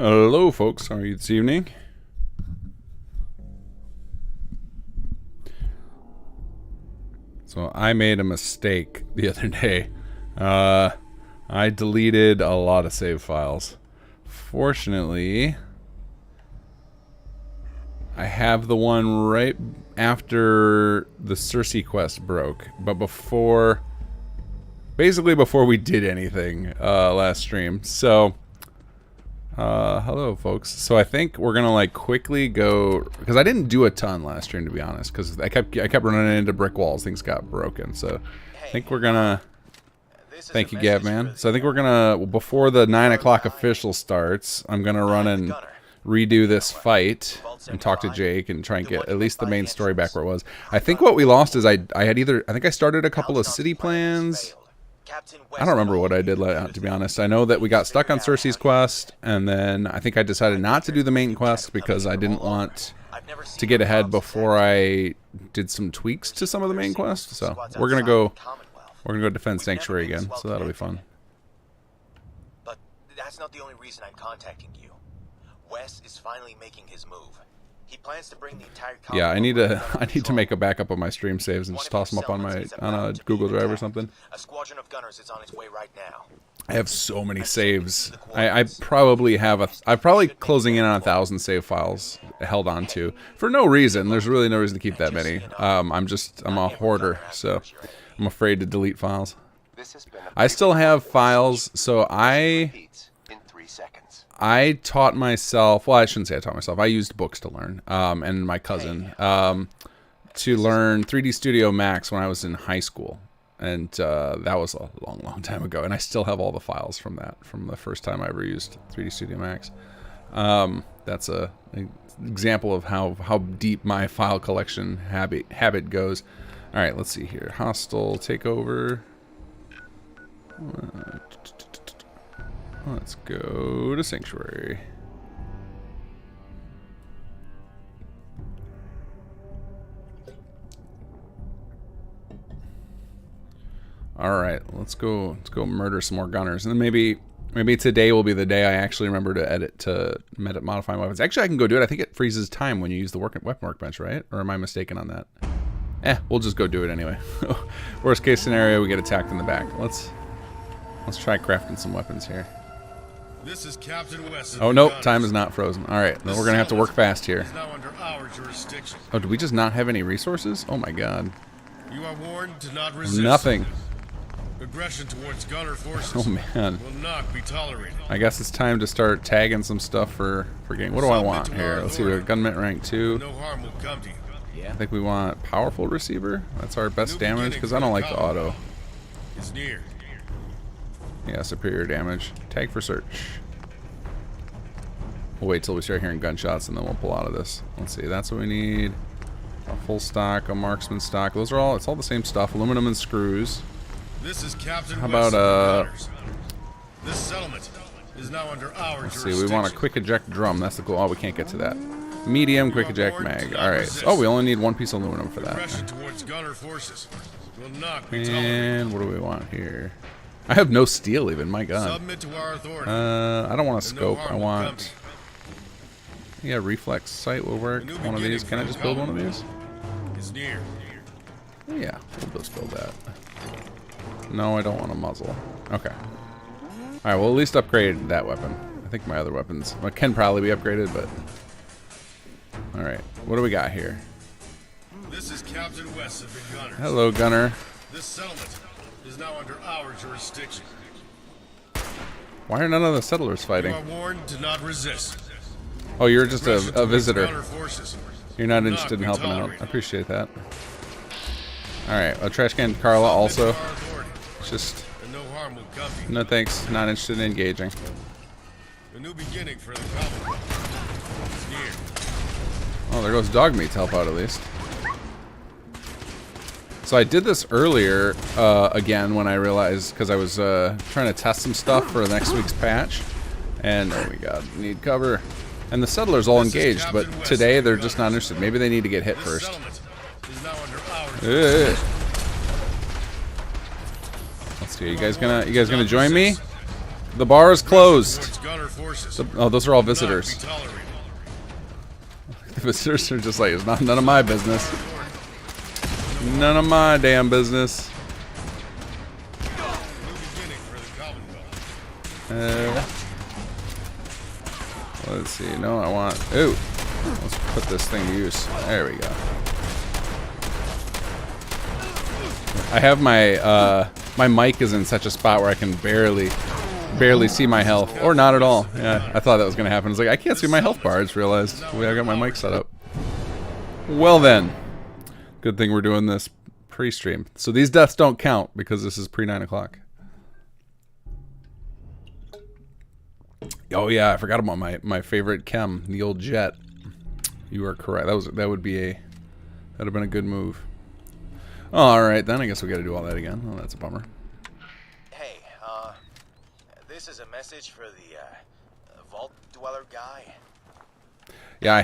Hello, folks. How are you this evening? So I made a mistake the other day. I deleted a lot of save files. Fortunately, I have the one right after the Cersei quest broke, but basically before we did anything last stream. So hello, folks. So I think we're gonna like quickly go, because I didn't do a ton last stream, to be honest, because I kept running into brick walls. Things got broken. So I think we're gonna. Thank you, Gav, man. So I think we're gonna, before the 9 o'clock official starts, I'm gonna run and redo this fight and talk to Jake and try and get at least the main story back where it was. I think what we lost is I think I started a couple of city plans. I don't remember what I did, to be honest. I know that we got stuck on Cersei's quest, and then I think I decided not to do the main quest because I didn't want to get ahead before I did some tweaks to some of the main quests. So we're gonna go defend Sanctuary again, so that'll be fun. But that's not the only reason I'm contacting you. Wes is finally making his move. He plans to bring the entire yeah, I need to make a backup of my stream saves and just toss them up on a Google Drive or something. A squadron of gunners is on its way right now. I have so many saves. I probably have I'm probably closing in on 1,000 save files held on to for no reason. There's really no reason to keep that many. I'm a hoarder, so I'm afraid to delete files. I still have files, so I taught myself, well, I shouldn't say I taught myself. I used books to learn, and my cousin, to learn 3D Studio Max when I was in high school. And that was a long, long time ago. And I still have all the files from that, from the first time I ever used 3D Studio Max. That's an example of how deep my file collection habit goes. All right, let's see here. Hostile takeover. Let's go to Sanctuary. All right, let's go murder some more gunners, and then maybe today will be the day I actually remember to modify my weapons. Actually, I can go do it. I think it freezes time when you use the weapon workbench, right? Or am I mistaken on that? We'll just go do it anyway. Worst case scenario, we get attacked in the back. Let's try crafting some weapons here. This is Captain West. Oh nope, time is not frozen. All right, then we're gonna have to work fast here. Oh, do we just not have any resources? Oh my god. You are warned to not resist. Nothing. Aggression towards gunner forces oh man. will not be tolerated. I guess it's time to start tagging some stuff for getting. What do I want here? Let's see. We have gunman rank 2. No harm will come to you. I think we want powerful receiver. That's our best damage because I don't like the auto. It's near. Yeah, superior damage. Tag for search. We'll wait till we start hearing gunshots and then we'll pull out of this. Let's see. That's what we need. A full stock, a marksman stock. Those are all. It's all the same stuff. Aluminum and screws. This is Captain How about this settlement is now under our let's see, we want a quick eject drum. That's the goal. Oh, we can't get to that. Medium quick eject mag. All right. Oh, we only need one piece of aluminum for that. Aggression towards gunner forces will not be And what do we want here? I have no steel even. My god. Submit to our authority. I don't want a scope. I want. Yeah, reflex sight will work. One of these. Can I just build one of these? Is near. Yeah, we'll just build that. No, I don't want a muzzle. Okay. Alright, well at least upgrade that weapon. I think my other weapons can probably be upgraded, but... Alright, what do we got here? This is Captain West of the Gunners. Hello, Gunner. This settlement is now under our jurisdiction. Why are none of the settlers fighting? You are warned to not resist. Oh, you're just a visitor. Forces You're not interested in helping out. I appreciate that. Alright, a trash can Carla also. Just no thanks, not interested in engaging. A new beginning for the Commonwealth is near. Oh, there goes Dogmeat to help out at least. So I did this earlier again when I realized, because I was trying to test some stuff for next week's patch, and oh my god, need cover. And the settlers all engaged, but today they're just not interested. Maybe they need to get hit first. Let's see. You guys gonna join me? The bar is closed. Towards gunner forces. Oh, those are all Will not be visitors. tolerated. The visitors are just like, it's not none of my business. None of my damn business. New beginning for the Commonwealth. Let's see. No, I want. Ooh. Let's put this thing to use. There we go. I have my my mic is in such a spot where I can barely see my health, or not at all. Yeah, I thought that was gonna happen. It's like I can't see my health bar. I just realized I got my mic set up. Well then, good thing we're doing this pre-stream. So these deaths don't count because this is pre 9 o'clock. Oh yeah, I forgot about my favorite chem, the old jet. You are correct. That'd have been a good move. All right, then I guess we got to do all that again. Oh, that's a bummer. Hey, this is a message for the Vault Dweller guy. Yeah, I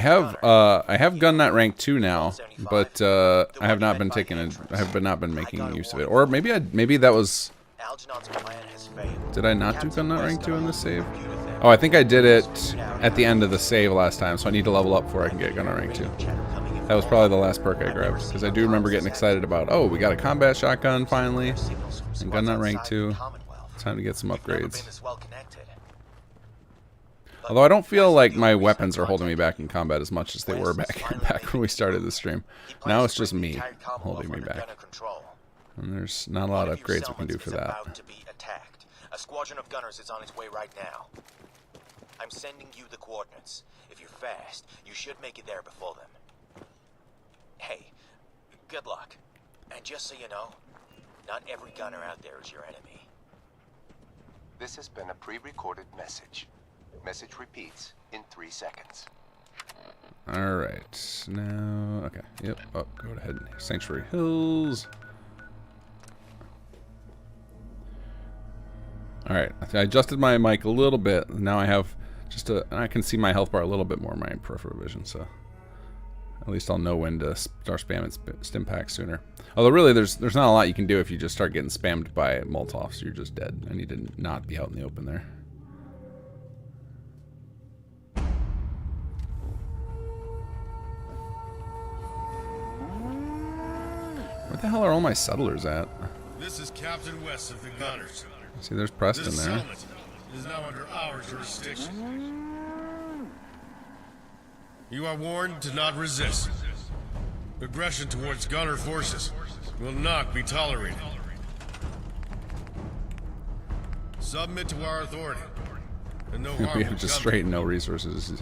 have gun nut rank 2 now, but I have not been not been making use of it. Or maybe that was. Algernon's plan has failed. Did I not do gun nut rank 2 in this save? Oh, I think I did it at the end of the save last time, so I need to level up before I can get gun nut rank 2. That was probably the last perk I grabbed, because I do remember getting excited about, oh, we got a combat shotgun finally, and gun nut rank 2. Time to get some upgrades. Although I don't feel like my weapons are holding me back in combat as much as they were back when we started the stream. Now it's just me holding me back. And there's not a lot of upgrades we can do for that. A squadron of gunners is on its way right now. I'm sending you the coordinates. If you're fast, you should make it there before them. Hey, good luck. And just so you know, not every gunner out there is your enemy. This has been a pre-recorded message. Message repeats in 3 seconds. Alright, now, okay, yep, oh, go ahead. Sanctuary Hills. Alright, I adjusted my mic a little bit. Now I have I can see my health bar a little bit more in my peripheral vision, so at least I'll know when to start spamming stim packs sooner. Although really, there's not a lot you can do if you just start getting spammed by Molotovs. You're just dead. I need to not be out in the open there. Where the hell are all my settlers at? This is Captain West of the Gunners. See, there's Preston This there. settlement is now under our jurisdiction. You are warned to not resist. Aggression towards gunner forces will not be tolerated. Submit to our authority, and no harm We will have just come. straight no resources.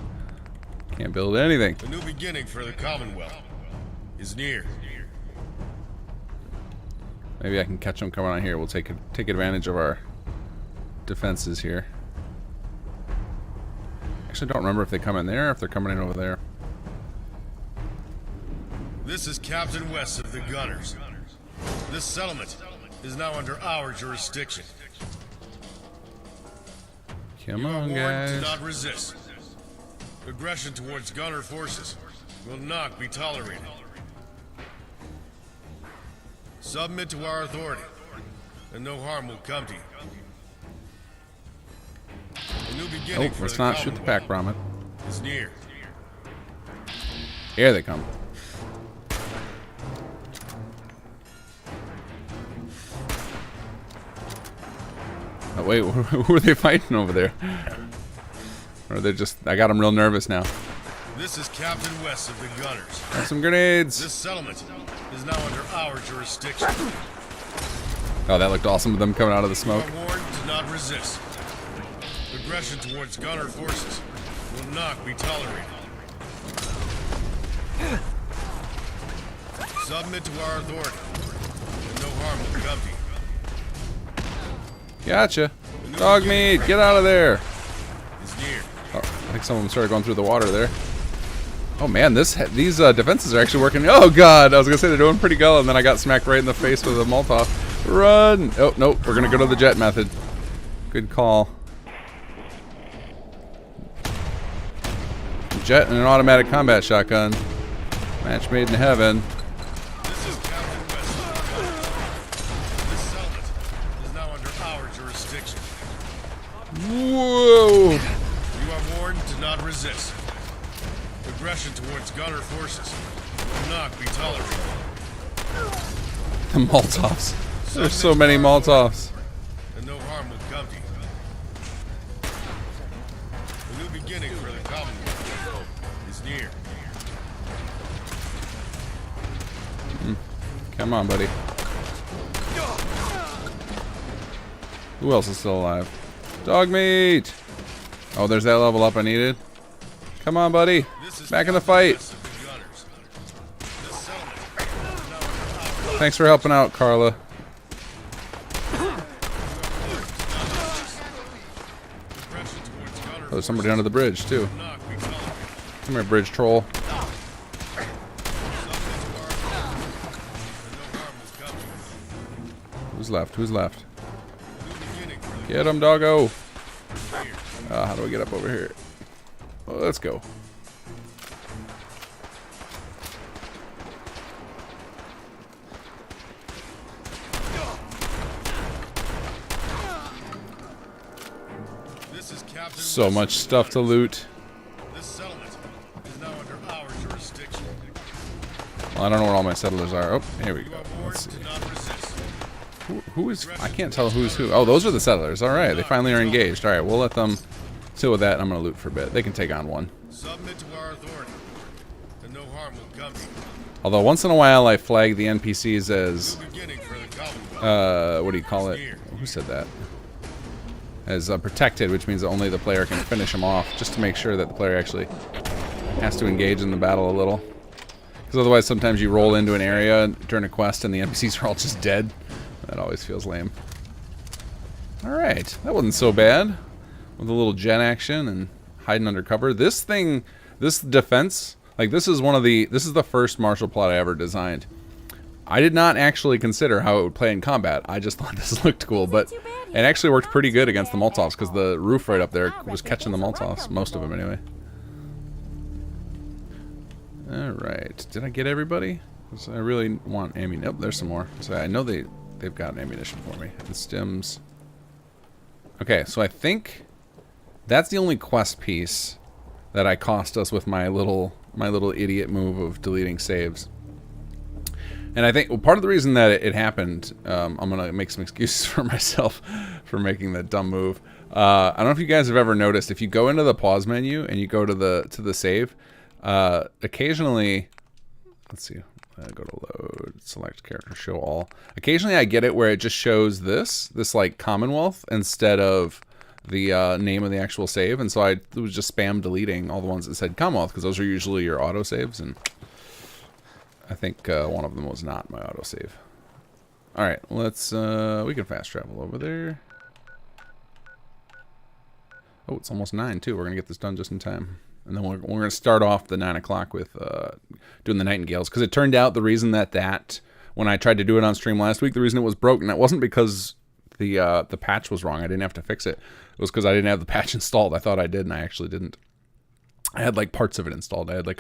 Can't build anything. A new beginning for the Commonwealth is near. Maybe I can catch them coming on here. We'll take advantage of our defenses here. Actually, I don't remember if they come in there or if they're coming in over there. This is Captain West of the Gunners. This settlement is now under our jurisdiction. Come You are on, warned to guys. not resist. Aggression towards gunner forces will not be tolerated. Submit to our authority, and no harm will come to you. A new beginning Oh, for let's the not shoot the pack Commonwealth Brahmin. is near. Here they come. Oh, wait, who are they fighting over there? Or they're just... I got them real nervous now. This is Captain West of the Gunners. Got some grenades. This settlement is now under our jurisdiction. Oh, that looked awesome with them coming out of the You smoke. are warned to not resist. Aggression towards gunner forces will not be tolerated. Submit to our authority, and no harm will come to you. Gotcha. Dog meat, get out of there. Is near. Oh, I think some of them started going through the water there. Oh man, these defenses are actually working. Oh god, I was gonna say they're doing pretty good, and then I got smacked right in the face with a Molotov. Run! Oh nope, we're gonna go to the jet method. Good call. Jet and an automatic combat shotgun. Match made in heaven. This is Captain West. This settlement is now under our jurisdiction. Whoa! You are warned to not resist. Aggression towards gunner forces will not be tolerated. The Molotovs. There's so many Molotovs. And no harm will come to you. The new beginning for the Commonwealth is near. Come on, buddy. Who else is still alive? Dog meat! Oh, there's that level up I needed. Come on, buddy. Back in the fight. Thanks for helping out, Carla. Oh, there's somebody under the bridge, too. Come here, bridge troll. Who's left? Who's left? Get him, doggo. How do I get up over here? Well, let's go. So much stuff to loot. This settlement is now under our jurisdiction. Well, I don't know where all my settlers are. Oh, here we go. Let's see. Do not resist. Who is... I can't tell who's who. Oh, those are the settlers. Alright, they finally are engaged. Alright, we'll let them deal with that. I'm going to loot for a bit. They can take on one. Submit to our authority, and no harm will come to you. Although once in a while I flag the NPCs as... New beginning for the Commonwealth. what do you call it? Who said that? As protected, which means that only the player can finish them off, just to make sure that the player actually has to engage in the battle a little. Because otherwise sometimes you roll into an area during a quest and the NPCs are all just dead. That always feels lame. Alright, that wasn't so bad. With a little gen action and hiding under cover. This thing, this defense, like this is the first martial plot I ever designed. I did not actually consider how it would play in combat. I just thought this looked cool, but it actually worked pretty good against the Molotovs because the roof right up there was catching the Molotovs, most of them anyway. Alright, did I get everybody? So I really want ammunition. Nope, there's some more. So I know they've got ammunition for me. And stims. Okay, so I think that's the only quest piece that I cost us with my little idiot move of deleting saves. And I think part of the reason that it happened, I'm gonna make some excuses for myself for making that dumb move. I don't know if you guys have ever noticed, if you go into the pause menu and you go to the save, occasionally, let's see, go to load, select character, show all. Occasionally I get it where it just shows this like Commonwealth instead of the name of the actual save, and so I was just spam deleting all the ones that said Commonwealth because those are usually your auto saves, and I think one of them was not my autosave. Alright, let's, we can fast travel over there. Oh, it's almost 9 too. We're going to get this done just in time. And then we're going to start off the 9 o'clock with doing the Nightingales. Because it turned out the reason that, when I tried to do it on stream last week, the reason it was broken, that wasn't because the patch was wrong. I didn't have to fix it. It was because I didn't have the patch installed. I thought I did, and I actually didn't. I had like parts of it installed. I had like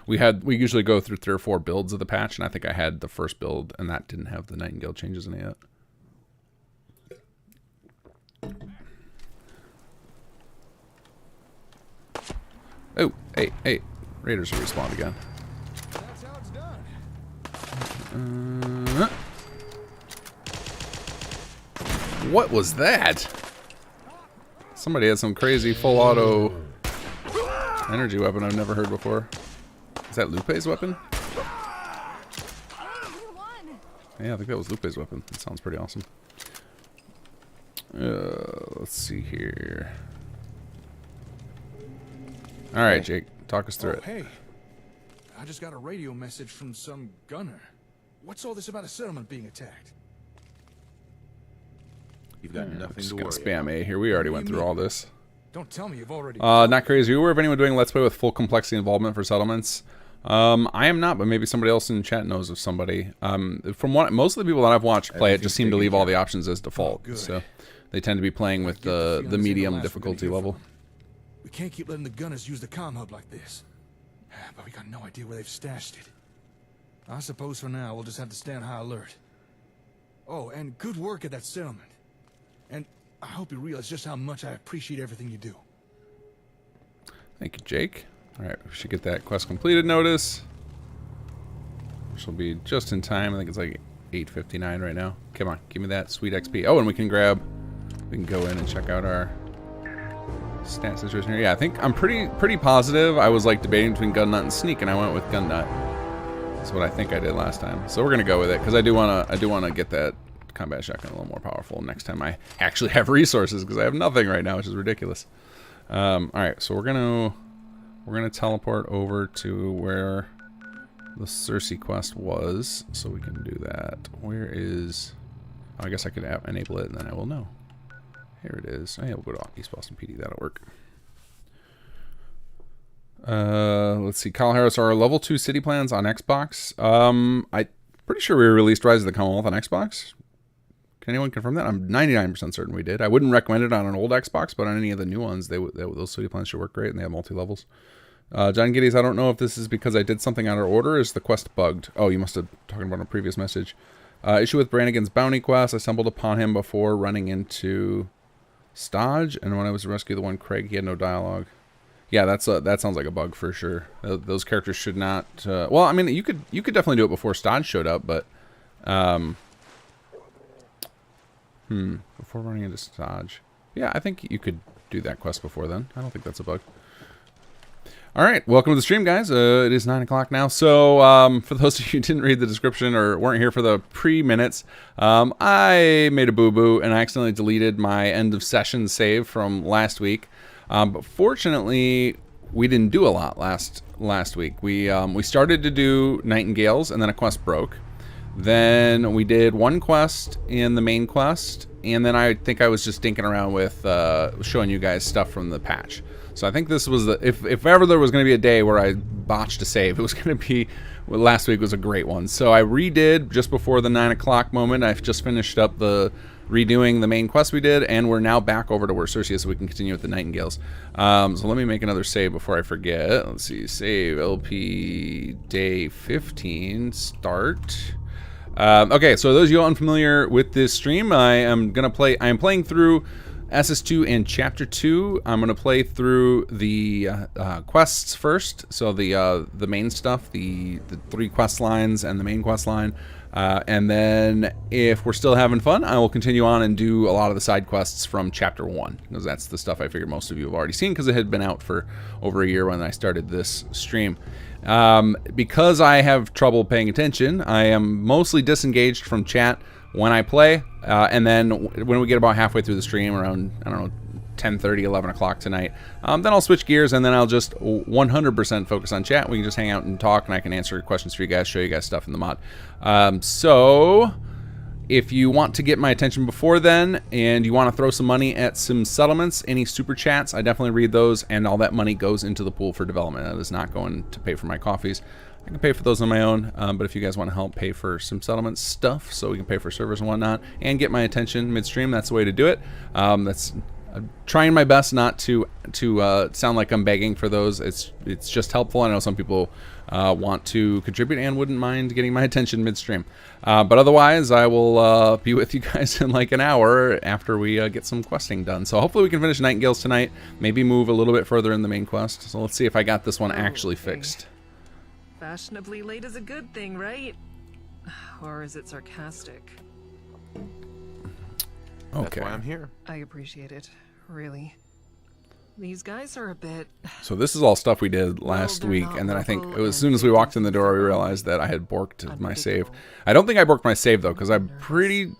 we usually go through 3 or 4 builds of the patch, and I think I had the first build, and that didn't have the Nightingale changes in it yet. Oh, hey, Raiders will respawn again. That's how it's done. What was that? Somebody had some crazy full auto energy weapon I've never heard before. Is that Lupe's weapon? Yeah, I think that was Lupe's weapon. That sounds pretty awesome. Let's see here. Alright, Jake. Talk us through it. Hey, I just got a radio message from some gunner. What's all this about a settlement being attacked? You've got nothing Just to gonna worry spam about. A here. We already went through all this. Don't tell me you've already... Not crazy. Are you aware of anyone doing Let's Play with full complexity involvement for settlements? I am not, but maybe somebody else in chat knows of somebody. From what most of the people that I've watched play it just seem to leave all the options as default. good. So they tend to be playing with the medium difficulty level. We can't keep letting the gunners use the comm hub like this. But we got no idea where they've stashed it. I suppose for now we'll just have to stay on high alert. Oh, and good work at that settlement. And I hope you realize just how much I appreciate everything you do. Thank you, Jake. Alright, we should get that quest completed notice. Which will be just in time. I think it's like 8:59 right now. Come on, give me that sweet XP. Oh, and we can go in and check out our stat situation here. Yeah, I think I'm pretty positive. I was like debating between gun nut and sneak, and I went with gun nut. That's what I think I did last time. So we're gonna go with it because I do wanna get that combat shotgun a little more powerful next time I actually have resources, because I have nothing right now, which is ridiculous. All right, so we're gonna teleport over to where the Cersei quest was, so we can do that. Where is? Oh, I guess I could enable it, and then I will know. Here it is. Oh, yeah, we'll go to East Boston PD. That'll work. Let's see. Kyle Harris, are level 2 city plans on Xbox? I'm pretty sure we released Rise of the Commonwealth on Xbox. Can anyone confirm that? I'm 99% certain we did. I wouldn't recommend it on an old Xbox, but on any of the new ones, those city plans should work great, and they have multi-levels. John Giddies, I don't know if this is because I did something out of order. Is the quest bugged? Oh, you must have talking about a previous message. Issue with Brannigan's bounty quest. I stumbled upon him before running into Stodge, and when I was to rescue the one Craig, he had no dialogue. Yeah, that sounds like a bug for sure. Those characters should not. Well, I mean, you could definitely do it before Stodge showed up, but before running into Stodge. Yeah, I think you could do that quest before then. I don't think that's a bug. All right, welcome to the stream, guys. It is 9 o'clock now. So for those of you who didn't read the description or weren't here for the pre-minutes, I made a boo-boo and I accidentally deleted my end of session save from last week. But fortunately, we didn't do a lot last week. We started to do Nightingales, and then a quest broke. Then we did one quest in the main quest, and then I think I was just dinking around with showing you guys stuff from the patch. So I think this was if ever there was going to be a day where I botched a save, it was going to be, well, last week was a great one. So I redid just before the 9 o'clock moment. I've just finished up redoing the main quest we did, and we're now back over to where Cersei is, so we can continue with the Nightingales. So let me make another save before I forget. Let's see, save LP day 15, start. Okay, so those of you unfamiliar with this stream, I am playing through SS2 and Chapter 2. I'm going to play through the quests first, so the main stuff, the 3 quest lines and the main quest line. And then if we're still having fun, I will continue on and do a lot of the side quests from Chapter 1, because that's the stuff I figured most of you have already seen, because it had been out for over a year when I started this stream. Because I have trouble paying attention, I am mostly disengaged from chat when I play, and then when we get about halfway through the stream, around, I don't know, 10:30, 11 o'clock tonight, then I'll switch gears, and then I'll just 100% focus on chat. We can just hang out and talk, and I can answer questions for you guys, show you guys stuff in the mod. So if you want to get my attention before then, and you want to throw some money at some settlements, any super chats, I definitely read those, and all that money goes into the pool for development. That is not going to pay for my coffees. I can pay for those on my own, but if you guys want to help pay for some settlement stuff, so we can pay for servers and whatnot, and get my attention midstream, that's the way to do it. I'm trying my best not to sound like I'm begging for those. It's just helpful. I know some people want to contribute and wouldn't mind getting my attention midstream. But otherwise, I will be with you guys in like an hour after we get some questing done. So hopefully we can finish Nightingales tonight, maybe move a little bit further in the main quest. So let's see if I got this one actually fixed. Fashionably late is a good thing, right? Or is it sarcastic? Okay. That's why I'm here. I appreciate it, really. These guys are a bit... So this is all stuff we did last week, and then I think as soon as we walked in the door, we realized that I had borked my save. I don't think I borked my save, though, because I'm pretty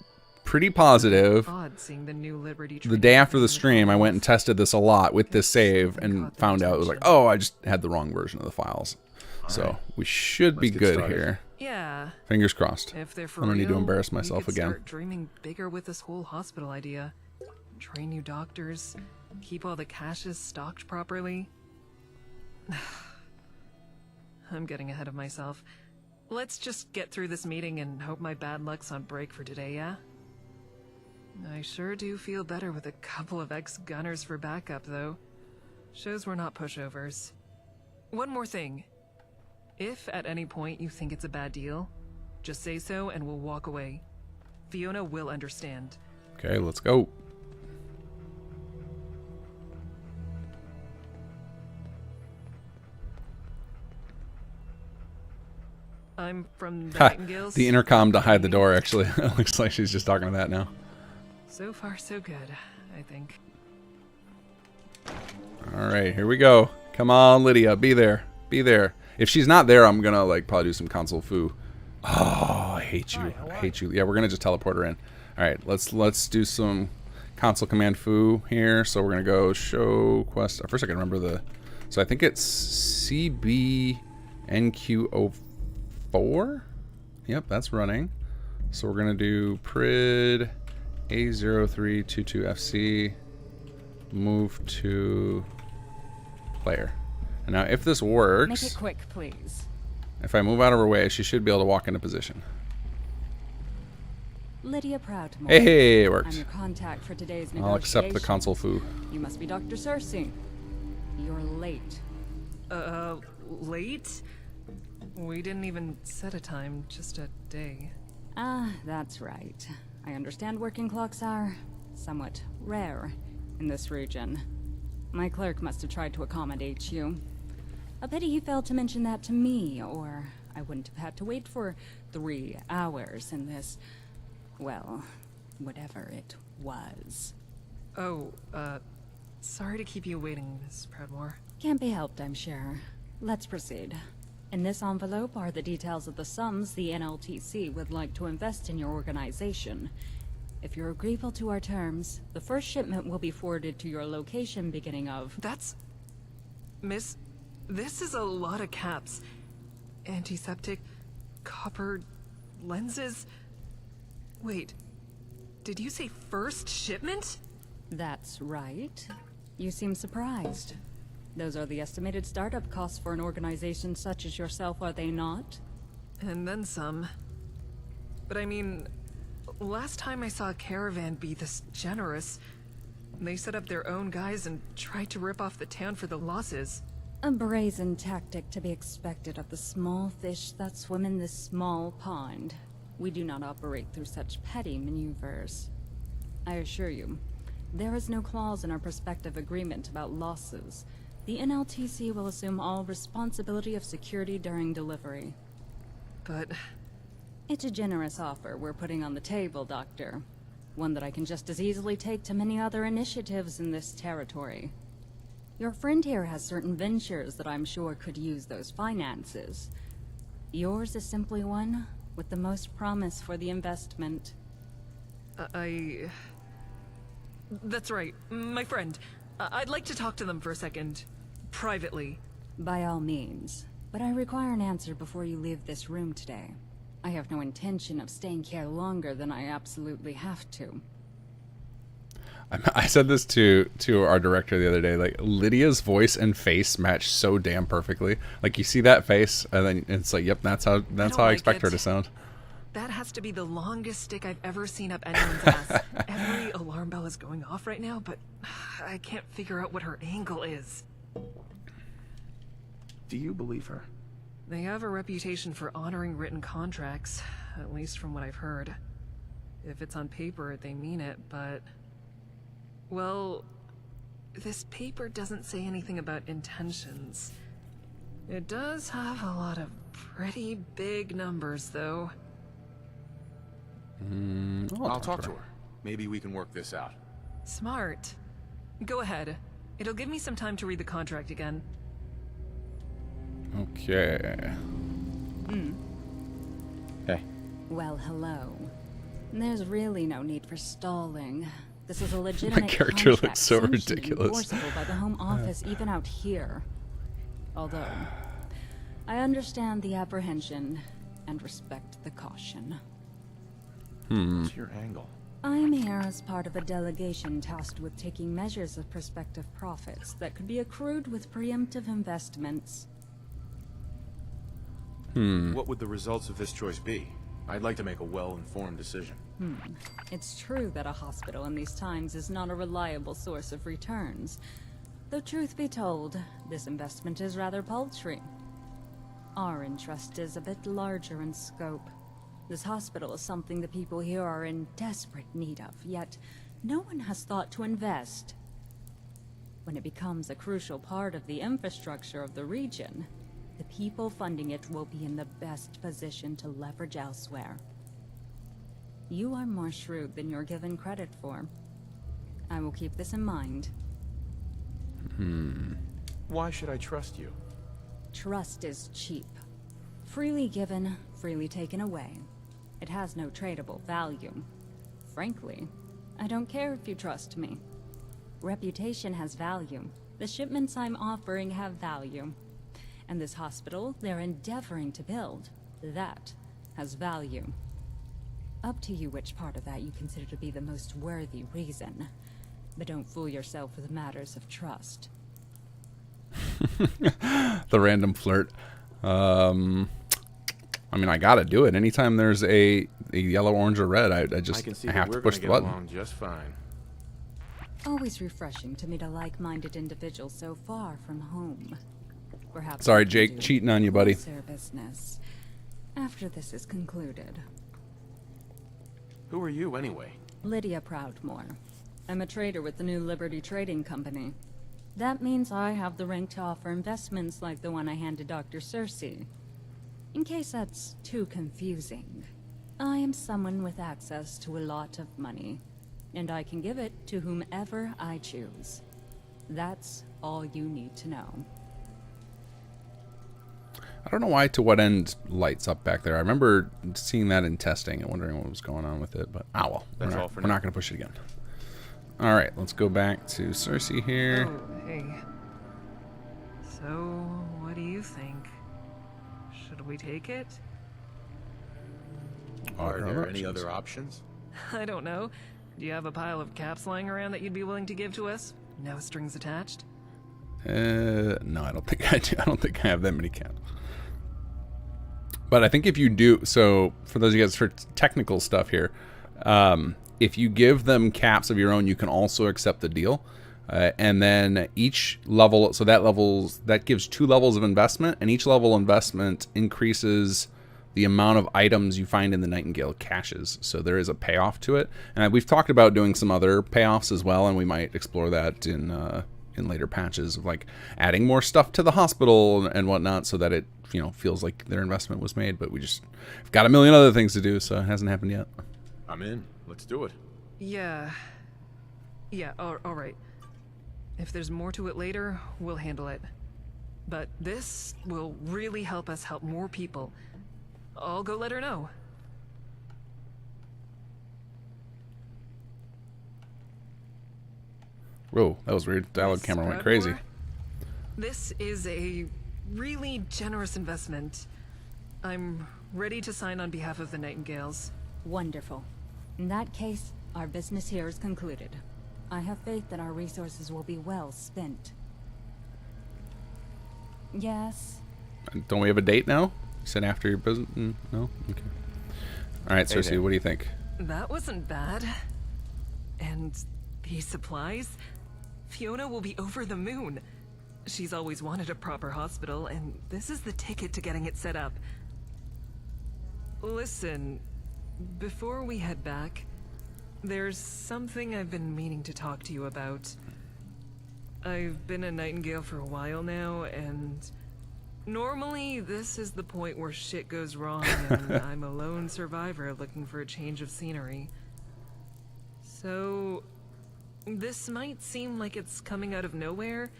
positive the day after the stream, I went and tested this a lot with this save and found out it was like, oh, I just had the wrong version of the files. So we should be good here. Yeah. Fingers crossed. If they're for I don't need to real, embarrass myself we could again. Start dreaming bigger with this whole hospital idea. Train new doctors, keep all the caches stocked properly. I'm getting ahead of myself. Let's just get through this meeting and hope my bad luck's on break for today, yeah? I sure do feel better with a couple of ex-gunners for backup, though. Shows we're not pushovers. One more thing. If at any point you think it's a bad deal, just say so and we'll walk away. Fiona will understand. Okay, let's go. I'm from the Ha, Nightingales. the intercom to hide the door, actually. It looks like she's just talking to that now. So far, so good, I think. Alright, here we go. Come on, Lydia. Be there. Be there. If she's not there, I'm gonna, like, probably do some console foo. Oh, I hate you. I hate you. Yeah, we're gonna just teleport her in. Alright, let's do some console command foo here. So we're gonna go show quest. First I can remember the... So I think it's CBNQ04? Yep, that's running. So we're gonna do prid A0322FC. Move to player. And now if this works... Make it quick, please. If I move out of her way, she should be able to walk into position. Lydia Proudmore. Hey, it I'm worked. your contact for today's I'll accept the negotiations. console foo. You must be Dr. Cersei. You're late. Late? We didn't even set a time, just a day. Ah, that's right. I understand working clocks are somewhat rare in this region. My clerk must have tried to accommodate you. A pity he failed to mention that to me, or I wouldn't have had to wait for 3 hours in this, well, whatever it was. Oh, sorry to keep you waiting, Miss Proudmore. Can't be helped, I'm sure. Let's proceed. In this envelope are the details of the sums the NLTC would like to invest in your organization. If you're agreeable to our terms, the first shipment will be forwarded to your location beginning of... That's... Miss... This is a lot of caps. Antiseptic... copper... lenses... Wait... Did you say first shipment? That's right. You seem surprised. Those are the estimated startup costs for an organization such as yourself, are they not? And then some. But I mean... Last time I saw a caravan be this generous, they set up their own guys and tried to rip off the town for the losses. A brazen tactic to be expected of the small fish that swim in this small pond. We do not operate through such petty maneuvers. I assure you, there is no clause in our prospective agreement about losses. The NLTC will assume all responsibility of security during delivery. But... It's a generous offer we're putting on the table, Doctor. One that I can just as easily take to many other initiatives in this territory. Your friend here has certain ventures that I'm sure could use those finances. Yours is simply one with the most promise for the investment. That's right, my friend. I'd like to talk to them for a second. Privately. By all means. But I require an answer before you leave this room today. I have no intention of staying here longer than I absolutely have to. I said this to our director the other day. Like, Lydia's voice and face match so damn perfectly. Like, you see that face, and then it's like, yep, that's how I expect her to sound. That has to be the longest stick I've ever seen up anyone's ass. Every alarm bell is going off right now, but I can't figure out what her angle is. Do you believe her? They have a reputation for honoring written contracts, at least from what I've heard. If it's on paper, they mean it, but... Well, this paper doesn't say anything about intentions. It does have a lot of pretty big numbers, though. I'll talk to her. Maybe we can work this out. Smart. Go ahead. It'll give me some time to read the contract again. Okay. Hey. Well, hello. There's really no need for stalling. This is a legitimate character looks contract so sanctioned and ridiculous. enforceable by the Home Office even out here. Although, I understand the apprehension and respect the caution. What's your angle? I'm here as part of a delegation tasked with taking measures of prospective profits that could be accrued with preemptive investments. What would the results of this choice be? I'd like to make a well-informed decision. It's true that a hospital in these times is not a reliable source of returns. Though truth be told, this investment is rather paltry. Our interest is a bit larger in scope. This hospital is something the people here are in desperate need of, yet no one has thought to invest. When it becomes a crucial part of the infrastructure of the region, the people funding it will be in the best position to leverage elsewhere. You are more shrewd than you're given credit for. I will keep this in mind. Why should I trust you? Trust is cheap. Freely given, freely taken away. It has no tradable value. Frankly, I don't care if you trust me. Reputation has value. The shipments I'm offering have value. And this hospital they're endeavoring to build, that has value. Up to you which part of that you consider to be the most worthy reason. But don't fool yourself with matters of trust. The random flirt. I mean, I gotta do it. Anytime there's a yellow, orange, or red, I can see that have we're to push gonna the get button. along just fine. Always refreshing to meet a like-minded individual so far from home. Perhaps Sorry, we can Jake, do cheating on you, buddy. closer business after this is concluded. Who are you, anyway? Lydia Proudmore. I'm a trader with the New Liberty Trading Company. That means I have the rank to offer investments like the one I handed Dr. Cersei. In case that's too confusing, I am someone with access to a lot of money, and I can give it to whomever I choose. That's all you need to know. I don't know why to what end lights up back there. I remember seeing that in testing and wondering what was going on with it, but well. That's all for we're now. not going to push it again. All right, let's go back to Cersei here. Oh, hey. So, what do you think? Should we take it? Are there any other options? I don't know. Do you have a pile of caps lying around that you'd be willing to give to us? No strings attached? No, I don't think I do. I don't think I have that many caps. But I think if you do, so for those of you guys, for technical stuff here, if you give them caps of your own, you can also accept the deal. And then each level, so that gives 2 levels of investment, and each level investment increases the amount of items you find in the Nightingale caches. So there is a payoff to it. And we've talked about doing some other payoffs as well, and we might explore that in later patches of like adding more stuff to the hospital and whatnot, so that it feels like their investment was made. But we've got a million other things to do, so it hasn't happened yet. I'm in. Let's do it. Yeah. Yeah, all right. If there's more to it later, we'll handle it. But this will really help us help more people. I'll go let her know. Whoa, that was weird. Dialogue camera went crazy. This is a really generous investment. I'm ready to sign on behalf of the Nightingales. Wonderful. In that case, our business here is concluded. I have faith that our resources will be well spent. Yes? Don't we have a date now? You said after your business? No? Okay. All right, Cersei, there. what do you think? That wasn't bad. And these supplies? Fiona will be over the moon. She's always wanted a proper hospital, and this is the ticket to getting it set up. Listen, before we head back, there's something I've been meaning to talk to you about. I've been a Nightingale for a while now, and normally this is the point where shit goes wrong and I'm a lone survivor looking for a change of scenery. So, this might seem like it's coming out of nowhere,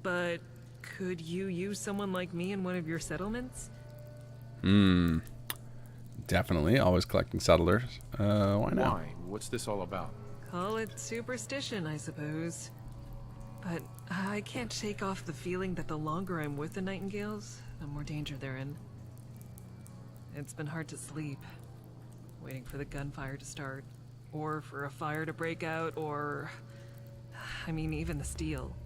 but could you use someone like me in one of your settlements? Definitely. Always collecting settlers. Why not? Why? What's this all about? Call it superstition, I suppose. But I can't shake off the feeling that the longer I'm with the Nightingales, the more danger they're in. It's been hard to sleep, waiting for the gunfire to start, or for a fire to break out, or... I mean, even the steel.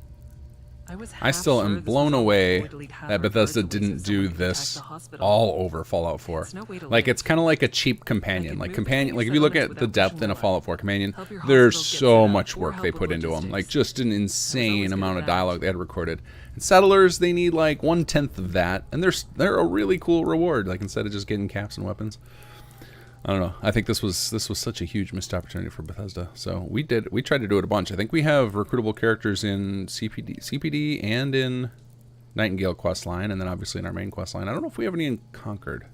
I still am blown away that Bethesda didn't do this all over Fallout 4. Like, it's kind of like a cheap companion. Like, if you look at the depth in a Fallout 4 companion, there's so much work they put into them. Like, just an insane amount of dialogue they had recorded. And Settlers, they need like 1/10 of that, and they're a really cool reward. Like, instead of just getting caps and weapons. I don't know. I think this was such a huge missed opportunity for Bethesda. So we tried to do it a bunch. I think we have recruitable characters in CPD and in Nightingale quest line, and then obviously in our main quest line. I don't know if we have any in Concord.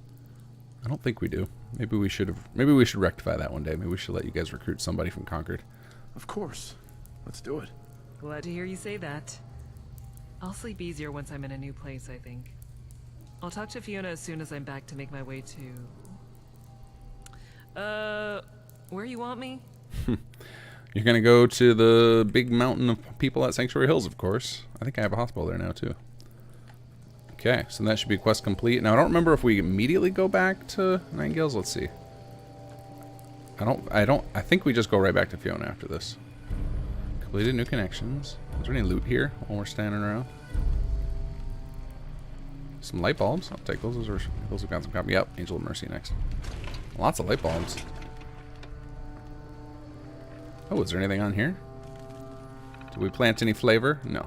I don't think we do. Maybe we should have. Maybe we should rectify that one day. Maybe we should let you guys recruit somebody from Concord. Of course. Let's do it. Glad to hear you say that. I'll sleep easier once I'm in a new place, I think. I'll talk to Fiona as soon as I'm back to make my way to... where you want me? You're gonna go to the big mountain of people at Sanctuary Hills, of course. I think I have a hospital there now, too. Okay, so that should be quest complete. Now, I don't remember if we immediately go back to Nightingales. Let's see. I think we just go right back to Fiona after this. Completed new connections. Is there any loot here while we're standing around? Some light bulbs. I'll take those. Those have got some copy. Yep, Angel of Mercy next. Lots of light bulbs. Oh, is there anything on here? Did we plant any flavor? No.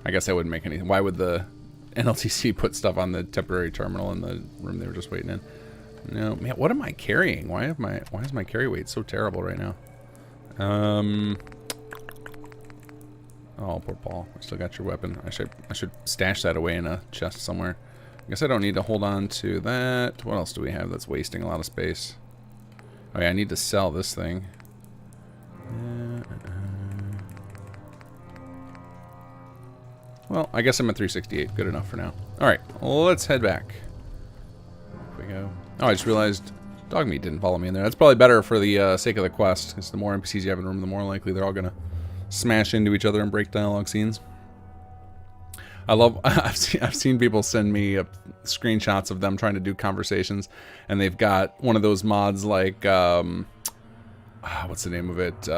I guess that wouldn't make anything. Why would the NLTC put stuff on the temporary terminal in the room they were just waiting in? No, man, what am I carrying? Why is my carry weight so terrible right now? Oh, poor Paul. I still got your weapon. I should stash that away in a chest somewhere. I guess I don't need to hold on to that. What else do we have that's wasting a lot of space? Oh yeah, I need to sell this thing. Well, I guess I'm at 368. Good enough for now. Alright, let's head back. Here we go. Oh, I just realized Dogmeat didn't follow me in there. That's probably better for the sake of the quest, because the more NPCs you have in the room, the more likely they're all going to smash into each other and break dialogue scenes. I love... I've seen people send me screenshots of them trying to do conversations, and they've got one of those mods like... what's the name of it?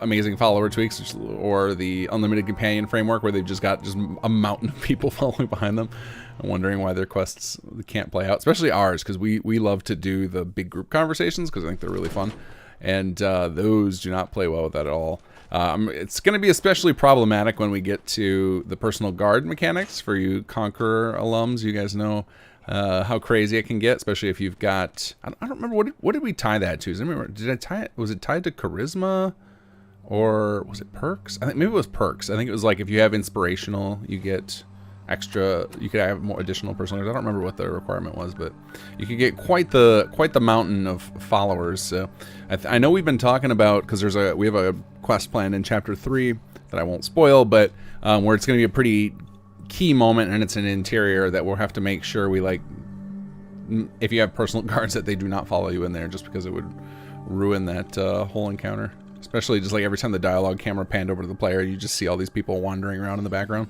Amazing follower tweaks, or the unlimited companion framework, where they've just got a mountain of people following behind them and wondering why their quests can't play out. Especially ours, because we love to do the big group conversations because I think they're really fun, and those do not play well with that at all. It's going to be especially problematic when we get to the personal guard mechanics. For you Conqueror alums, you guys know how crazy it can get, especially if you've got... I don't remember, what did we tie that to? Did I tie it? Was it tied to charisma? Or was it perks? I think maybe it was perks. I think it was like if you have inspirational, you get extra... You could have more additional personal guards. I don't remember what the requirement was, but you could get quite the mountain of followers. So I know we've been talking about, because we have a quest planned in Chapter 3 that I won't spoil, but where it's going to be a pretty key moment, and it's an interior that we'll have to make sure we, like, if you have personal guards, that they do not follow you in there, just because it would ruin that whole encounter. Especially just like every time the dialogue camera panned over to the player, you just see all these people wandering around in the background.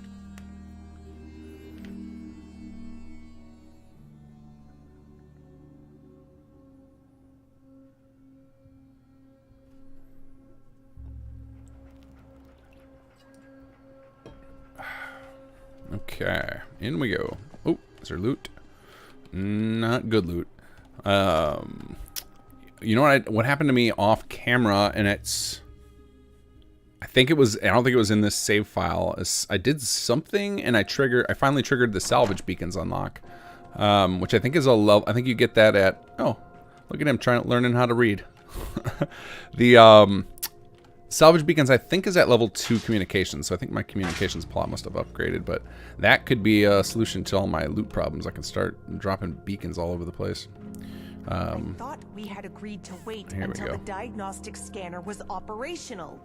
Okay, in we go. Oh, is there loot? Not good loot. You know what happened to me off camera, and it's... I don't think it was in this save file. I did something, and I finally triggered the salvage beacons unlock. Which I think is a level... I think you get that at... Oh, look at him learning how to read. The, salvage beacons, I think, is at level 2 communications, so I think my communications plot must have upgraded, but that could be a solution to all my loot problems. I can start dropping beacons all over the place. I thought we had agreed to wait until the diagnostic scanner was operational.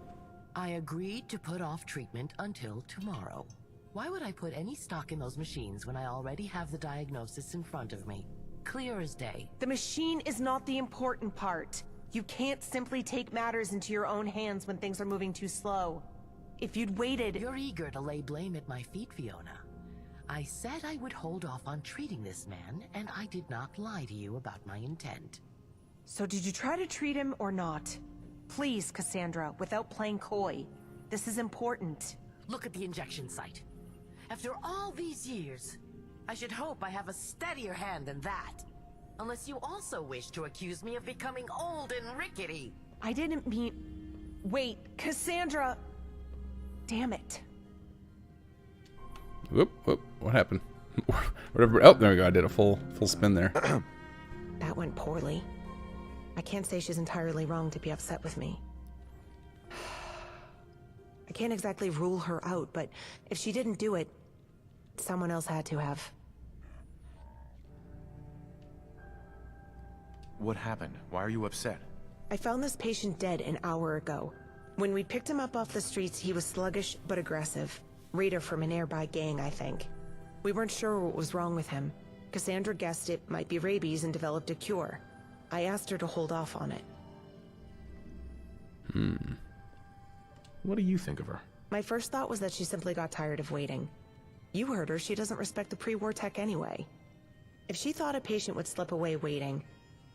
I agreed to put off treatment until tomorrow. Why would I put any stock in those machines when I already have the diagnosis in front of me? Clear as day. The machine is not the important part. You can't simply take matters into your own hands when things are moving too slow. If you'd waited... You're eager to lay blame at my feet, Fiona. I said I would hold off on treating this man, and I did not lie to you about my intent. So did you try to treat him or not? Please, Cassandra, without playing coy. This is important. Look at the injection site. After all these years, I should hope I have a steadier hand than that. Unless you also wish to accuse me of becoming old and rickety. I didn't mean... Wait, Cassandra! Damn it. Whoop, what happened? Whatever. Oh, there we go. I did a full spin there. That went poorly. I can't say she's entirely wrong to be upset with me. I can't exactly rule her out, but if she didn't do it, Someone else had to have. What happened? Why are you upset? I found this patient dead an hour ago. When we picked him up off the streets, he was sluggish but aggressive. Raider from a nearby gang, I think. We weren't sure what was wrong with him. Cassandra guessed it might be rabies and developed a cure. I asked her to hold off on it. What do you think of her? My first thought was that she simply got tired of waiting. You heard her, she doesn't respect the pre-war tech anyway. If she thought a patient would slip away waiting,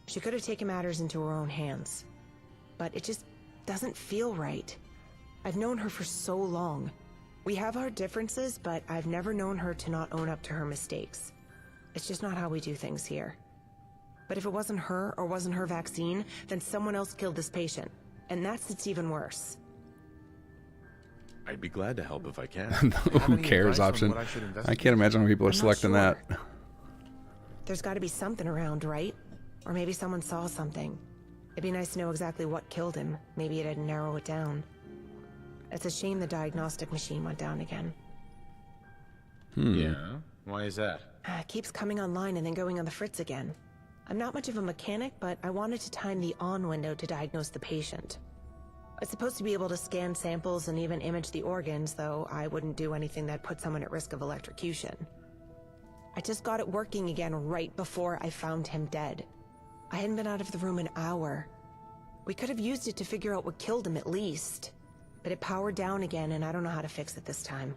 she could have taken matters into her own hands. But it just doesn't feel right. I've known her for so long. We have our differences, but I've never known her to not own up to her mistakes. It's just not how we do things here. But if it wasn't her or wasn't her vaccine, then someone else killed this patient. And it's even worse. I'd be glad to help if I can. Who cares option? I can't imagine when people are selecting that. There's got to be something around, right? Or maybe someone saw something. It'd be nice to know exactly what killed him. Maybe it'd narrow it down. It's a shame the diagnostic machine went down again. Yeah? Why is that? It keeps coming online and then going on the fritz again. I'm not much of a mechanic, but I wanted to time the on window to diagnose the patient. It's supposed to be able to scan samples and even image the organs, though I wouldn't do anything that put someone at risk of electrocution. I just got it working again right before I found him dead. I hadn't been out of the room an hour. We could have used it to figure out what killed him at least. But it powered down again, and I don't know how to fix it this time.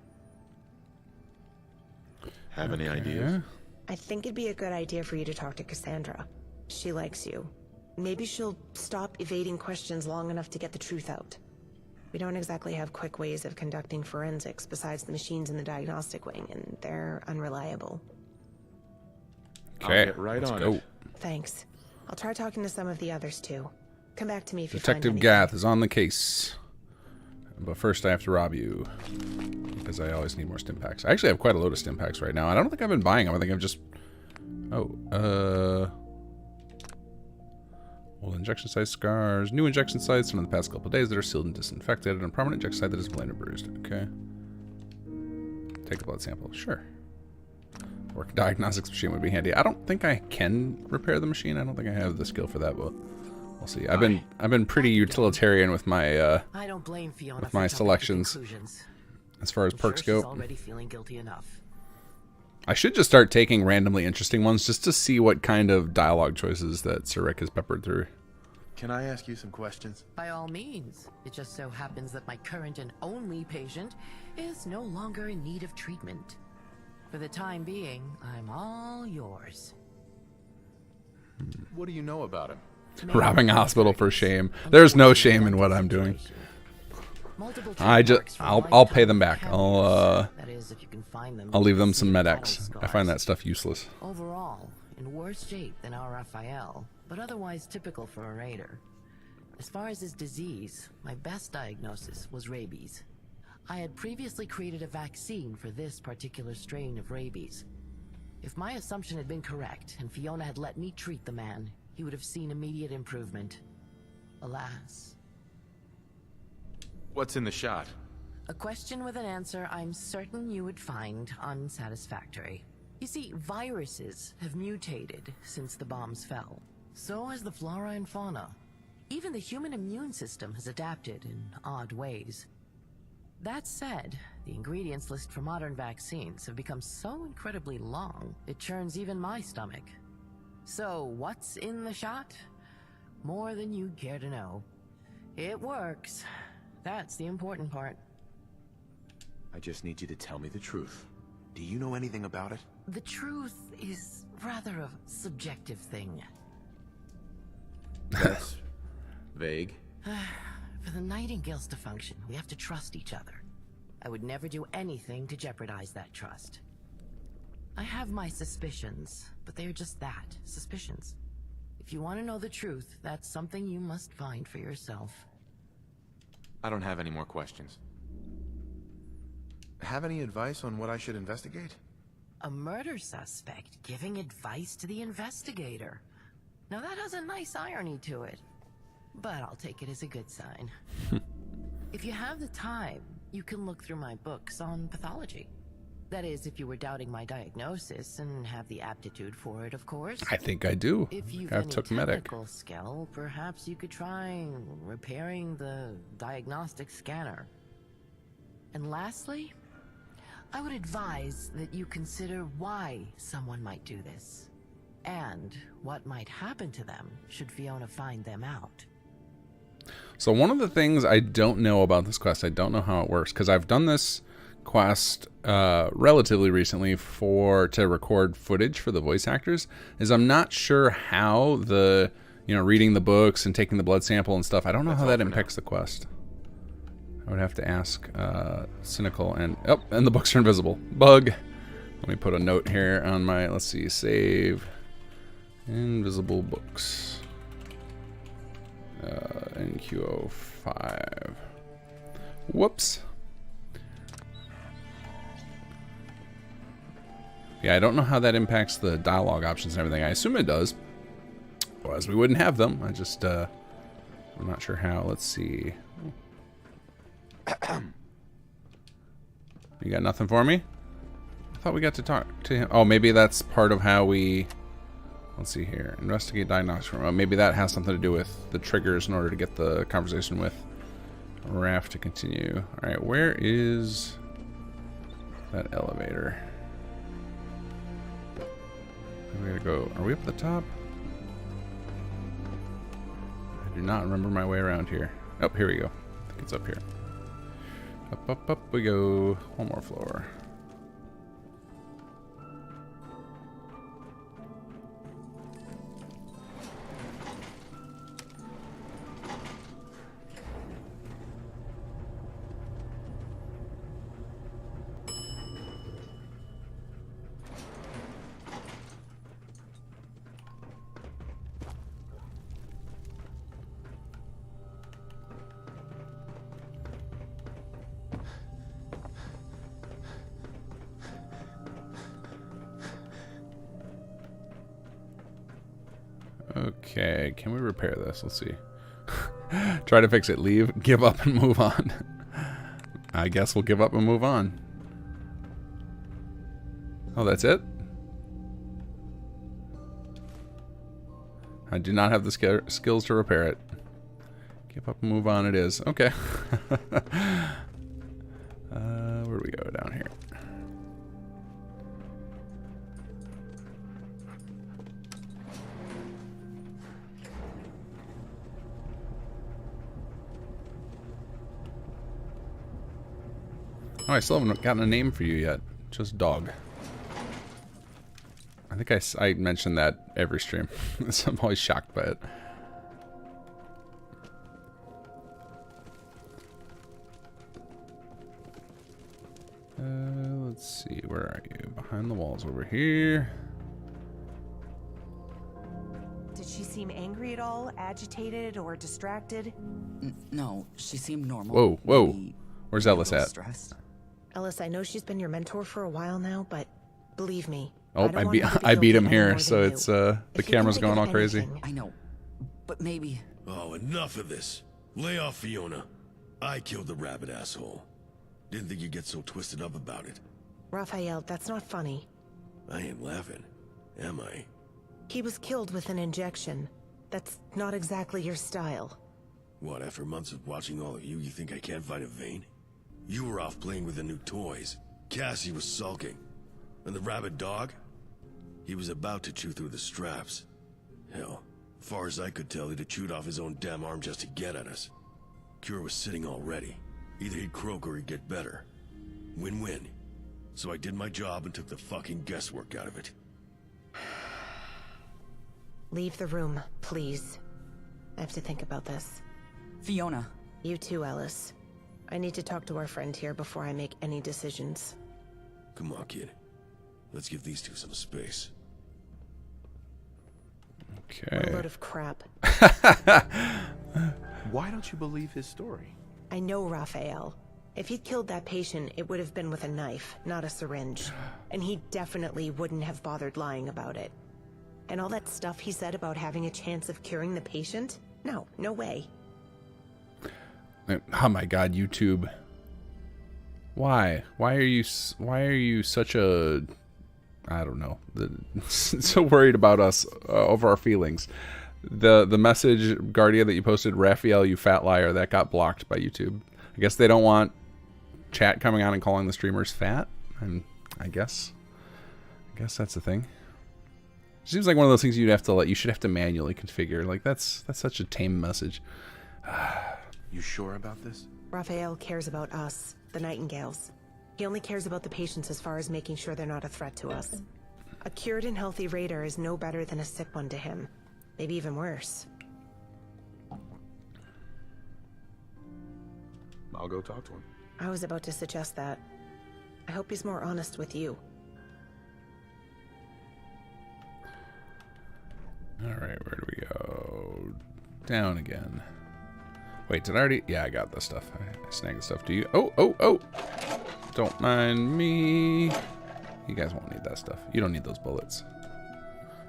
Have any ideas? I think it'd be a good idea for you to talk to Cassandra. She likes you. Maybe she'll stop evading questions long enough to get the truth out. We don't exactly have quick ways of conducting forensics besides the machines in the diagnostic wing, and they're unreliable. Okay, I'll get right let's on go. it. Thanks. I'll try talking to some of the others too. Come back to me if Detective you find anything. Gath is on the case. But first I have to rob you. Because I always need more stim packs. I actually have quite a load of stim packs right now. I don't think I've been buying them. I think I've just... Old injection site scars. New injection sites from the past couple of days that are sealed and disinfected. And a permanent injection site that is plain and bruised. Okay. Take a blood sample. Sure. Work diagnostics machine would be handy. I don't think I can repair the machine. I don't think I have the skill for that, but we'll see. I've been pretty utilitarian with my I don't blame Fiona with my selections as far as perks go. She's already feeling guilty enough. I should just start taking randomly interesting ones just to see what kind of dialogue choices that Sir Rick has peppered through. Can I ask you some questions? By all means. It just so happens that my current and only patient is no longer in need of treatment. For the time being, I'm all yours. What do you know about him? Robbing a hospital for shame. There's no shame in what I'm doing. I'll pay them back. I'll leave them some Med-X. I find that stuff useless. Overall, in worse shape than our Raphael, but otherwise typical for a raider. As far as his disease, my best diagnosis was rabies. I had previously created a vaccine for this particular strain of rabies. If my assumption had been correct, and Fiona had let me treat the man, he would have seen immediate improvement. Alas. What's in the shot? A question with an answer I'm certain you would find unsatisfactory. You see, viruses have mutated since the bombs fell. So has the flora and fauna. Even the human immune system has adapted in odd ways. That said, the ingredients list for modern vaccines have become so incredibly long, it churns even my stomach. So, what's in the shot? More than you'd care to know. It works. That's the important part. I just need you to tell me the truth. Do you know anything about it? The truth is rather a subjective thing. That's vague. For the Nightingales to function, we have to trust each other. I would never do anything to jeopardize that trust. I have my suspicions, but they are just that, suspicions. If you want to know the truth, that's something you must find for yourself. I don't have any more questions. Have any advice on what I should investigate? A murder suspect giving advice to the investigator. Now that has a nice irony to it. But I'll take it as a good sign. If you have the time, you can look through my books on pathology. That is, if you were doubting my diagnosis and have the aptitude for it, of course. I think I do. If you've I any took medic. technical skill, perhaps you could try repairing the diagnostic scanner. And lastly, I would advise that you consider why someone might do this, and what might happen to them should Fiona find them out. So one of the things I don't know about this quest, I don't know how it works, because I've done this quest relatively recently to record footage for the voice actors, is I'm not sure how the, reading the books and taking the blood sample and stuff, I don't know how that impacts the quest. I would have to ask Cynical, and the books are invisible. Bug. Let me put a note here on my, let's see, save invisible books. NQ05. Whoops. Yeah, I don't know how that impacts the dialogue options and everything. I assume it does. Otherwise, we wouldn't have them. I just, I'm not sure how. Let's see. You got nothing for me? I thought we got to talk to him. Oh, maybe that's part of how we... Let's see here. Investigate diagnostic room. Oh, maybe that has something to do with the triggers in order to get the conversation with Raph to continue. Alright, where is that elevator? We gotta go. Are we up at the top? I do not remember my way around here. Oh, here we go. I think it's up here. Up we go. One more floor. Okay, can we repair this? Let's see. Try to fix it. Leave, give up, and move on. I guess we'll give up and move on. Oh, that's it? I do not have the skills to repair it. Give up and move on it is. Okay. Where do we go? Down here. Oh, I still haven't gotten a name for you yet. Just dog. I think I mentioned that every stream. So I'm always shocked by it. Let's see. Where are you? Behind the walls over here. Did she seem angry at all? Agitated or distracted? No, she seemed normal. Whoa, whoa. Maybe Where's Ellis at? Stressed. Ellis, I know she's been your mentor for a while now, but believe me. Oh, I beat him here, so it's the camera's going all crazy. I know, but maybe. Oh, enough of this. Lay off Fiona. I killed the rabbit asshole. Didn't think you'd get so twisted up about it. Raphael, that's not funny. I ain't laughing, am I? He was killed with an injection. That's not exactly your style. What, after months of watching all of you think I can't find a vein? You were off playing with the new toys. Cassie was sulking. And the rabid dog? He was about to chew through the straps. Hell, far as I could tell, he'd have chewed off his own damn arm just to get at us. Cure was sitting already. Either he'd croak or he'd get better. Win-win. So I did my job and took the fucking guesswork out of it. Leave the room, please. I have to think about this. Fiona. You too, Ellis. I need to talk to our friend here before I make any decisions. Come on, kid. Let's give these two some space. Okay. What a load of crap. Why don't you believe his story? I know Raphael. If he'd killed that patient, it would have been with a knife, not a syringe. And he definitely wouldn't have bothered lying about it. And all that stuff he said about having a chance of curing the patient? No, no way. Oh my god, YouTube. Why? Why are you such a, I don't know, so worried about us over our feelings? The message, Guardia, that you posted, Raphael, you fat liar, that got blocked by YouTube. I guess they don't want chat coming on and calling the streamers fat, and I guess that's the thing. Seems like one of those things you should have to manually configure. Like that's such a tame message. You sure about this? Raphael cares about us, the Nightingales. He only cares about the patients as far as making sure they're not a threat to us. A cured and healthy raider is no better than a sick one to him. Maybe even worse. I'll go talk to him. I was about to suggest that. I hope he's more honest with you. Alright, where do we go? Down again. Wait, did I already? Yeah, I got this stuff. I snagged the stuff. Do you? Oh! Don't mind me. You guys won't need that stuff. You don't need those bullets.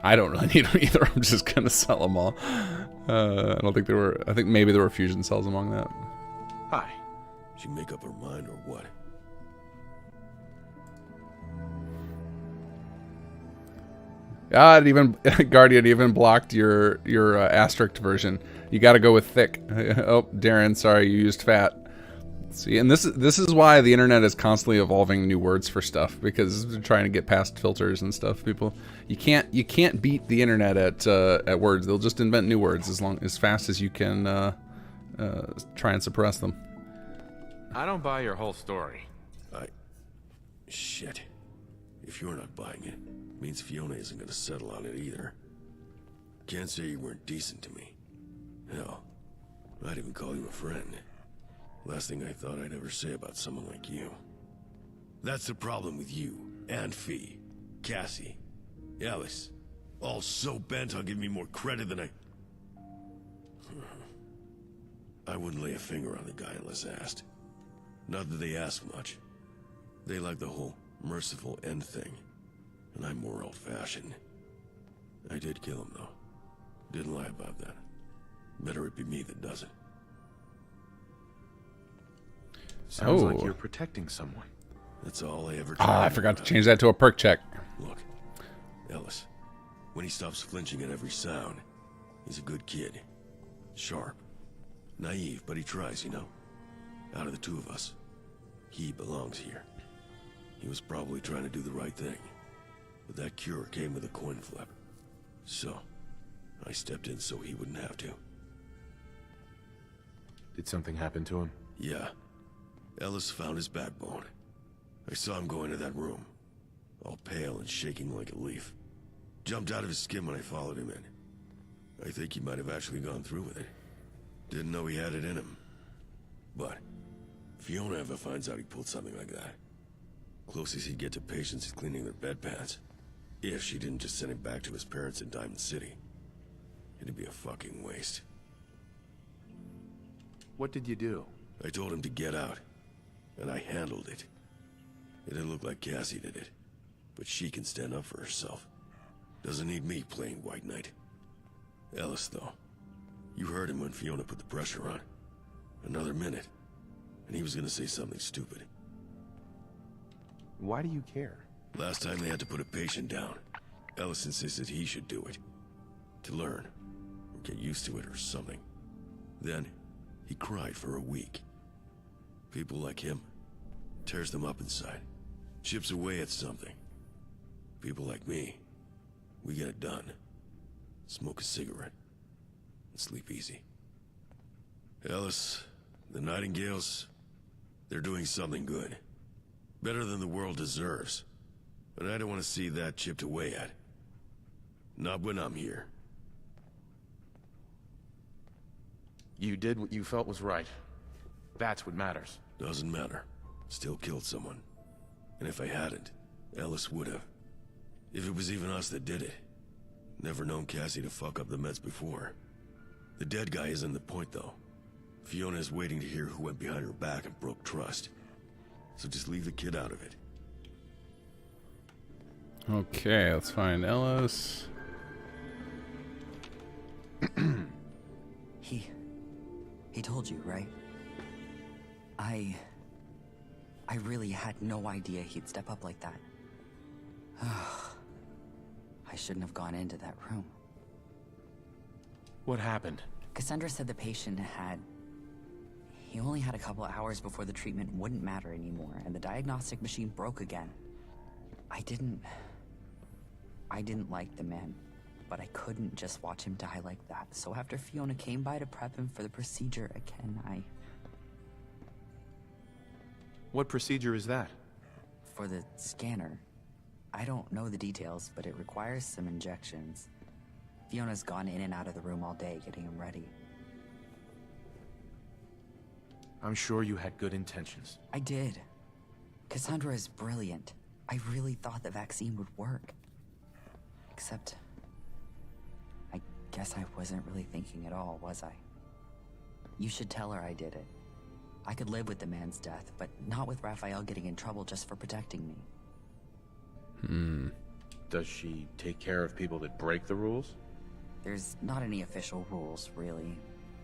I don't really need them either. I'm just gonna sell them all. I don't think there were. I think maybe there were fusion cells among that. Hi. She make up her mind or what? It even Guardian even blocked your asterisk version. You got to go with thick. Oh, Darren, sorry, you used fat. See, and this is why the internet is constantly evolving new words for stuff, because they're trying to get past filters and stuff. People, you can't beat the internet at words. They'll just invent new words as fast as you can try and suppress them. I don't buy your whole story. Shit. If you're not buying it, means Fiona isn't gonna settle on it either. Can't say you weren't decent to me. Hell, I'd even call you a friend. Last thing I thought I'd ever say about someone like you. That's the problem with you, and Fee, Cassie, Alice. All so bent on giving me more credit than I wouldn't lay a finger on the guy unless asked. Not that they ask much. They like the whole merciful end thing. And I'm more old-fashioned. I did kill him, though. Didn't lie about that. Better it be me that does it. Sounds like you're protecting someone. That's all I ever I forgot to change that to a perk check. Look, Ellis, when he stops flinching at every sound, he's a good kid. Sharp. Naive, but he tries, you know. Out of the two of us, he belongs here. He was probably trying to do the right thing. But that cure came with a coin flip. So, I stepped in so he wouldn't have to. Did something happen to him? Yeah. Ellis found his backbone. I saw him go into that room, all pale and shaking like a leaf. Jumped out of his skin when I followed him in. I think he might have actually gone through with it. Didn't know he had it in him. But, Fiona ever finds out he pulled something like that, closest he'd get to patients is cleaning their bedpans. If she didn't just send him back to his parents in Diamond City. It'd be a fucking waste. What did you do? I told him to get out, and I handled it. It didn't look like Cassie did it, but she can stand up for herself. Doesn't need me playing White Knight. Ellis, though. You heard him when Fiona put the pressure on. Another minute, and he was gonna say something stupid. Why do you care? Last time they had to put a patient down, Ellis insisted he should do it. To learn, or get used to it or something. Then, he cried for a week. People like him, tears them up inside. Chips away at something. People like me, we get it done. Smoke a cigarette, and sleep easy. Ellis, the Nightingales, they're doing something good. Better than the world deserves. But I don't want to see that chipped away at. Not when I'm here. You did what you felt was right. That's what matters. Doesn't matter. Still killed someone. And if I hadn't, Ellis would have. If it was even us that did it. Never known Cassie to fuck up the meds before. The dead guy isn't the point, though. Fiona is waiting to hear who went behind her back and broke trust. So just leave the kid out of it. Okay, let's find Ellis. He told you, right? I I really had no idea he'd step up like that. I shouldn't have gone into that room. What happened? Cassandra said the patient had... He only had a couple hours before the treatment wouldn't matter anymore, and the diagnostic machine broke again. I didn't like the man, but I couldn't just watch him die like that. So after Fiona came by to prep him for the procedure again, What procedure is that? For the scanner. I don't know the details, but it requires some injections. Fiona's gone in and out of the room all day getting him ready. I'm sure you had good intentions. I did. Cassandra is brilliant. I really thought the vaccine would work. Except... I guess I wasn't really thinking at all, was I? You should tell her I did it. I could live with the man's death, but not with Raphael getting in trouble just for protecting me. Does she take care of people that break the rules? There's not any official rules, really.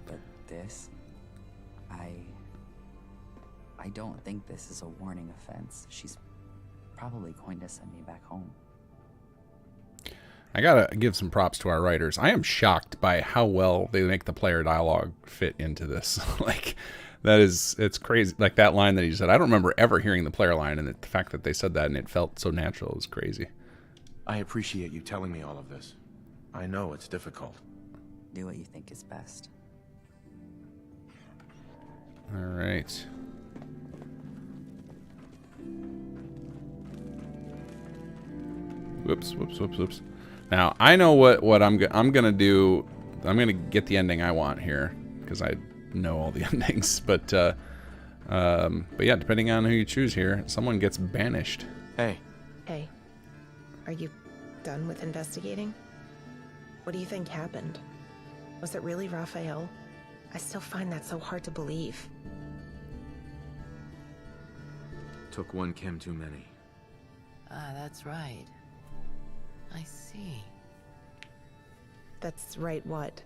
But this... I don't think this is a warning offense. She's probably going to send me back home. I gotta give some props to our writers. I am shocked by how well they make the player dialogue fit into this. Like, it's crazy. Like that line that he said, I don't remember ever hearing the player line, and the fact that they said that and it felt so natural was crazy. I appreciate you telling me all of this. I know it's difficult. Do what you think is best. All right. Whoops. Now, I know what I'm gonna do. I'm gonna get the ending I want here because I know all the endings. But yeah, depending on who you choose here, someone gets banished. Hey. Hey, are you done with investigating? What do you think happened? Was it really Raphael? I still find that so hard to believe. Took one Kim too many. Ah, that's right. I see. That's right, what?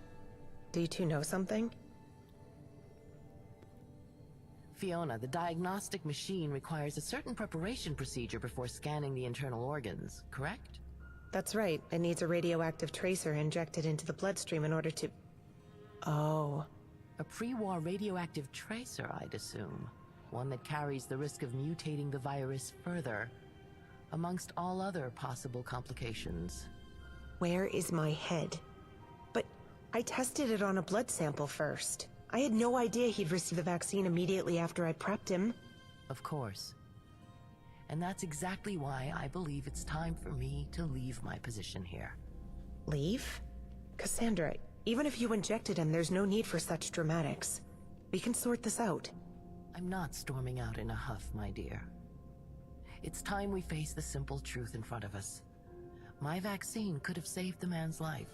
Do you two know something? Fiona, the diagnostic machine requires a certain preparation procedure before scanning the internal organs, correct? That's right. It needs a radioactive tracer injected into the bloodstream in order to... Oh. A pre-war radioactive tracer, I'd assume. One that carries the risk of mutating the virus further, amongst all other possible complications. Where is my head? But I tested it on a blood sample first. I had no idea he'd receive the vaccine immediately after I prepped him. Of course. And that's exactly why I believe it's time for me to leave my position here. Leave? Cassandra, even if you injected him, there's no need for such dramatics. We can sort this out. I'm not storming out in a huff, my dear. It's time we face the simple truth in front of us. My vaccine could have saved the man's life,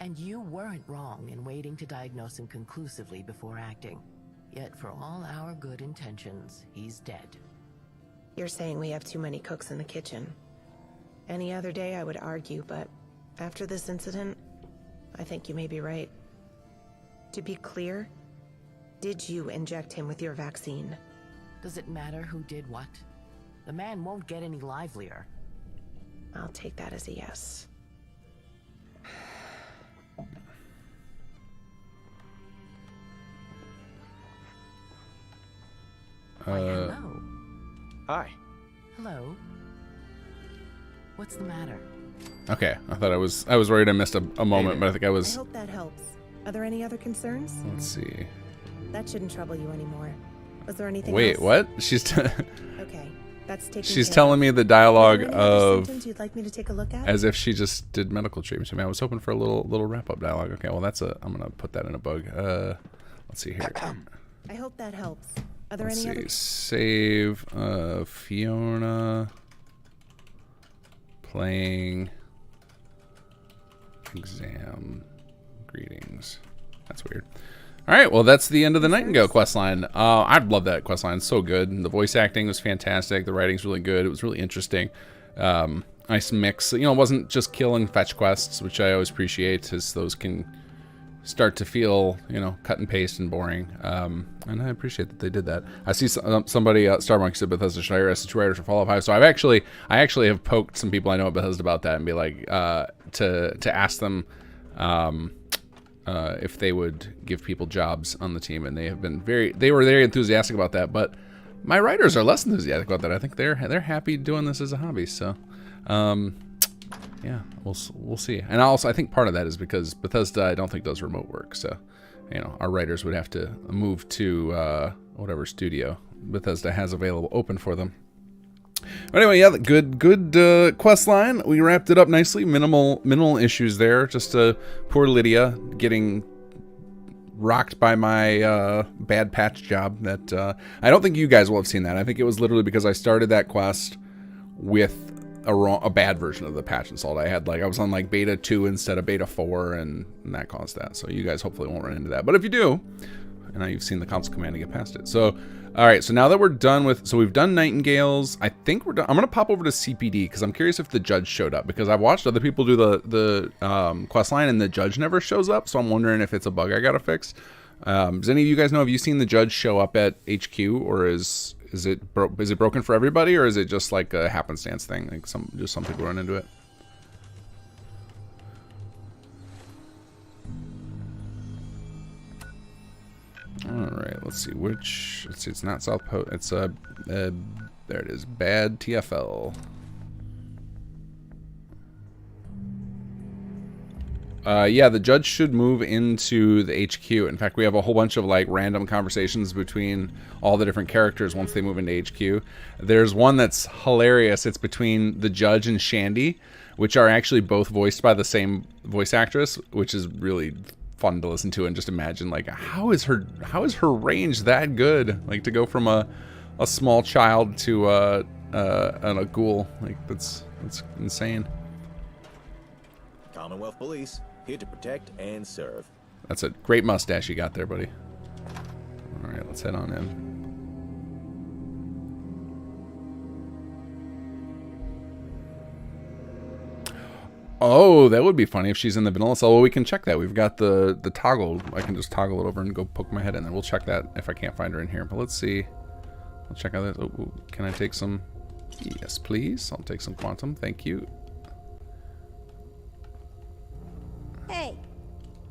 and you weren't wrong in waiting to diagnose him conclusively before acting. Yet for all our good intentions, he's dead. You're saying we have too many cooks in the kitchen. Any other day I would argue, but after this incident, I think you may be right. To be clear, did you inject him with your vaccine? Does it matter who did what? The man won't get any livelier. I'll take that as a yes. Why, hello. Hi. Hello. What's the matter? Okay, I thought I was worried I missed a moment, but I think I I was. hope that helps. Are there any other concerns? Let's see. That shouldn't trouble you anymore. Was there anything Wait, else? what? She's Okay, that's taken she's care telling me the dialogue Are there any other of symptoms you'd like me to take a look at? as if she just did medical treatment to me. I was hoping for a little wrap up dialogue. Okay, well I'm gonna put that in a bug. Let's see here. I hope that helps. Are there Let's any see. other? Save Fiona playing exam greetings. That's weird. All right, well, that's the end of the Nightingale questline. I love that questline. It's so good. The voice acting was fantastic. The writing's really good. It was really interesting. Nice mix. You know, it wasn't just kill and fetch quests, which I always appreciate, as those can start to feel, you know, cut and paste and boring. And I appreciate that they did that. I see somebody, Starbucks said Bethesda should hire SC2 writers for Fallout 5. So I actually have poked some people I know at Bethesda about that and be like, to ask them if they would give people jobs on the team, and they were very enthusiastic about that. But my writers are less enthusiastic about that. I think they're happy doing this as a hobby. So. Yeah, we'll see. And also, I think part of that is because Bethesda, I don't think, does remote work. So, you know, our writers would have to move to whatever studio Bethesda has available open for them. But anyway, yeah, good quest line. We wrapped it up nicely. Minimal issues there. Just poor Lydia getting rocked by my bad patch job. That I don't think you guys will have seen that. I think it was literally because I started that quest with a bad version of the patch installed. I was on like beta 2 instead of beta 4, and that caused that. So you guys hopefully won't run into that. But if you do, and now you've seen the console command to get past it. So, all right. So now that we're done with, we've done Nightingales. I think we're done. I'm gonna pop over to CPD because I'm curious if the judge showed up, because I've watched other people do the quest line and the judge never shows up. So I'm wondering if it's a bug I gotta fix. Does any of you guys know? Have you seen the judge show up at HQ, or is it broken for everybody, or is it just like a happenstance thing? Like some people run into it. All right, let's see which. Let's see, it's not South Post. It's there it is. Bad TFL. Yeah, the judge should move into the HQ. In fact, we have a whole bunch of like random conversations between all the different characters once they move into HQ. There's one that's hilarious. It's between the judge and Shandy, which are actually both voiced by the same voice actress, which is really fun to listen to. And just imagine, like, how is her range that good? Like, to go from a small child to a ghoul, like that's insane. Commonwealth Police, here to protect and serve. That's a great mustache you got there, buddy. All right, let's head on in. Oh, that would be funny if she's in the vanilla cell. Well, we can check that. We've got the toggle. I can just toggle it over and go poke my head in there. We'll check that if I can't find her in here. But let's see. I'll check out this. Oh, can I take some? Yes, please. I'll take some quantum. Thank you. Hey.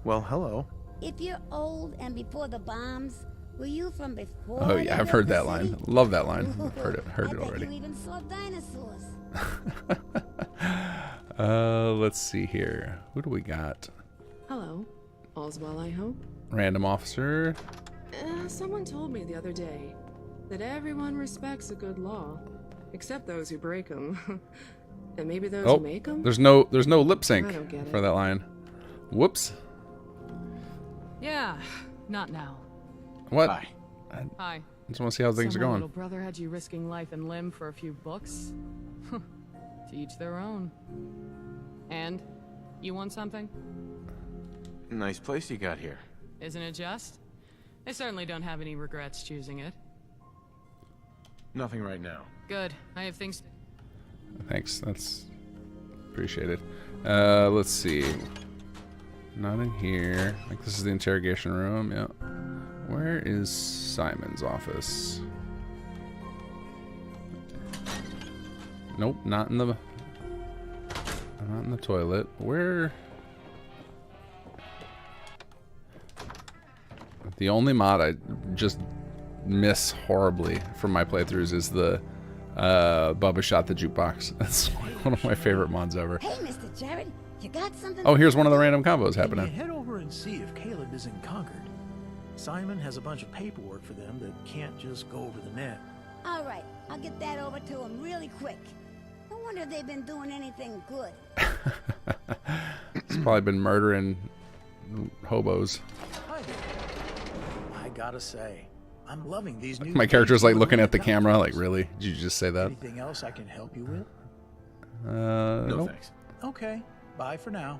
Well, hello. If you're old and before the bombs, were you from before? Oh yeah, I've heard that line. Love that line. Heard it already. You even saw dinosaurs. Let's see here. Who do we got? Hello. All's well, I hope. Random officer. Someone told me the other day that everyone respects a good law, except those who break them. And maybe those who make them? There's no lip sync for that line. Whoops. Yeah, not now. What? Hi. I just want to see how things are going. Little brother had you risking life and limb for a few books. To each their own. And you want something? Nice place you got here. Isn't it just? I certainly don't have any regrets choosing it. Nothing right now. Good. I have things. Thanks. That's appreciated. Let's see. Not in here. Like, this is the interrogation room. Yeah. Where is Simon's office? Nope, not in the toilet. Where? The only mod I just miss horribly from my playthroughs is the Bubba Shot the Jukebox. That's one of my favorite mods ever. Hey, Mr. Jared, you got something? Oh, here's one of the random combos Can happening. you head over and see if Caleb is in Concord? Simon has a bunch of paperwork for them that can't just go over the net. All right, I'll get that over to him really quick. I wonder if they've been doing anything good. He's probably been murdering hobos. Hi there. I gotta say, I'm loving these new. My character's like looking at the camera, like, really? Did you just say that? Anything else I can help you with? No nope. thanks. Okay, bye for now.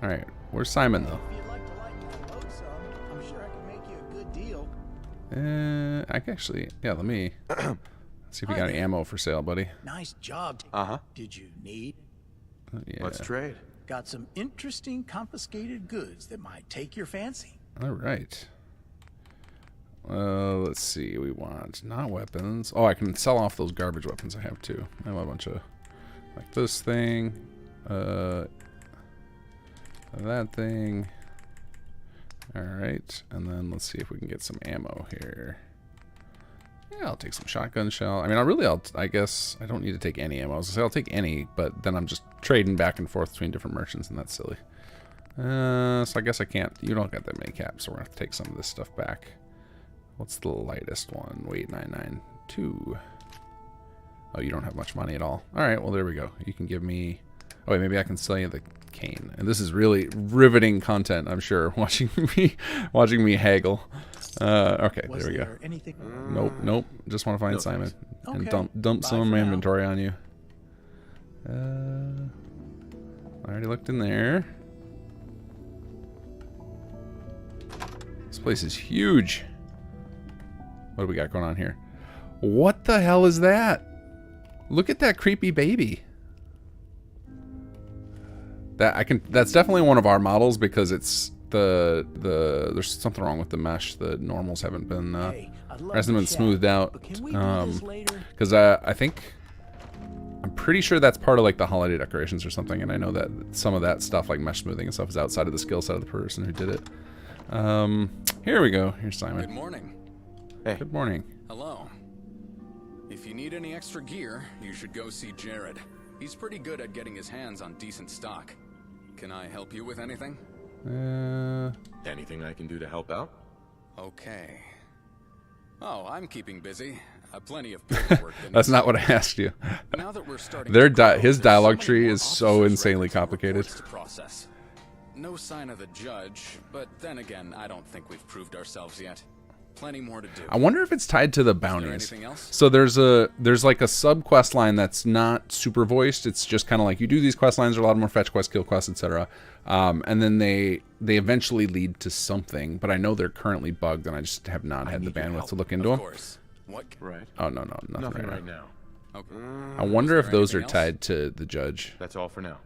All right, where's Simon though? If you'd like to lighten my load some, I'm sure I can make you a good deal. I can actually, yeah. Let me see if we got any ammo for sale, buddy. Nice job. Uh-huh. Did you need? Yeah. Let's trade. Got some interesting confiscated goods that might take your fancy. All right. Let's see. We want not weapons. Oh, I can sell off those garbage weapons I have too. I have a bunch of like this thing, that thing. All right, and then let's see if we can get some ammo here. Yeah, I'll take some shotgun shell. I mean, I guess I don't need to take any ammo. I was gonna say I'll take any, but then I'm just trading back and forth between different merchants, and that's silly. So I guess I can't. You don't got that many caps, so we're gonna have to take some of this stuff back. What's the lightest one? Weight 992. Oh, you don't have much money at all. All right, well there we go. You can give me. Oh wait, maybe I can sell you the cane. And this is really riveting content, I'm sure. Watching me haggle. Okay, there we go. Nope. Just want to find Simon and dump some of my inventory on you. I already looked in there. This place is huge. What do we got going on here? What the hell is that? Look at that creepy baby. That's definitely one of our models because it's there's something wrong with the mesh. The normals haven't been hasn't been smoothed out. Because I think I'm pretty sure that's part of like the holiday decorations or something, and I know that some of that stuff like mesh smoothing and stuff is outside of the skill set of the person who did it. Here we go. Here's Simon. Good morning. Hey. Good morning. Hello. If you need any extra gear, you should go see Jared. He's pretty good at getting his hands on decent stock. Can I help you with anything? Anything I can do to help out? Okay. Oh, I'm keeping busy. Plenty of paperwork. That's not what I asked you. Now that we're starting his dialogue tree is so insanely complicated. Process. No sign of the judge, but then again, I don't think we've proved ourselves yet. Plenty more to do. I wonder if it's tied to the bounties. Anything else? So there's like a sub quest line that's not super voiced. It's just kind of like you do these quest lines, are a lot more fetch quests, kill quests, etc. And then they eventually lead to something. But I know they're currently bugged, and I just have not had the bandwidth to look into them. Of course. What? Right. Oh no, nothing right now. Okay. I wonder if those are tied to the judge. That's all for now.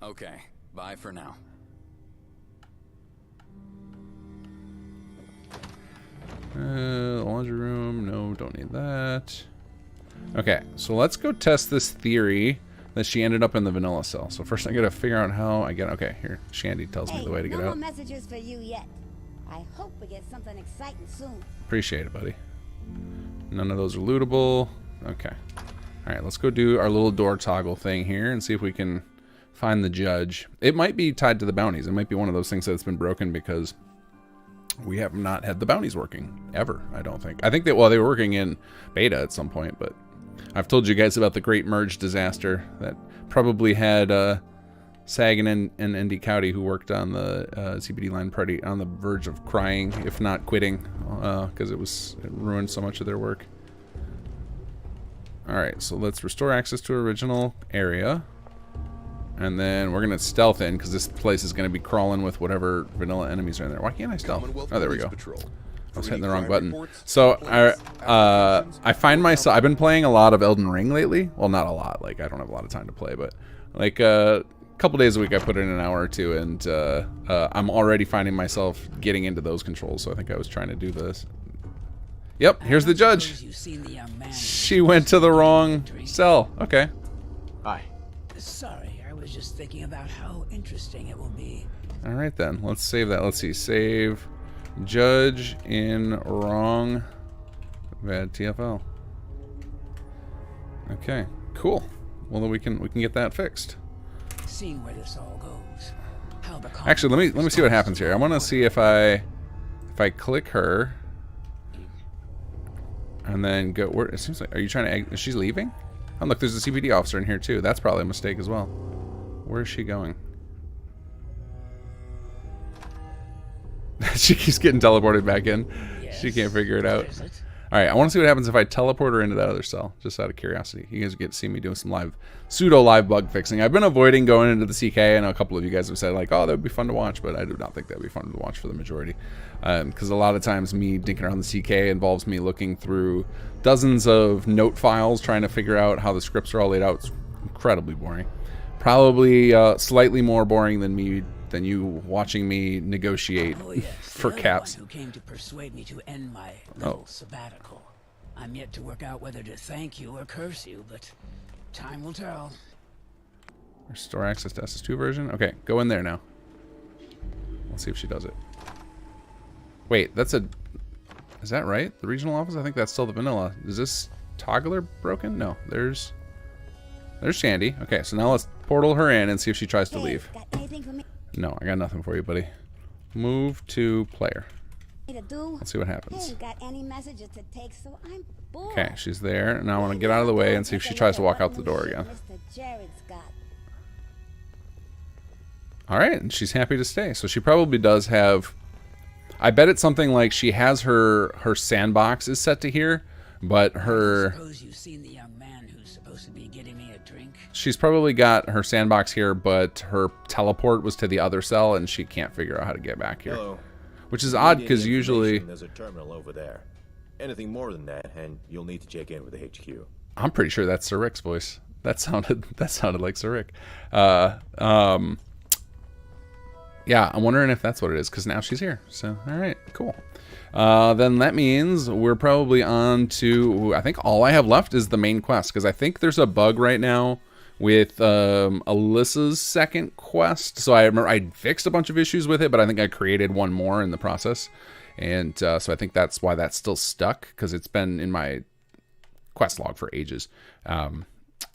Okay. Bye for now. Laundry room, no, don't need that. Okay, so let's go test this theory that she ended up in the vanilla cell. So first I gotta figure out how I get, okay, here, Shandy tells me the way to get no out. more messages for you yet. I hope we get something exciting soon. Appreciate it, buddy. None of those are lootable. Okay. Alright, let's go do our little door toggle thing here and see if we can find the judge. It might be tied to the bounties. It might be one of those things that's been broken because we have not had the bounties working ever, I don't think. I think that, well, they were working in beta at some point, but I've told you guys about the Great Merge disaster that probably had Sagan and Andy Cowdy, who worked on the CBD line party, on the verge of crying, if not quitting, because it ruined so much of their work. Alright, so let's restore access to original area. And then we're going to stealth in, because this place is going to be crawling with whatever vanilla enemies are in there. Why can't I stealth? Oh, there we go. I was hitting the wrong button. So, I find myself... I've been playing a lot of Elden Ring lately. Well, not a lot. Like, I don't have a lot of time to play, but... Like, a couple days a week I put in an hour or two, and I'm already finding myself getting into those controls, so I think I was trying to do this. Yep, here's the judge. She went to the wrong cell. Okay. Hi. Sorry. I was just thinking about how interesting it will be. All right, then. Let's save that. Let's see. Save judge in wrong bad TFL. Okay, cool. Well, then we can get that fixed. Seeing where this all goes. How the Actually, let me see what happens here. I want to see if I click her and then go where it seems like, are you trying to, is she leaving? Oh, look, there's a CPD officer in here too. That's probably a mistake as well. Where is she going? She keeps getting teleported back in. Yes. She can't figure it out. Alright, I want to see what happens if I teleport her into that other cell, just out of curiosity. You guys get to see me doing some pseudo-live bug fixing. I've been avoiding going into the CK, and a couple of you guys have said, like, oh, that would be fun to watch, but I do not think that would be fun to watch for the majority. Because a lot of times me dinking around the CK involves me looking through dozens of note files, trying to figure out how the scripts are all laid out. It's incredibly boring. Probably slightly more boring than you watching me negotiate Oh yes, for the other caps. one who came to persuade me to end my little sabbatical. I'm yet to work out whether to thank you or curse you, but time will tell. Restore access to SS2 version. Okay, go in there now. Let's see if she does it. Wait, that's a... Is that right? The regional office? I think that's still the vanilla. Is this toggler broken? No, there's Sandy. Okay, so now let's portal her in and see if she tries to leave. Got anything for me No, I got nothing for you, buddy. Move to player. to do? Let's see what happens. Hey, got any messages to take? So I'm bored. Okay, she's there. Now I want to get out of the way and see if she tries to walk out the door again. Mr. Jared's got. All right, and she's happy to stay. So she probably does have... I bet it's something like she has her sandbox is set to here, but her... Suppose you've seen the young man who's supposed to be getting me a drink. She's probably got her sandbox here, but her teleport was to the other cell, and she can't figure out how to get back here. Hello. Which is odd, because usually... There's a terminal over there. Anything more than that, and you'll need to check in with the HQ. I'm pretty sure that's Sir Rick's voice. That sounded like Sir Rick. Yeah, I'm wondering if that's what it is, because now she's here. So, all right, cool. Then that means we're probably on to... I think all I have left is the main quest, because I think there's a bug right now with Alyssa's second quest. So I remember I fixed a bunch of issues with it, but I think I created one more in the process. And so I think that's why that's still stuck, because it's been in my quest log for ages.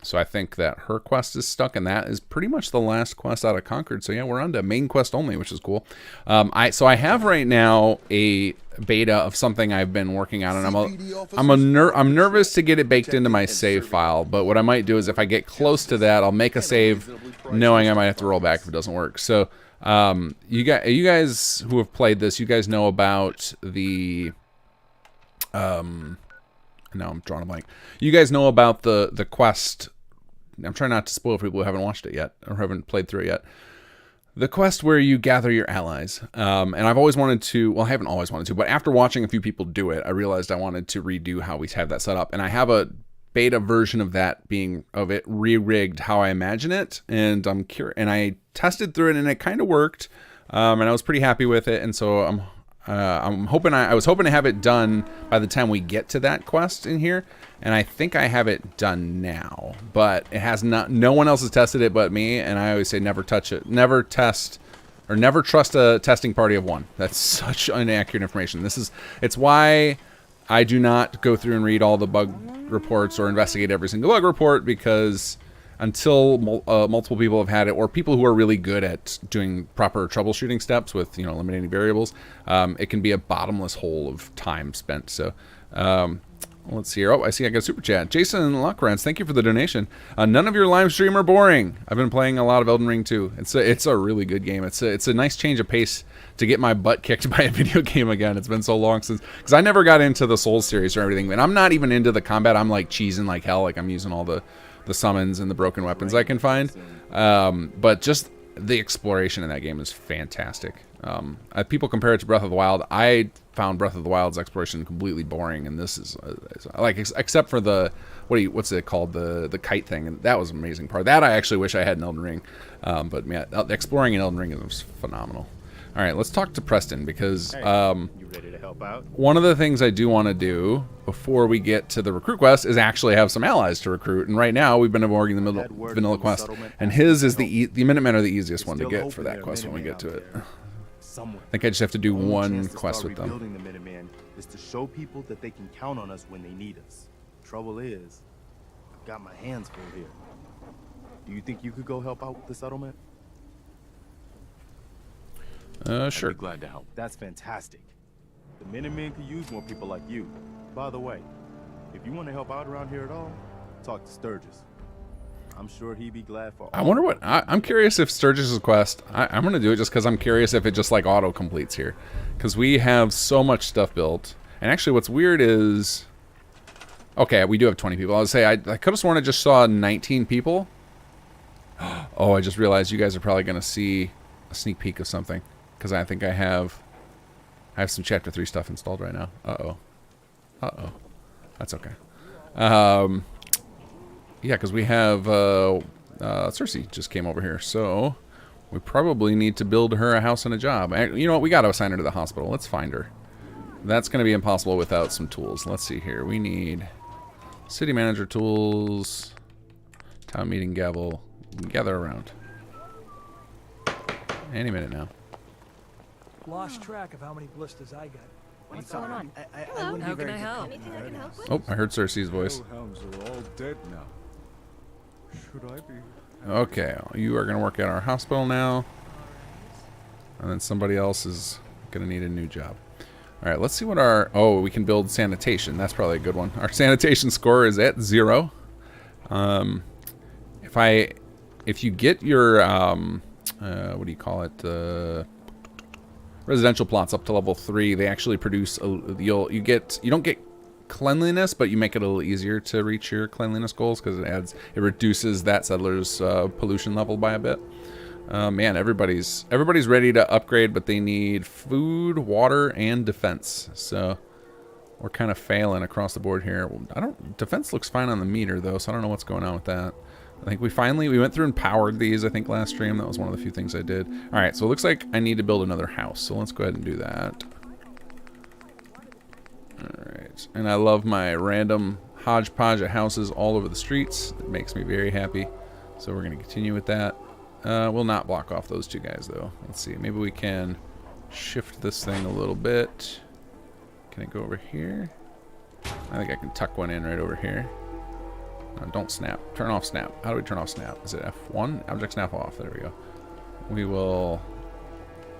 So I think that her quest is stuck, and that is pretty much the last quest out of Concord. So yeah, we're on to main quest only, which is cool. So I have right now a beta of something I've been working on, and I'm nervous to get it baked into my save file. But what I might do is, if I get close to that, I'll make a save, knowing I might have to roll back if it doesn't work. So you guys who have played this, you guys know about the now I'm drawing a blank. You guys know about the quest. I'm trying not to spoil for people who haven't watched it yet or haven't played through it yet. The quest where you gather your allies. And I've always wanted to, well, I haven't always wanted to, but after watching a few people do it, I realized I wanted to redo how we have that set up. And I have a beta version of that re-rigged how I imagine it. And I'm curious, and I tested through it and it kind of worked. And I was pretty happy with it. And so I'm hoping I was hoping to have it done by the time we get to that quest in here, and I think I have it done now, but it has not. No one else has tested it but me, and I always say never touch it, never test, or never trust a testing party of one. That's such inaccurate information. It's why I do not go through and read all the bug reports or investigate every single bug report, because until multiple people have had it, or people who are really good at doing proper troubleshooting steps with, eliminating variables, it can be a bottomless hole of time spent. So let's see here. Oh, I see I got a super chat. Jason Lockrance, thank you for the donation. None of your live stream are boring. I've been playing a lot of Elden Ring too. It's a really good game. It's a nice change of pace to get my butt kicked by a video game again. It's been so long since, because I never got into the Souls series or everything, and I'm not even into the combat. I'm like cheesing like hell. Like I'm using all the summons and the broken weapons I can find. But just the exploration in that game is fantastic. People compare it to Breath of the Wild. I found Breath of the Wild's exploration completely boring, and this is like, except for the what's it called, the kite thing, and that was an amazing part. That I actually wish I had in Elden Ring. But yeah, exploring in Elden Ring is phenomenal. All right, let's talk to Preston, because you ready to help out? One of the things I do want to do before we get to the recruit quest is actually have some allies to recruit. And right now we've been working the vanilla quest, and his is the Minutemen are the easiest one to get for that quest when we get to it. I think I just have to do one quest with them. Rebuilding the Minutemen is to show people that they can count on us when they need us. Trouble is, I've got my hands full here. Do you think you could go help out with the settlement? Sure. I'd be glad to help. That's fantastic. The Minutemen could use more people like you. By the way, if you want to help out around here at all, talk to Sturgis. I'm sure he'd be glad for all. I wonder what... I'm curious if Sturgis' quest... I'm going to do it just because I'm curious if it just like auto-completes here. Because we have so much stuff built. And actually what's weird is... Okay, we do have 20 people. I would say I could have sworn I just saw 19 people. Oh, I just realized you guys are probably going to see a sneak peek of something. Because I think I have some Chapter 3 stuff installed right now. Uh-oh. That's okay. Yeah, because we have Cersei just came over here, so we probably need to build her a house and a job. You know what? We got to assign her to the hospital. Let's find her. That's going to be impossible without some tools. Let's see here. We need city manager tools, town meeting gavel, gather around. Any minute now. Lost track of how many blisters I got. What's going on? Hello? How can I help? Anything I can help with? Oh, I heard Cersei's voice. Hounds are all dead now. Should I be? Okay, you are going to work at our hospital now. And then somebody else is going to need a new job. All right, let's see what our... Oh, we can build sanitation. That's probably a good one. Our sanitation score is at 0. If you get your... what do you call it? Residential plots up to level 3, they actually produce... You don't get cleanliness, but you make it a little easier to reach your cleanliness goals because it reduces that settler's pollution level by a bit. Man, everybody's ready to upgrade, but they need food, water, and defense. So we're kind of failing across the board here. Defense looks fine on the meter though, so I don't know what's going on with that. I think we went through and powered these, I think, last stream. That was one of the few things I did. All right, so it looks like I need to build another house. So let's go ahead and do that. All right, and I love my random hodgepodge of houses all over the streets. It makes me very happy. So we're going to continue with that. We'll not block off those two guys, though. Let's see. Maybe we can shift this thing a little bit. Can it go over here? I think I can tuck one in right over here. No, don't snap. Turn off snap. How do we turn off snap? Is it F1? Object snap off. There we go. We will...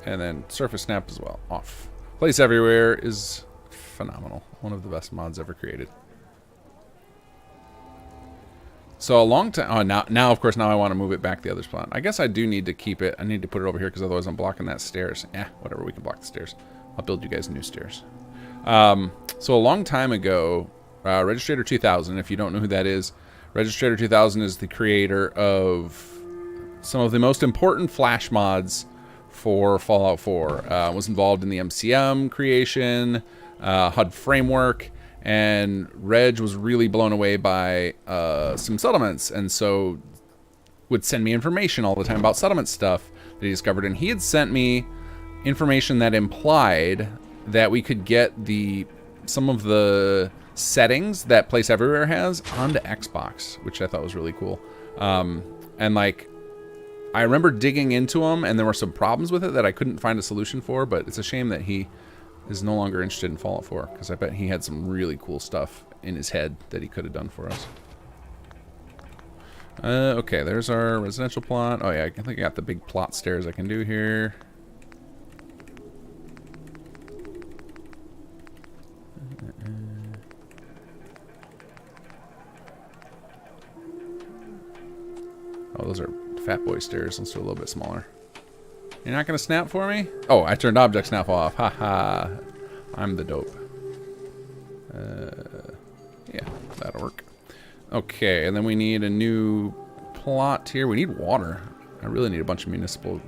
And then surface snap as well. Off. Place everywhere is phenomenal. One of the best mods ever created. So a long time... Oh, now of course, now I want to move it back the other spot. I guess I do need to keep it. I need to put it over here because otherwise I'm blocking that stairs. Whatever. We can block the stairs. I'll build you guys new stairs. So a long time ago, Registrator 2000, if you don't know who that is, Registrator 2000 is the creator of some of the most important Flash mods for Fallout 4. Was involved in the MCM creation, HUD framework, and Reg was really blown away by some settlements, and so would send me information all the time about settlement stuff that he discovered. And he had sent me information that implied that we could get some of the settings that Place Everywhere has onto Xbox, which I thought was really cool. And like, I remember digging into them, and there were some problems with it that I couldn't find a solution for. But it's a shame that he is no longer interested in Fallout 4, because I bet he had some really cool stuff in his head that he could have done for us. Okay, there's our residential plot. Oh yeah, I think I got the big plot stairs I can do here. Oh, those are fat boy stairs. Let's do a little bit smaller. You're not going to snap for me? Oh, I turned object snap off. Haha. I'm the dope. Yeah, that'll work. Okay, and then we need a new plot here. We need water. I really need a bunch of municipal...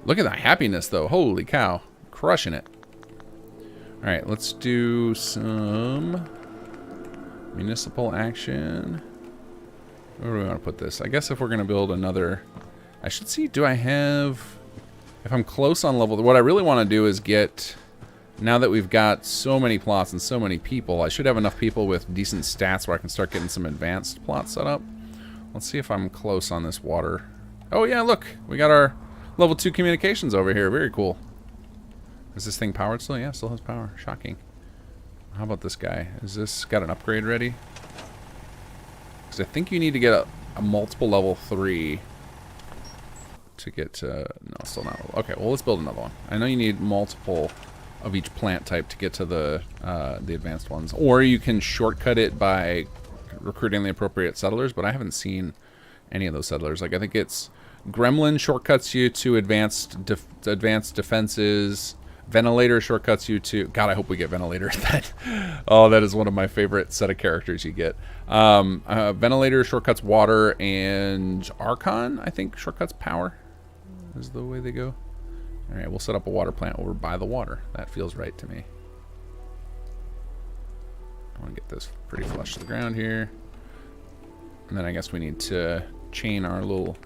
Look at that happiness, though. Holy cow. Crushing it. Alright, let's do some municipal action. Where do we want to put this? I guess if we're going to build another... I should see, do I have... If I'm close on level... What I really want to do is get... Now that we've got so many plots and so many people, I should have enough people with decent stats where I can start getting some advanced plots set up. Let's see if I'm close on this water. Oh yeah, look! We got our level 2 communications over here. Very cool. Is this thing powered still? Yeah, it still has power. Shocking. How about this guy? Is this got an upgrade ready? Because I think you need to get a multiple level 3 to get to... No, still not. Okay, well, let's build another one. I know you need multiple of each plant type to get to the advanced ones. Or you can shortcut it by recruiting the appropriate settlers, but I haven't seen any of those settlers. Like, I think it's... Gremlin shortcuts you to advanced defenses. Ventilator shortcuts you to... God, I hope we get Ventilator. That is one of my favorite set of characters you get. Ventilator shortcuts water, and Archon, I think, shortcuts power. Is the way they go. All right, we'll set up a water plant over by the water. That feels right to me. I want to get this pretty flush to the ground here. And then I guess we need to chain our little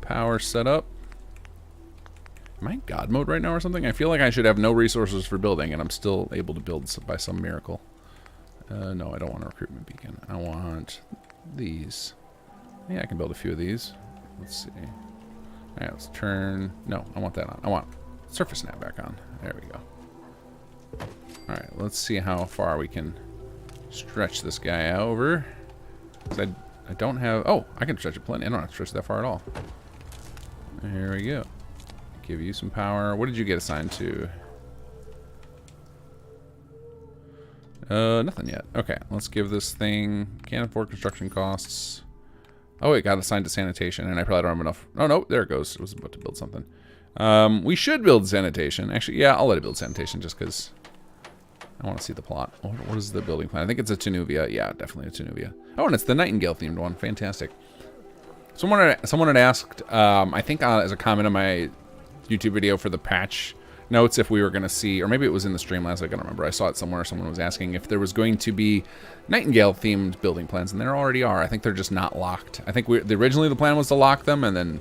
power setup. Am I in God mode right now or something? I feel like I should have no resources for building, and I'm still able to build by some miracle. No, I don't want a recruitment beacon. I want these. Yeah, I can build a few of these. Let's see. Alright, let's turn... No, I want that on. I want surface snap back on. There we go. Alright, let's see how far we can stretch this guy over. Because I don't have... Oh, I can stretch it plenty. I don't have to stretch it that far at all. There we go. Give you some power. What did you get assigned to? Nothing yet. Okay, let's give this thing... Can't afford construction costs. Oh, it got assigned to sanitation, and I probably don't have enough... Oh, no, there it goes. It was about to build something. We should build sanitation. Actually, yeah, I'll let it build sanitation just because I want to see the plot. What is the building plan? I think it's a Tunuvia. Yeah, definitely a Tunuvia. Oh, and it's the Nightingale-themed one. Fantastic. Someone had asked, I think as a comment on my YouTube video for the patch notes, if we were going to see, or maybe it was in the stream last week, I don't remember. I saw it somewhere. Someone was asking if there was going to be Nightingale-themed building plans, and there already are. I think they're just not locked. I think originally the plan was to lock them, and then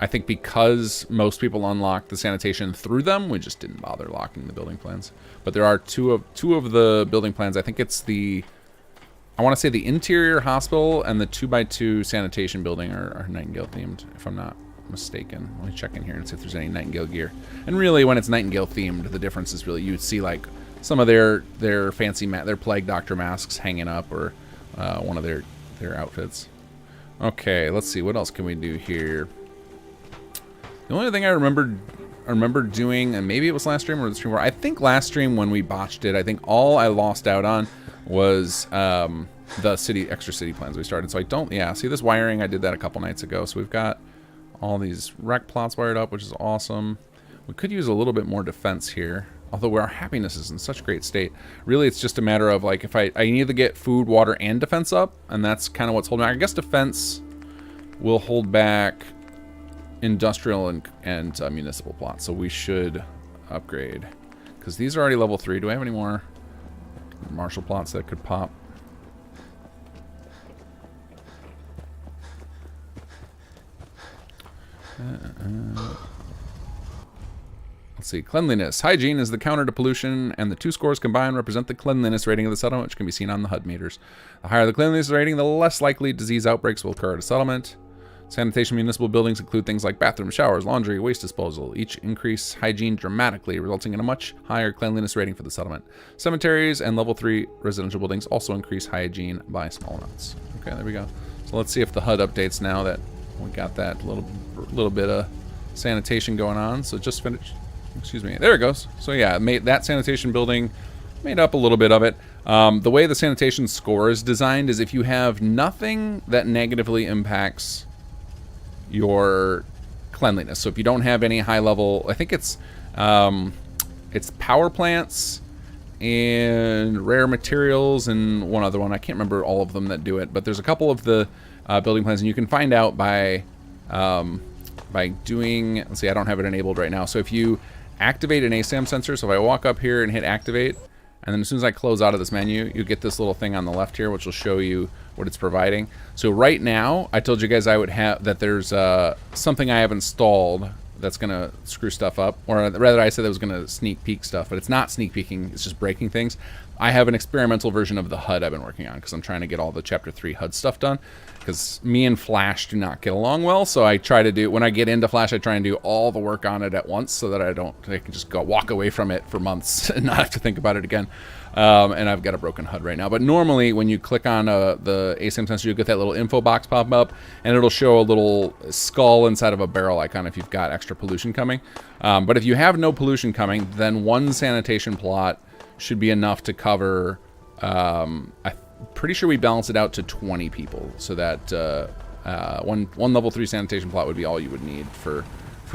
I think because most people unlocked the sanitation through them, we just didn't bother locking the building plans. But there are two of the building plans. I think it's I want to say the interior hospital and the 2x2 sanitation building are Nightingale-themed, if I'm not mistaken. Let me check in here and see if there's any Nightingale gear. And really, when it's Nightingale themed, the difference is really you'd see like some of their fancy their plague doctor masks hanging up, or one of their outfits. Okay, let's see what else can we do here. The only thing I remember doing, and maybe it was last stream or the stream before, I think last stream when we botched it, I think all I lost out on was the extra city plans we started. So I don't, yeah, see this wiring, I did that a couple nights ago. So we've got all these rec plots wired up, which is awesome. We could use a little bit more defense here, although our happiness is in such great state. Really, it's just a matter of like if I need to get food, water, and defense up, and that's kind of what's holding back. I guess defense will hold back industrial and municipal plots, so we should upgrade because these are already level 3. Do I have any more martial plots that could pop? Let's see. Cleanliness. Hygiene is the counter to pollution, and the 2 scores combined represent the cleanliness rating of the settlement, which can be seen on the HUD meters. The higher the cleanliness rating, the less likely disease outbreaks will occur at a settlement. Sanitation municipal buildings include things like bathrooms, showers, laundry, waste disposal. Each increase hygiene dramatically, resulting in a much higher cleanliness rating for the settlement. Cemeteries and level 3 residential buildings also increase hygiene by small amounts. Okay, there we go. So let's see if the HUD updates now that we got that little bit of sanitation going on. So just finished. Excuse me. There it goes. So yeah, that sanitation building made up a little bit of it. The way the sanitation score is designed is if you have nothing that negatively impacts your cleanliness. So if you don't have any high level, I think it's power plants and rare materials and one other one. I can't remember all of them that do it, but there's a couple of the building plans, and you can find out by doing, let's see, I don't have it enabled right now. So if you activate an ASAM sensor, so if I walk up here and hit activate, and then as soon as I close out of this menu, you get this little thing on the left here, which will show you what it's providing. So right now, I told you guys I would have that there's something I have installed that's gonna screw stuff up, or rather I said it was gonna sneak peek stuff, but it's not sneak peeking, it's just breaking things. I have an experimental version of the HUD I've been working on because I'm trying to get all the Chapter 3 HUD stuff done, because me and Flash do not get along well, so I try to do, when I get into Flash, I try and do all the work on it at once so that I can just walk away from it for months and not have to think about it again. And I've got a broken HUD right now. But normally when you click on the ASAM sensor, you'll get that little info box pop up, and it'll show a little skull inside of a barrel icon if you've got extra pollution coming. But if you have no pollution coming, then one sanitation plot should be enough to cover, I'm pretty sure we balance it out to 20 people, so that one level 3 sanitation plot would be all you would need for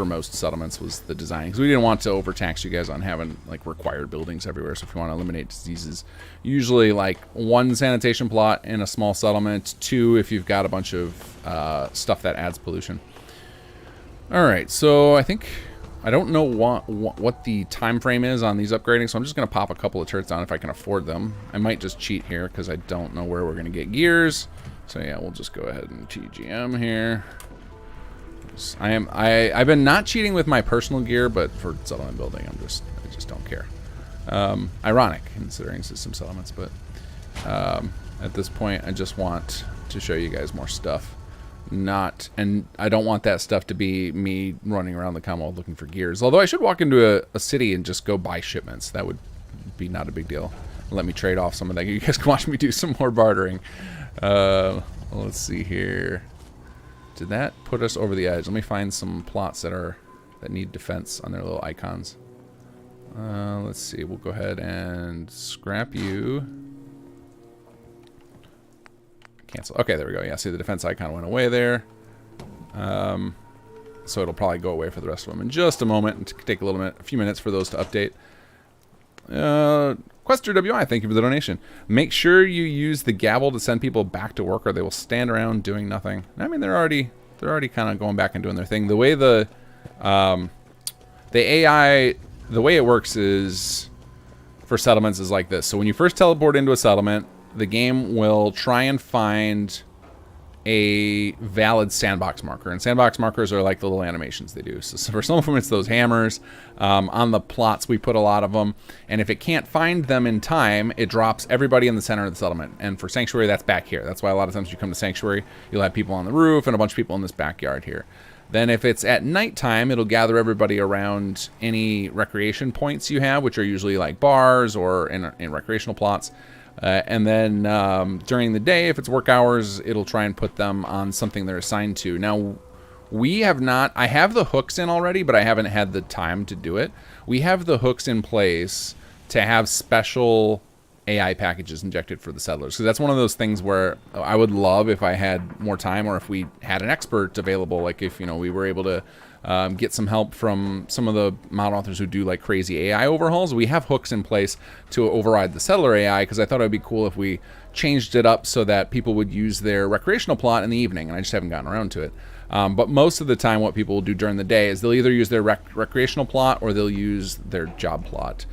most settlements, was the design, because we didn't want to overtax you guys on having like required buildings everywhere. So if you want to eliminate diseases, usually like 1 sanitation plot in a small settlement, 2 if you've got a bunch of stuff that adds pollution. All right, so I don't know what the time frame is on these upgrading, so I'm just going to pop a couple of turrets on if I can afford them. I might just cheat here because I don't know where we're going to get gears. So yeah, we'll just go ahead and TGM here. I've been not cheating with my personal gear, but for settlement building, I just don't care. Ironic considering system settlements, but at this point, I just want to show you guys more stuff. And I don't want that stuff to be me running around the Commonwealth looking for gears. Although I should walk into a city and just go buy shipments. That would be not a big deal. Let me trade off some of that. You guys can watch me do some more bartering. Let's see here. Did that put us over the edge? Let me find some plots that need defense on their little icons. Let's see. We'll go ahead and scrap you. Cancel. Okay, there we go. Yeah, see the defense icon went away there. So it'll probably go away for the rest of them in just a moment. It'll take a few minutes for those to update. Quester WI, thank you for the donation. Make sure you use the gavel to send people back to work, or they will stand around doing nothing. I mean, they're already kind of going back and doing their thing. The way the AI, the way it works is for settlements is like this. So when you first teleport into a settlement, the game will try and find a valid sandbox marker, and sandbox markers are like the little animations they do. So for some of them, it's those hammers. On the plots, we put a lot of them, and if it can't find them in time, it drops everybody in the center of the settlement. And for Sanctuary, that's back here. That's why a lot of times you come to Sanctuary, you'll have people on the roof and a bunch of people in this backyard here. Then if it's at nighttime, it'll gather everybody around any recreation points you have, which are usually like bars or in recreational plots. And then during the day, if it's work hours, it'll try and put them on something they're assigned to. Now, I have the hooks in already, but I haven't had the time to do it. We have the hooks in place to have special AI packages injected for the settlers. So that's one of those things where I would love if I had more time, or if we had an expert available, like if, we were able to get some help from some of the mod authors who do like crazy AI overhauls. We have hooks in place to override the settler AI, because I thought it would be cool if we changed it up so that people would use their recreational plot in the evening, and I just haven't gotten around to it. But most of the time what people will do during the day is they'll either use their recreational plot or they'll use their job plot.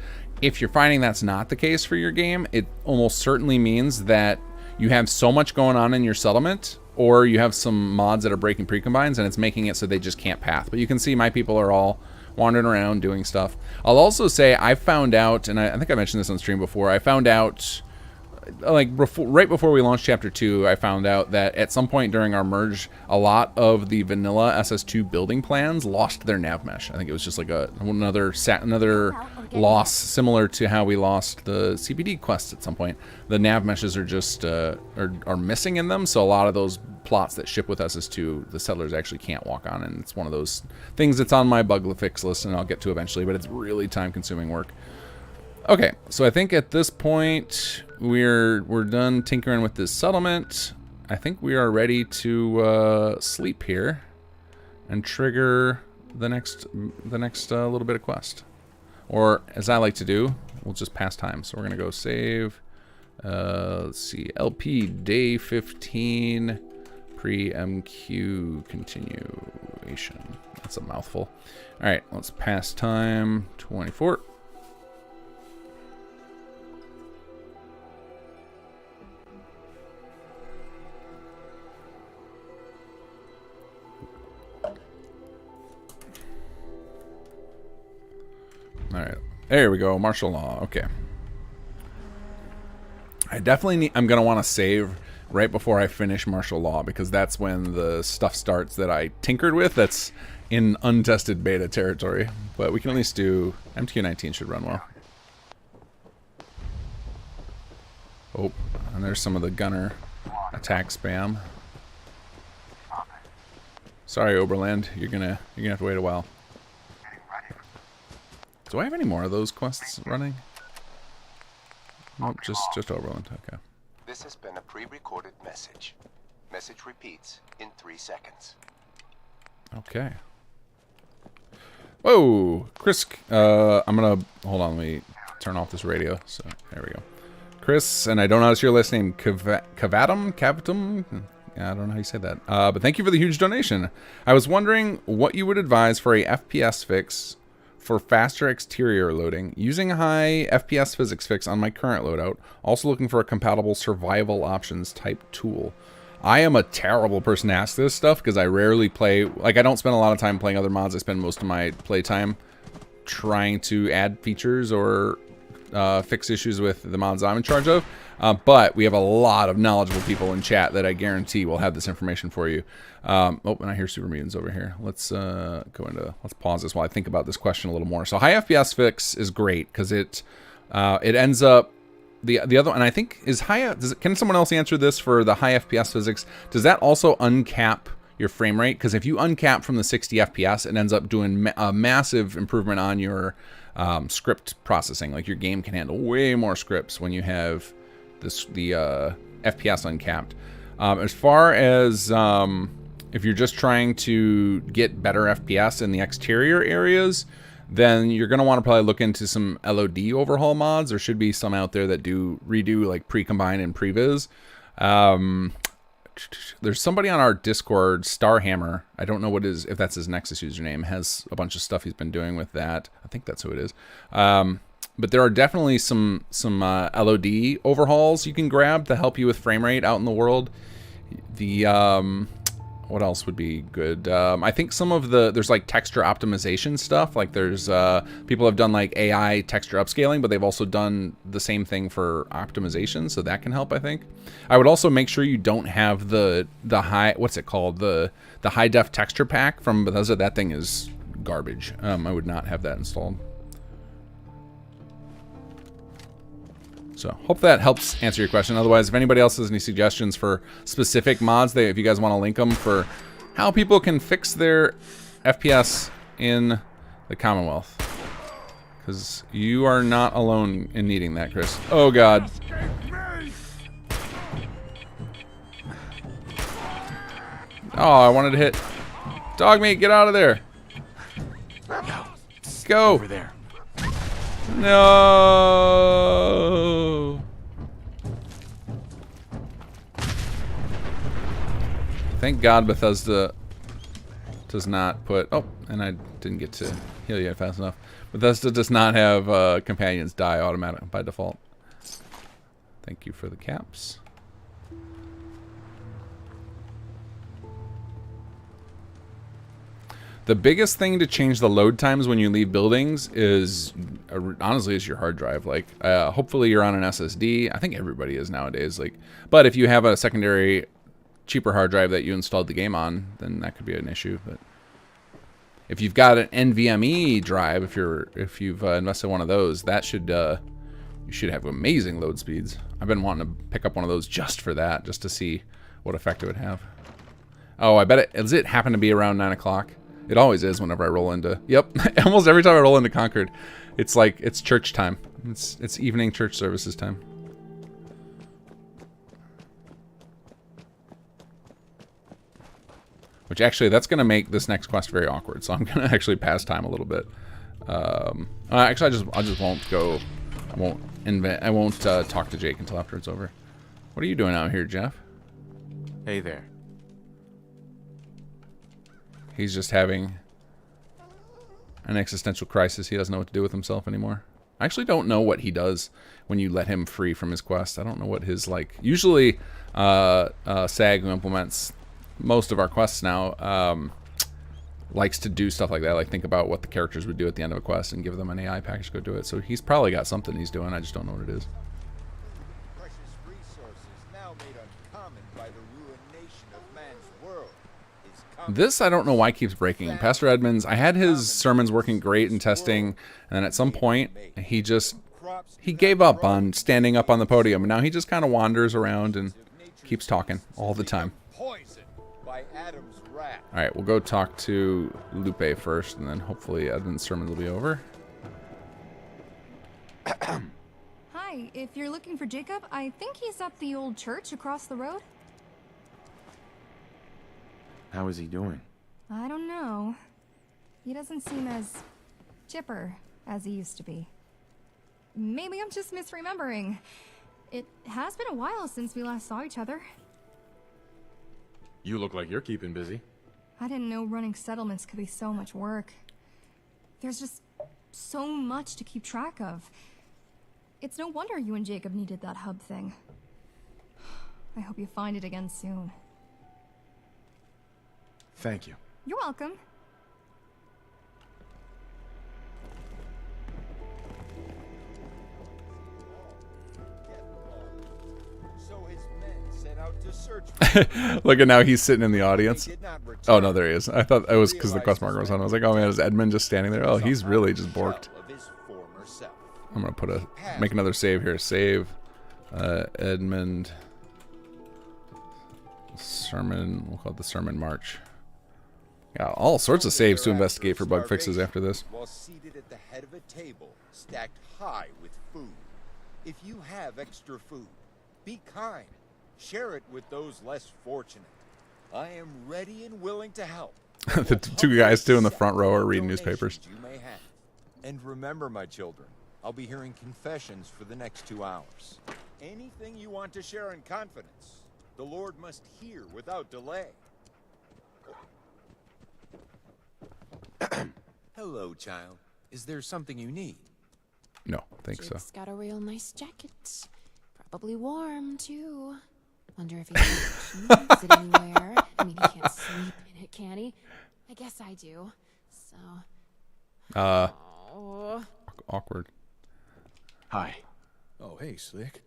If you're finding that's not the case for your game, it almost certainly means that you have so much going on in your settlement, or you have some mods that are breaking precombines, and it's making it so they just can't path. But you can see my people are all wandering around doing stuff. I'll also say I found out, and I think I mentioned this on stream before, I found out, like right before we launched Chapter 2, I found out that at some point during our merge, a lot of the vanilla SS2 building plans lost their nav mesh. I think it was just like another loss, similar to how we lost the CPD quests at some point. The nav meshes are just are missing in them, so a lot of those plots that ship with SS2, the settlers actually can't walk on, and it's one of those things that's on my bug fix list, and I'll get to eventually, but it's really time-consuming work. Okay, so I think at this point we're done tinkering with this settlement. I think we are ready to sleep here and trigger the next little bit of quest. Or as I like to do, we'll just pass time. So we're gonna go save. Let's see, LP day 15 pre-MQ continuation. That's a mouthful. All right, let's pass time 24. All right, there we go. Martial law. Okay. I'm gonna want to save right before I finish martial law, because that's when the stuff starts that I tinkered with. That's in untested beta territory, but we can at least do MTQ-19 should run well. Oh, and there's some of the gunner attack spam. Sorry, Oberland, you're gonna have to wait a while. Do I have any more of those quests running? Nope, just Oberland. Okay. This has been a pre-recorded message. Message repeats in 3 seconds. Okay. Whoa, Chris. I'm gonna hold on. Let me turn off this radio. So there we go. Chris, and I don't know how to say your last name. Cavatum. I don't know how you say that. But thank you for the huge donation. I was wondering what you would advise for a FPS fix for faster exterior loading, using a high FPS physics fix on my current loadout. Also looking for a compatible survival options type tool. I am a terrible person to ask this stuff because I rarely play. Like, I don't spend a lot of time playing other mods. I spend most of my playtime trying to add features or fix issues with the mods I'm in charge of. But we have a lot of knowledgeable people in chat that I guarantee will have this information for you. Oh, and I hear Super Mutants over here. Let's let's pause this while I think about this question a little more. So high FPS fix is great because it ends up the other, and I think is high. Can someone else answer this for the high FPS physics? Does that also uncap your frame rate? Because if you uncap from the 60 FPS, it ends up doing a massive improvement on your script processing. Like your game can handle way more scripts when you have the FPS uncapped. As far as if you're just trying to get better FPS in the exterior areas, then you're going to want to probably look into some LOD overhaul mods. There should be some out there that redo like pre-combine and previs. There's somebody on our Discord, Starhammer. I don't know if that's his Nexus username. Has a bunch of stuff he's been doing with that. I think that's who it is. But there are definitely some LOD overhauls you can grab to help you with frame rate out in the world. What else would be good? I think some of there's like texture optimization stuff. Like there's people have done like AI texture upscaling, but they've also done the same thing for optimization, so that can help, I think. I would also make sure you don't have the high, what's it called? The high def texture pack from Bethesda. That thing is garbage. I would not have that installed. So hope that helps answer your question. Otherwise, if anybody else has any suggestions for specific mods, if you guys want to link them for how people can fix their FPS in the Commonwealth. Because you are not alone in needing that, Chris. Oh, God. Oh, I wanted to hit. Dogmeat, get out of there. Go. Over there. No. Thank God Bethesda does not put... Oh, and I didn't get to heal you fast enough. Bethesda does not have companions die automatic by default. Thank you for the caps. The biggest thing to change the load times when you leave buildings is, honestly, is your hard drive. Like, hopefully you're on an SSD. I think everybody is nowadays. Like, but if you have a secondary, cheaper hard drive that you installed the game on, then that could be an issue. But if you've got an NVMe drive, if you've invested in one of those, that should you should have amazing load speeds. I've been wanting to pick up one of those just for that, just to see what effect it would have. Oh, I bet it. Does it happen to be around 9 o'clock? It always is whenever I roll into... Yep, almost every time I roll into Concord, it's like, it's church time. It's evening church services time. Which actually, that's going to make this next quest very awkward, so I'm going to actually pass time a little bit. Actually, I just won't go... I won't talk to Jake until after it's over. What are you doing out here, Jeff? Hey there. He's just having an existential crisis. He doesn't know what to do with himself anymore. I actually don't know what he does when you let him free from his quest. I don't know what his, like... Usually, SAG, who implements most of our quests now, likes to do stuff like that. Like, think about what the characters would do at the end of a quest and give them an AI package to go do it. So he's probably got something he's doing. I just don't know what it is. This, I don't know why keeps breaking. Pastor Edmonds, I had his sermons working great in testing, and then at some point, he gave up on standing up on the podium, and now he just kind of wanders around and keeps talking all the time. Alright, we'll go talk to Lupe first, and then hopefully Edmund's sermon will be over. Hi, if you're looking for Jacob, I think he's up the old church across the road. How is he doing? I don't know. He doesn't seem as chipper as he used to be. Maybe I'm just misremembering. It has been a while since we last saw each other. You look like you're keeping busy. I didn't know running settlements could be so much work. There's just so much to keep track of. It's no wonder you and Jacob needed that hub thing. I hope you find it again soon. Thank you. You're welcome. So his men set out to search. Look at now, he's sitting in the audience. Oh no, there he is. I thought it was because the quest marker was on. I was like, oh man, is Edmund just standing there? Oh, he's really just borked. I'm gonna make another save here. Save Edmund Sermon. We'll call it the Sermon March. Yeah, all sorts of saves to investigate for bug fixes after this. While seated at the head of a table, stacked high with food. If you have extra food, be kind. Share it with those less fortunate. I am ready and willing to help. The two guys too in the front row are reading newspapers. You may have. And remember, my children, I'll be hearing confessions for the next 2 hours. Anything you want to share in confidence, the Lord must hear without delay. Hello, child. Is there something you need? No, I think so. Jake's got a real nice jacket. Probably warm, too. Wonder if he can sit anywhere. I mean, he can't sleep in it, can he? I guess I do. So... Oh. Awkward. Hi. Oh, hey, Slick.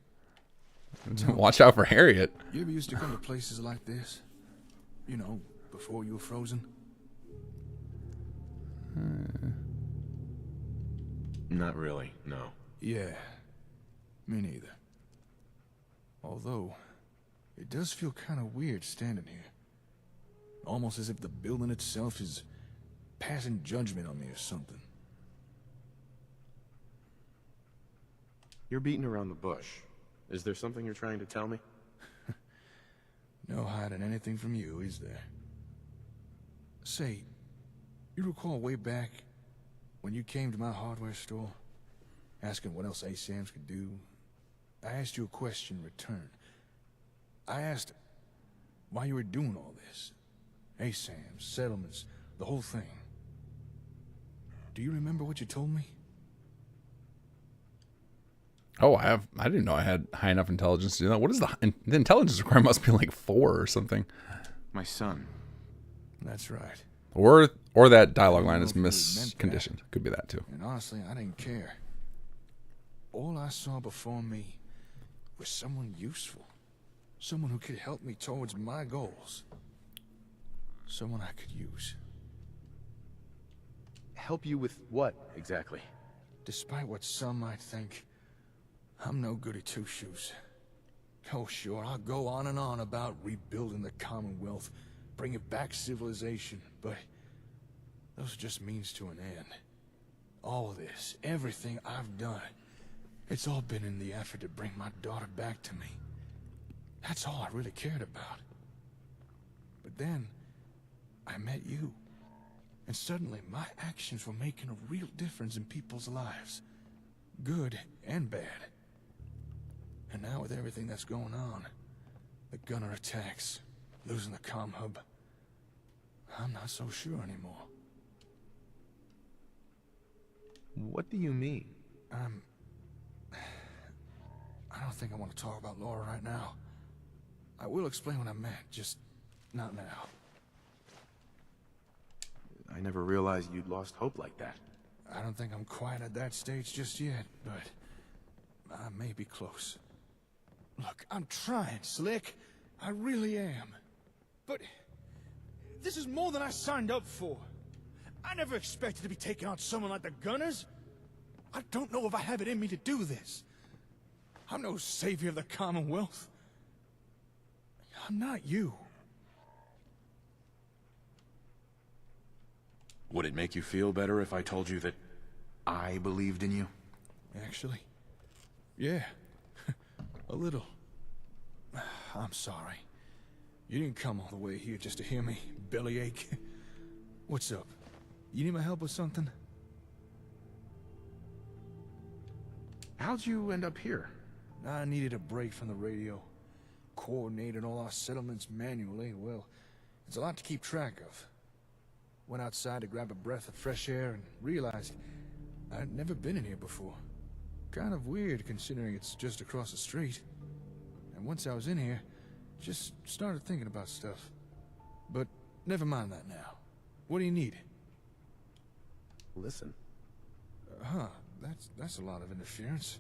Watch out for Harriet. You ever used to come to places like this? You know, before you were frozen? Not really, no. Yeah, me neither. Although, it does feel kind of weird standing here. Almost as if the building itself is passing judgment on me or something. You're beating around the bush. Is there something you're trying to tell me? No hiding anything from you, is there? Say, you recall way back when you came to my hardware store, asking what else ASAMs could do? I asked you a question in return. I asked why you were doing all this. ASAMs, settlements, the whole thing. Do you remember what you told me? Oh, I didn't know I had high enough intelligence to do that. What is the intelligence requirement? Must be like 4 or something. My son. That's right. Or that dialogue line is misconditioned. Could be that too. And honestly, I didn't care. All I saw before me was someone useful. Someone who could help me towards my goals. Someone I could use. Help you with what, exactly? Despite what some might think, I'm no goody two-shoes. Oh, sure, I'll go on and on about rebuilding the Commonwealth, bringing back civilization, but those are just means to an end. All of this, everything I've done, it's all been in the effort to bring my daughter back to me. That's all I really cared about. But then, I met you. And suddenly, my actions were making a real difference in people's lives. Good and bad. And now with everything that's going on, the gunner attacks, losing the comm hub, I'm not so sure anymore. What do you mean? I don't think I want to talk about Laura right now. I will explain what I meant, just not now. I never realized you'd lost hope like that. I don't think I'm quite at that stage just yet, but I may be close. Look, I'm trying, Slick. I really am. But this is more than I signed up for. I never expected to be taking out someone like the Gunners. I don't know if I have it in me to do this. I'm no savior of the Commonwealth. I'm not you. Would it make you feel better if I told you that I believed in you? Actually, yeah. A little. I'm sorry. You didn't come all the way here just to hear me bellyache. What's up? You need my help with something? How'd you end up here? I needed a break from the radio. Coordinated all our settlements manually. Well, it's a lot to keep track of. Went outside to grab a breath of fresh air and realized I'd never been in here before. Kind of weird considering it's just across the street. And once I was in here, just started thinking about stuff. But Never mind that now. What do you need? Listen. Huh, that's a lot of interference.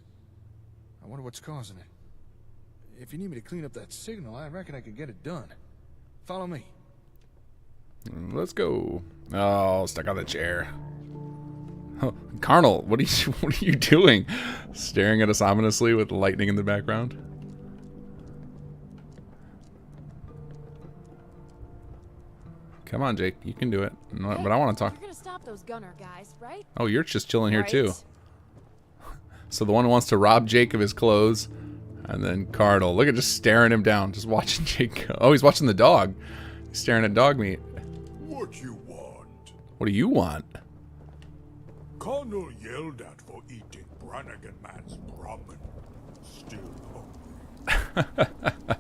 I wonder what's causing it. If you need me to clean up that signal, I reckon I could get it done. Follow me. Let's go. Oh, stuck on the chair. Oh, Carnal, what are you doing? Staring at us ominously with lightning in the background. Come on, Jake, you can do it. No, but I want to talk. You're gonna stop those gunner guys, right? Oh, you're just chilling here Right. too. So the one who wants to rob Jake of his clothes, and then Cardinal. Look at just staring him down, just watching Jake go. Oh, he's watching the dog. He's staring at dog meat. What you want? What do you want? Connell yelled at for eating Brannigan man's ramen. Still hungry.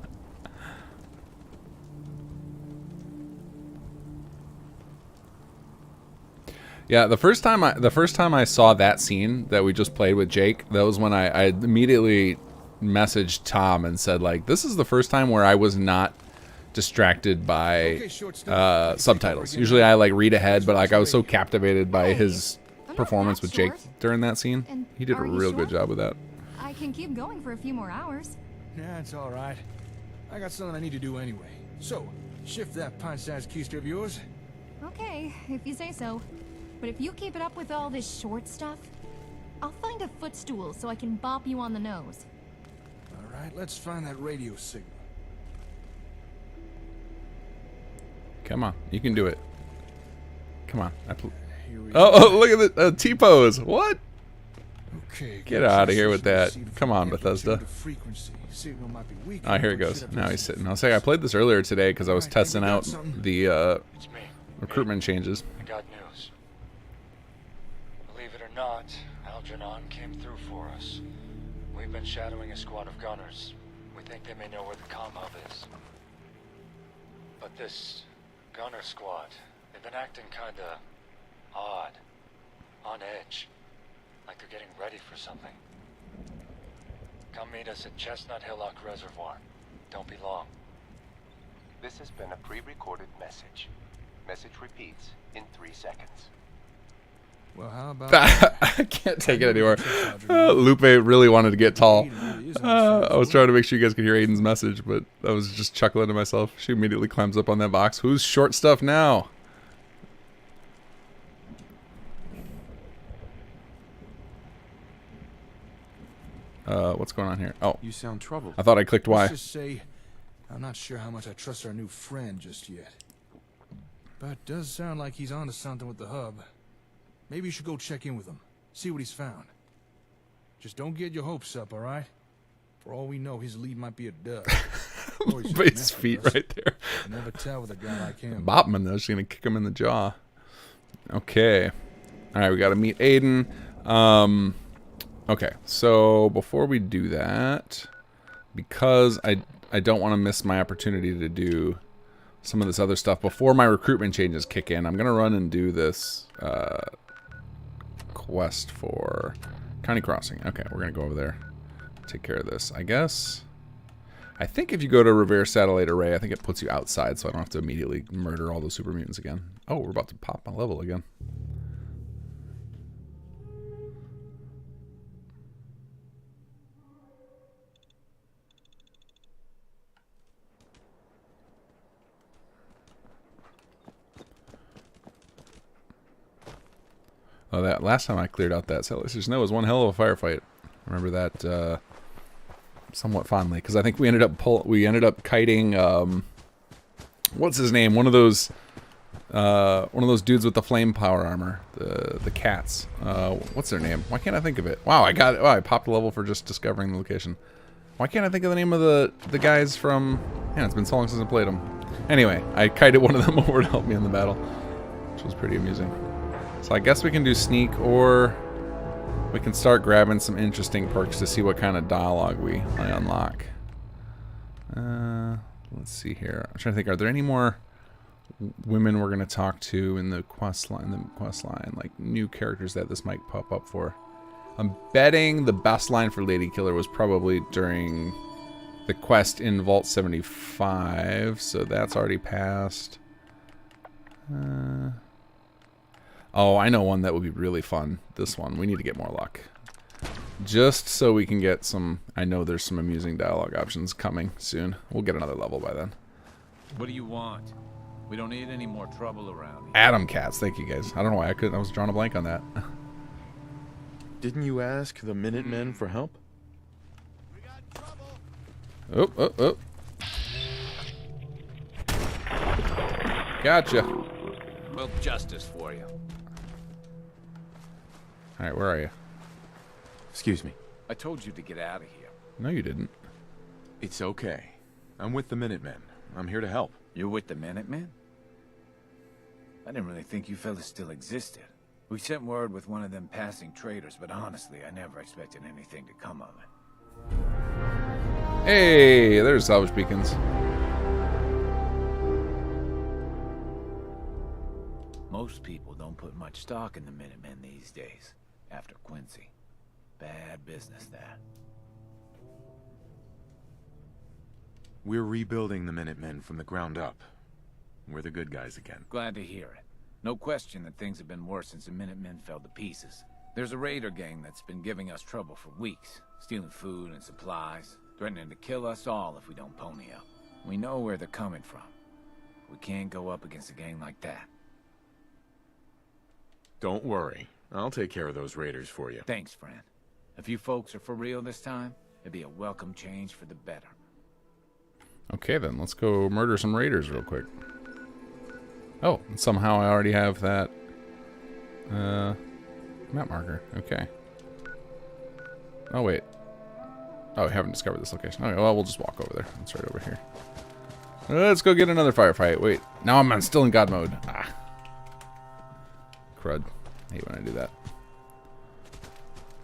Yeah, the first time I saw that scene that we just played with Jake, that was when I immediately messaged Tom and said, like, this is the first time where I was not distracted by subtitles. Usually I like read ahead, but like I was so captivated by his performance with Jake during that scene. And He did a are you real sure? good job with that. I can keep going for a few more hours. Yeah, it's all right. I got something I need to do anyway. So, shift that pint-sized keister of yours. Okay, if you say so. But if you keep it up with all this short stuff, I'll find a footstool so I can bop you on the nose. All right, let's find that radio signal. Come on, you can do it. Come on. Oh, look at the T-pose. What? Okay, Get out of here with that. Come on, Bethesda. Signal might be weak. Oh, here it goes. Now he's sitting. I'll say I played this earlier today because I was testing out the recruitment changes. I got news. Believe it or not, Algernon came through for us. We've been shadowing a squad of gunners. We think they may know where the comm hub is. But this gunner squad, they've been acting kinda odd. On edge. Like they're getting ready for something. Come meet us at Chestnut Hillock Reservoir. Don't be long. This has been a pre-recorded message. Message repeats in 3 seconds. Well, how about I can't take it anymore. Lupe really wanted to get tall. I was trying to make sure you guys could hear Aiden's message, but I was just chuckling to myself. She immediately climbs up on that box. Who's short stuff now? What's going on here? Oh, you sound troubled. I thought I clicked Y. Let's just say, I'm not sure how much I trust our new friend just yet. But it does sound like he's onto something with the hub. Maybe you should go check in with him, see what he's found. Just don't get your hopes up, all right? For all we know, his lead might be a dud. His feet right there. You never tell with a guy like him. Bopman, though, she's gonna kick him in the jaw. Okay. All right, we got to meet Aiden. Okay, so before we do that, because I don't want to miss my opportunity to do some of this other stuff before my recruitment changes kick in, I'm gonna run and do this quest for County Crossing. Okay, we're gonna go over there, take care of this. I think if you go to Revere Satellite Array, I think it puts you outside, so I don't have to immediately murder all those super mutants again. Oh, we're about to pop my level again. Oh, that last time I cleared out that cell, there's no, it was one hell of a firefight. I remember that somewhat fondly because I think we ended up kiting what's his name? One of those dudes with the flame power armor, the cats. What's their name? Why can't I think of it? Wow, I popped a level for just discovering the location. Why can't I think of the name of the guys from? Yeah, it's been so long since I played them. Anyway, I kited one of them over to help me in the battle, which was pretty amusing. So I guess we can do sneak, or we can start grabbing some interesting perks to see what kind of dialogue we unlock. Let's see here. I'm trying to think, are there any more women we're going to talk to in the quest line, like new characters that this might pop up for? I'm betting the best line for Lady Killer was probably during the quest in Vault 75, so that's already passed. Oh, I know one that would be really fun. This one. We need to get more luck. Just so we can get some... I know there's some amusing dialogue options coming soon. We'll get another level by then. What do you want? We don't need any more trouble around here. Atom Cats. Thank you, guys. I don't know why I was drawing a blank on that. Didn't you ask the Minutemen for help? Oh, oh, oh. Gotcha. Well, justice for you. Alright, where are you? Excuse me. I told you to get out of here. No, you didn't. It's okay. I'm with the Minutemen. I'm here to help. You're with the Minutemen? I didn't really think you fellas still existed. We sent word with one of them passing traders, but honestly, I never expected anything to come of it. Hey, there's salvage beacons. Most people don't put much stock in the Minutemen these days, after Quincy. Bad business, that. We're rebuilding the Minutemen from the ground up. We're the good guys again. Glad to hear it. No question that things have been worse since the Minutemen fell to pieces. There's a raider gang that's been giving us trouble for weeks, stealing food and supplies, threatening to kill us all if we don't pony up. We know where they're coming from. We can't go up against a gang like that. Don't worry. I'll take care of those raiders for you. Thanks, friend. If you folks are for real this time, it'd be a welcome change for the better. Okay, then. Let's go murder some raiders real quick. Oh, and somehow I already have that map marker. Okay. Oh, wait. Oh, we haven't discovered this location. Okay, well, we'll just walk over there. It's right over here. Let's go get another firefight. Wait, now I'm still in God mode. Ah. Crud. I hate when I do that.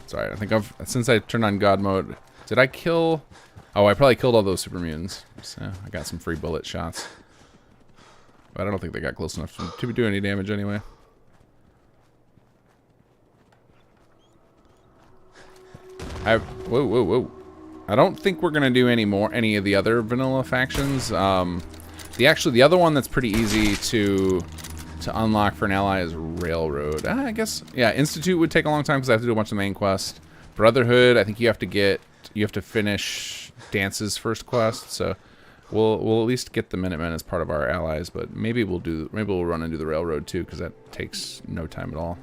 It's alright. I think since I turned on God mode, did I kill... Oh, I probably killed all those super mutants. So I got some free bullet shots. But I don't think they got close enough to do any damage anyway. Whoa, whoa, whoa. I don't think we're gonna do any of the other vanilla factions. The other one that's pretty easy to unlock for an ally is Railroad. I guess, yeah, Institute would take a long time because I have to do a bunch of the main quests. Brotherhood, I think you have to finish Dance's first quest, so we'll at least get the Minutemen as part of our allies, but maybe we'll run and do the Railroad too, because that takes no time at all.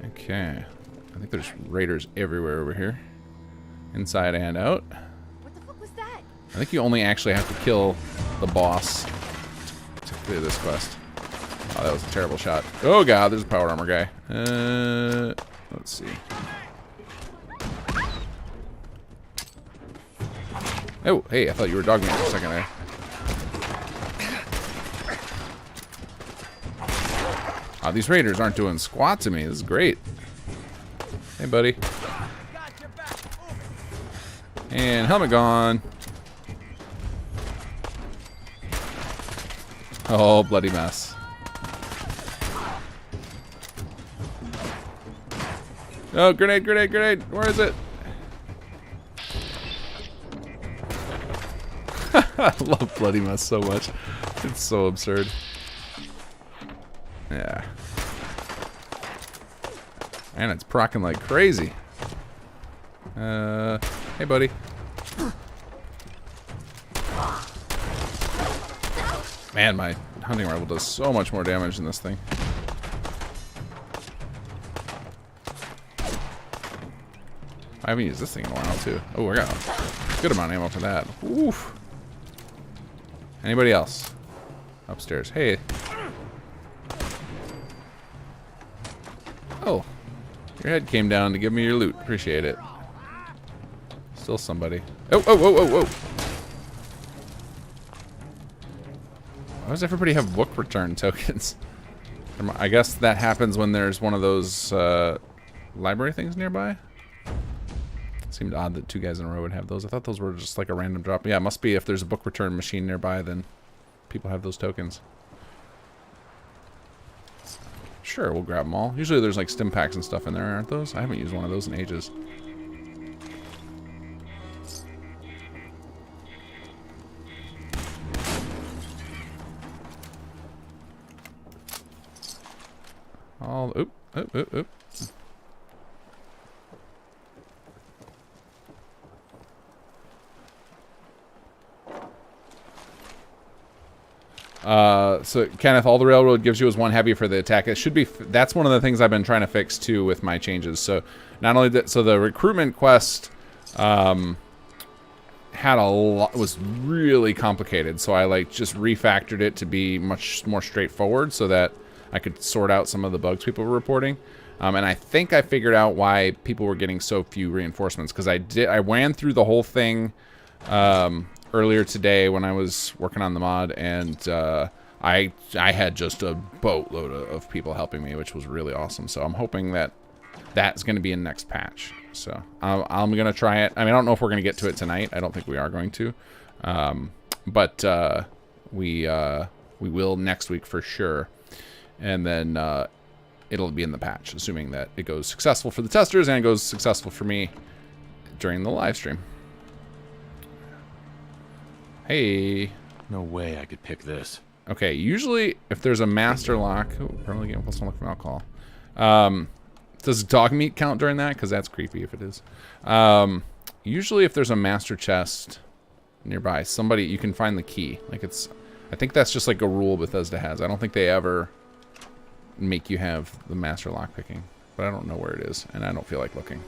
Okay. I think there's raiders everywhere over here. Inside and out. What the fuck was that? I think you only actually have to kill the boss to clear this quest. Oh, that was a terrible shot. Oh god, there's a power armor guy. Let's see. Oh, hey, I thought you were dog meat for a second there. Oh, these raiders aren't doing squat to me. This is great. Hey, buddy. And helmet gone. Oh, bloody mess. Oh, grenade, grenade, grenade. Where is it? I love bloody mess so much. It's so absurd. Yeah. And it's procking like crazy. Hey, buddy. Man, my hunting rifle does so much more damage than this thing. I haven't used this thing in a while, too. Oh, I got a good amount of ammo for that. Oof. Anybody else? Upstairs. Hey. Oh. Your head came down to give me your loot. Appreciate it. Still somebody. Oh, oh, oh, oh, oh. Why does everybody have book return tokens? I guess that happens when there's one of those library things nearby. Seemed odd that 2 guys in a row would have those. I thought those were just like a random drop. Yeah, it must be if there's a book return machine nearby, then people have those tokens. Sure, we'll grab them all. Usually there's like stim packs and stuff in there, aren't those? I haven't used one of those in ages. all... Oop, oop, oop, oop. So Kenneth, all the railroad gives you is 1 heavy for the attack. It should be, that's one of the things I've been trying to fix too with my changes. So not only that, so the recruitment quest, had a lot, was really complicated. So I like just refactored it to be much more straightforward so that I could sort out some of the bugs people were reporting. And I think I figured out why people were getting so few reinforcements, because I ran through the whole thing, earlier today when I was working on the mod, and I had just a boatload of people helping me, which was really awesome. So I'm hoping that that's going to be in next patch. So I'm going to try it. I mean, I don't know if we're going to get to it tonight. I don't think we are going to. But we will next week for sure. And then it'll be in the patch, assuming that it goes successful for the testers and it goes successful for me during the live stream. Hey. No way I could pick this. Okay, usually if there's a master lock... Oh, permanently getting +1 luck from alcohol. Does dog meat count during that? Because that's creepy if it is. Usually if there's a master chest nearby, somebody... You can find the key. Like it's... I think that's just like a rule Bethesda has. I don't think they ever make you have the master lock picking. But I don't know where it is, and I don't feel like looking.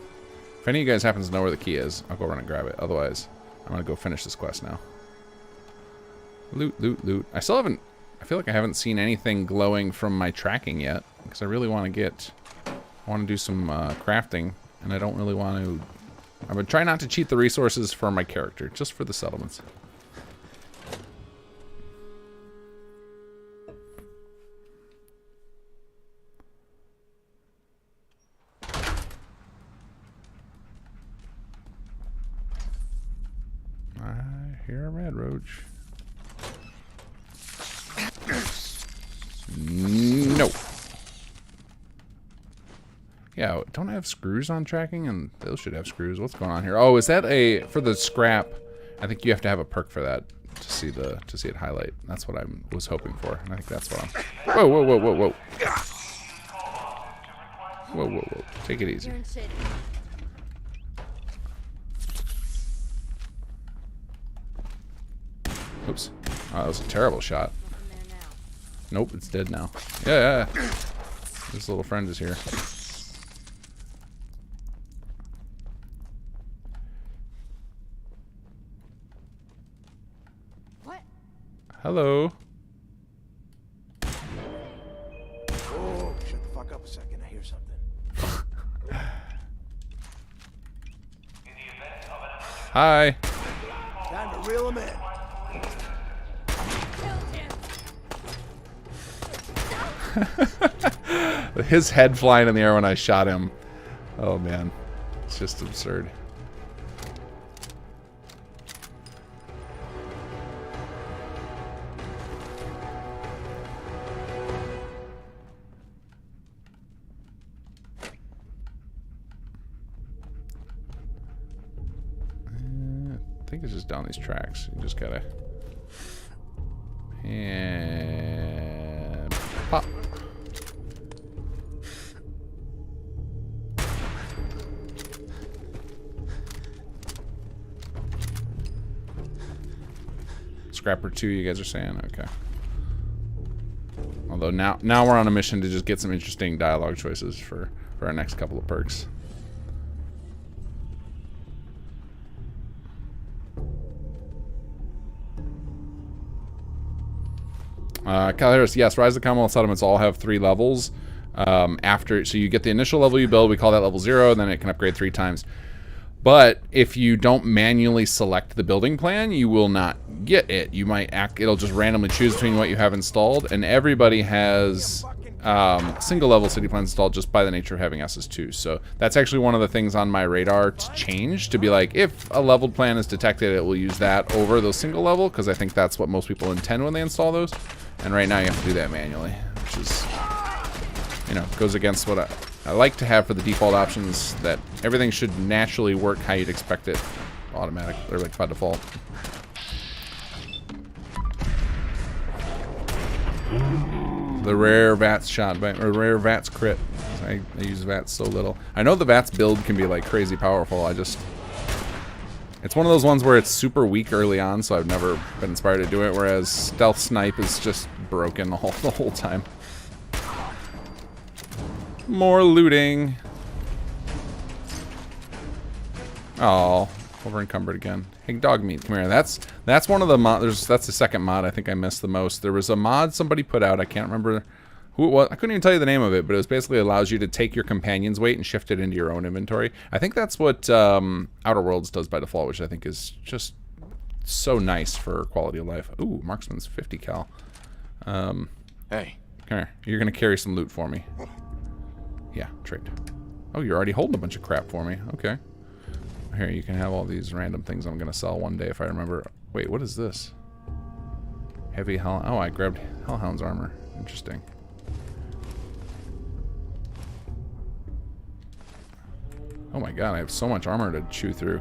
If any of you guys happens to know where the key is, I'll go run and grab it. Otherwise, I'm going to go finish this quest now. Loot, loot, loot. I still haven't... I feel like I haven't seen anything glowing from my tracking yet. Because I really want to get... I want to do some crafting. And I don't really want to... I'm going to try not to cheat the resources for my character. Just for the settlements. I hear a red roach. No. Yeah, don't I have screws on tracking? And those should have screws. What's going on here? Oh, is that a... For the scrap, I think you have to have a perk for that to see it highlight. That's what I was hoping for. And I think that's what I'm... Whoa, whoa, whoa, whoa, whoa. Whoa, whoa, whoa. Take it easy. Oops. Oh, that was a terrible shot. Nope, it's dead now. Yeah, yeah. This little friend is here. What? Hello. Oh, shut the fuck up a second. I hear something. Hi. Time to reel him in. His head flying in the air when I shot him. Oh man, it's just absurd. I think it's just down these tracks. You just gotta... And... pop. Scrapper 2, you guys are saying? Okay. Although now we're on a mission to just get some interesting dialogue choices for our next couple of perks. Kyle Harris, yes, Rise of the Commonwealth settlements all have 3 levels. So you get the initial level you build, we call that level 0, and then it can upgrade 3 times. But if you don't manually select the building plan, you will not get it. You might it'll just randomly choose between what you have installed, and everybody has single level city plans installed just by the nature of having SS2. So that's actually one of the things on my radar to change, to be like, if a leveled plan is detected, it will use that over those single level, because I think that's what most people intend when they install those. And right now you have to do that manually, which is, you know, goes against what I like to have for the default options, that everything should naturally work how you'd expect it, automatic, or like by default. The rare VATS shot, or rare VATS crit. I use VATS so little. I know the VATS build can be like crazy powerful. It's one of those ones where it's super weak early on, so I've never been inspired to do it, whereas Stealth Snipe is just broken the whole time. More looting. Oh, over encumbered again. Hey, dog meat, come here. That's one of the mods. That's the second mod I think I missed the most. There was a mod somebody put out. I can't remember who it was. I couldn't even tell you the name of it, but it was basically allows you to take your companion's weight and shift it into your own inventory. I think that's what Outer Worlds does by default, which I think is just so nice for quality of life. Ooh, Marksman's 50 cal. Hey. Come here. You're gonna carry some loot for me. Yeah, trade. Oh, you're already holding a bunch of crap for me. Okay. Here, you can have all these random things I'm gonna sell one day if I remember. Wait, what is this? Heavy hell. Oh, I grabbed Hellhound's armor. Interesting. Oh my god, I have so much armor to chew through.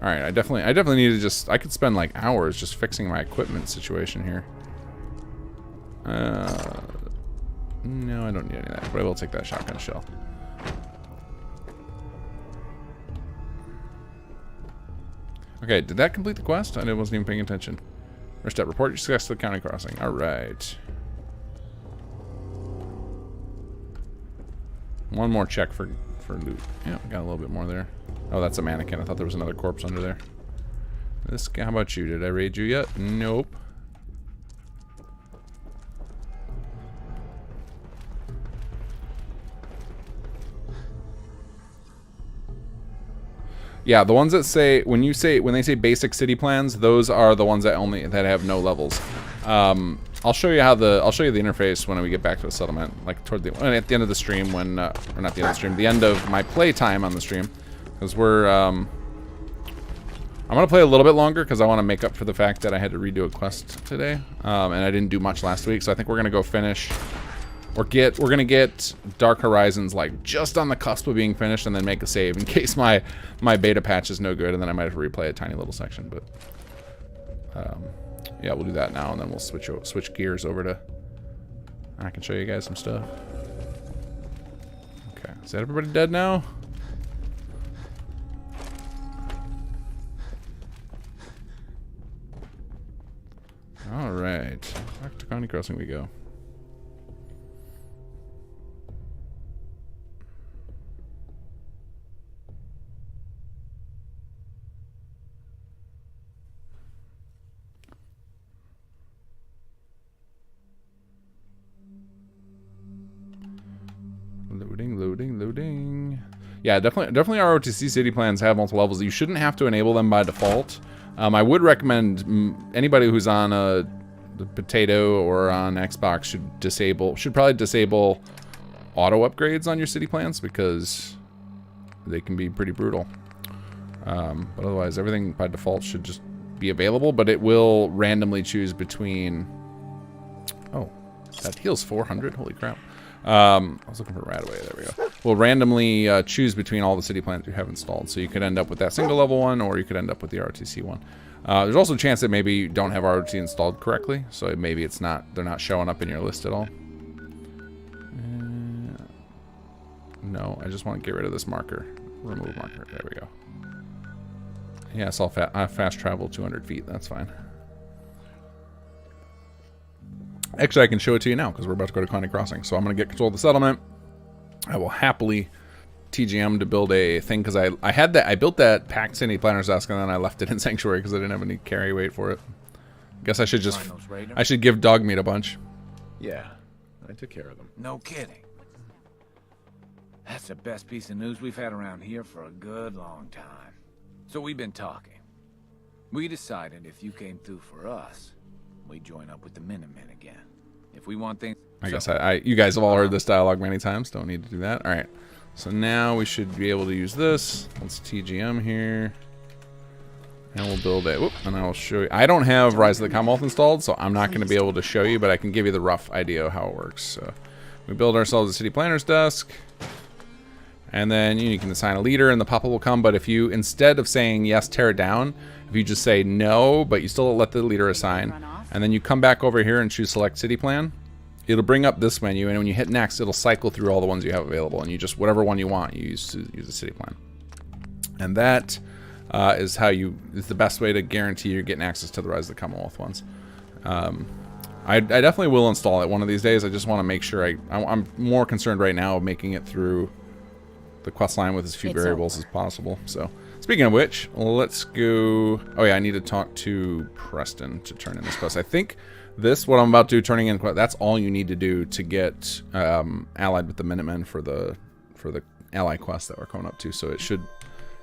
All right, I definitely need to just. I could spend like hours just fixing my equipment situation here. No, I don't need any of that, but I will take that shotgun shell. Okay, did that complete the quest? I wasn't even paying attention. First step, report your success to the county crossing. Alright. One more check for loot. Yeah, got a little bit more there. Oh, that's a mannequin. I thought there was another corpse under there. This guy, how about you? Did I raid you yet? Nope. Yeah, the ones that say when they say basic city plans, those are the ones that have no levels. I'll show you the interface when we get back to the settlement, like at the end of the stream when or not the end of the stream, the end of my play time on the stream, because I'm gonna play a little bit longer because I want to make up for the fact that I had to redo a quest today, and I didn't do much last week. So I think we're gonna go finish. We're gonna get Dark Horizons like just on the cusp of being finished, and then make a save in case my beta patch is no good, and then I might have to replay a tiny little section. But yeah, we'll do that now, and then we'll switch gears over to. I can show you guys some stuff. Okay, is that everybody dead now? All right, back to County Crossing we go. Loading. Yeah, definitely ROTC city plans have multiple levels. You shouldn't have to enable them by default. I would recommend anybody who's on the Potato or on Xbox should probably disable auto upgrades on your city plans because they can be pretty brutal. But otherwise, everything by default should just be available, but it will randomly choose between... Oh, that heals 400? Holy crap. I was looking for Radaway. There we go. We'll randomly choose between all the city plans you have installed. So you could end up with that single level one, or you could end up with the ROTC one. There's also a chance that maybe you don't have ROTC installed correctly, so maybe they're not showing up in your list at all. No, I just want to get rid of this marker. Remove marker. There we go. Yeah, so I'll fast travel 200 feet. That's fine. Actually, I can show it to you now because we're about to go to County Crossing. So I'm going to get control of the settlement. I will happily TGM to build a thing because I built that packed city planner's desk and then I left it in Sanctuary because I didn't have any carry weight for it. Guess I should give dog meat a bunch. Yeah, I took care of them. No kidding. That's the best piece of news we've had around here for a good long time. So we've been talking. We decided if you came through for us, we'd join up with the Minutemen again. If we want things... I guess you guys have all heard this dialogue many times. Don't need to do that. All right. So now we should be able to use this. Let's TGM here. And we'll build it. Whoop, and I'll show you. I don't have Rise of the Commonwealth installed, so I'm not going to be able to show you, but I can give you the rough idea of how it works. So we build ourselves a city planner's desk. And then you can assign a leader and the pop-up will come. But if you, instead of saying yes, tear it down, if you just say no, but you still let the leader assign, and then you come back over here and choose select city plan, it'll bring up this menu, and when you hit next, it'll cycle through all the ones you have available, and you just whatever one you want, you use the city plan. And that is the best way to guarantee you're getting access to the Rise of the Commonwealth ones. I definitely will install it one of these days. I just want to make sure I'm more concerned right now of making it through the quest line with as few variables as possible. So, speaking of which, let's go. Oh yeah, I need to talk to Preston to turn in this quest. I think what I'm about to do, turning in quest, that's all you need to do to get allied with the Minutemen for the ally quest that we're coming up to. So it should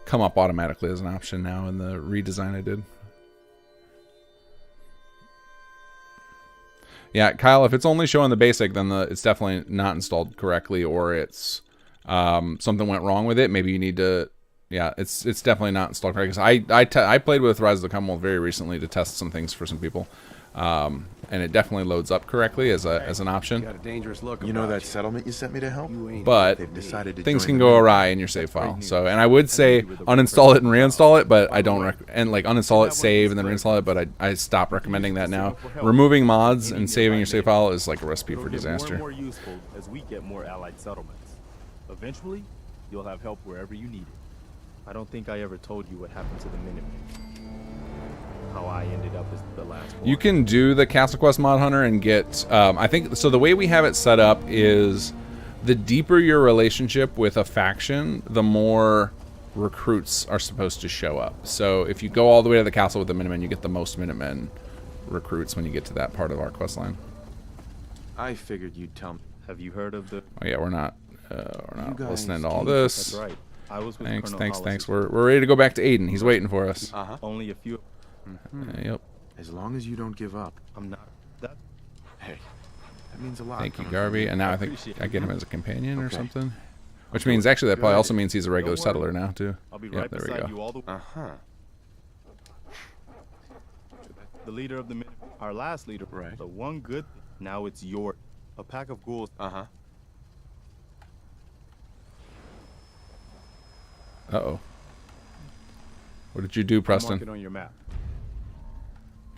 come up automatically as an option now in the redesign I did. Yeah, Kyle, if it's only showing the basic, then it's definitely not installed correctly, or it's something went wrong with it. Maybe you need to, yeah, it's definitely not installed correctly. Because I played with Rise of the Commonwealth very recently to test some things for some people, and it definitely loads up correctly as an option. Got a dangerous look. You know that settlement you sent me to help? But They've decided to things join can the go Minutemen. awry in your save file. So, and I would say uninstall it and reinstall it, but I don't uninstall it, save, and then reinstall it. But I stop recommending that now. Removing mods and saving your save file is like a recipe for disaster. More and more useful as we get more allied settlements. Eventually, you'll have help wherever you need it. I don't think I ever told you what happened to the Minutemen. How I ended up as the last one. You can do the Castle Quest Mod Hunter and get, I think, so the way we have it set up is the deeper your relationship with a faction, the more recruits are supposed to show up. So if you go all the way to the castle with the Minutemen, you get the most Minutemen recruits when you get to that part of our quest line. I figured you'd tell me. Have you heard of the... Oh yeah, we're not listening to all this. That's right. I was with Thanks. We're ready to go back to Aiden. He's waiting for us. Only a few... Yep. As long as you don't give up. I'm not... Hey, that means a lot. Thank you, Garvey. And now I think I get him as a companion or something. Which means, actually, that probably also means he's a regular settler now, too. I'll be Yep, right there we beside go. you all the way. The leader of the Minutemen, our last leader, the one good, now it's your, a pack of ghouls. Uh-oh. What did you do, Preston? Mark it on your map.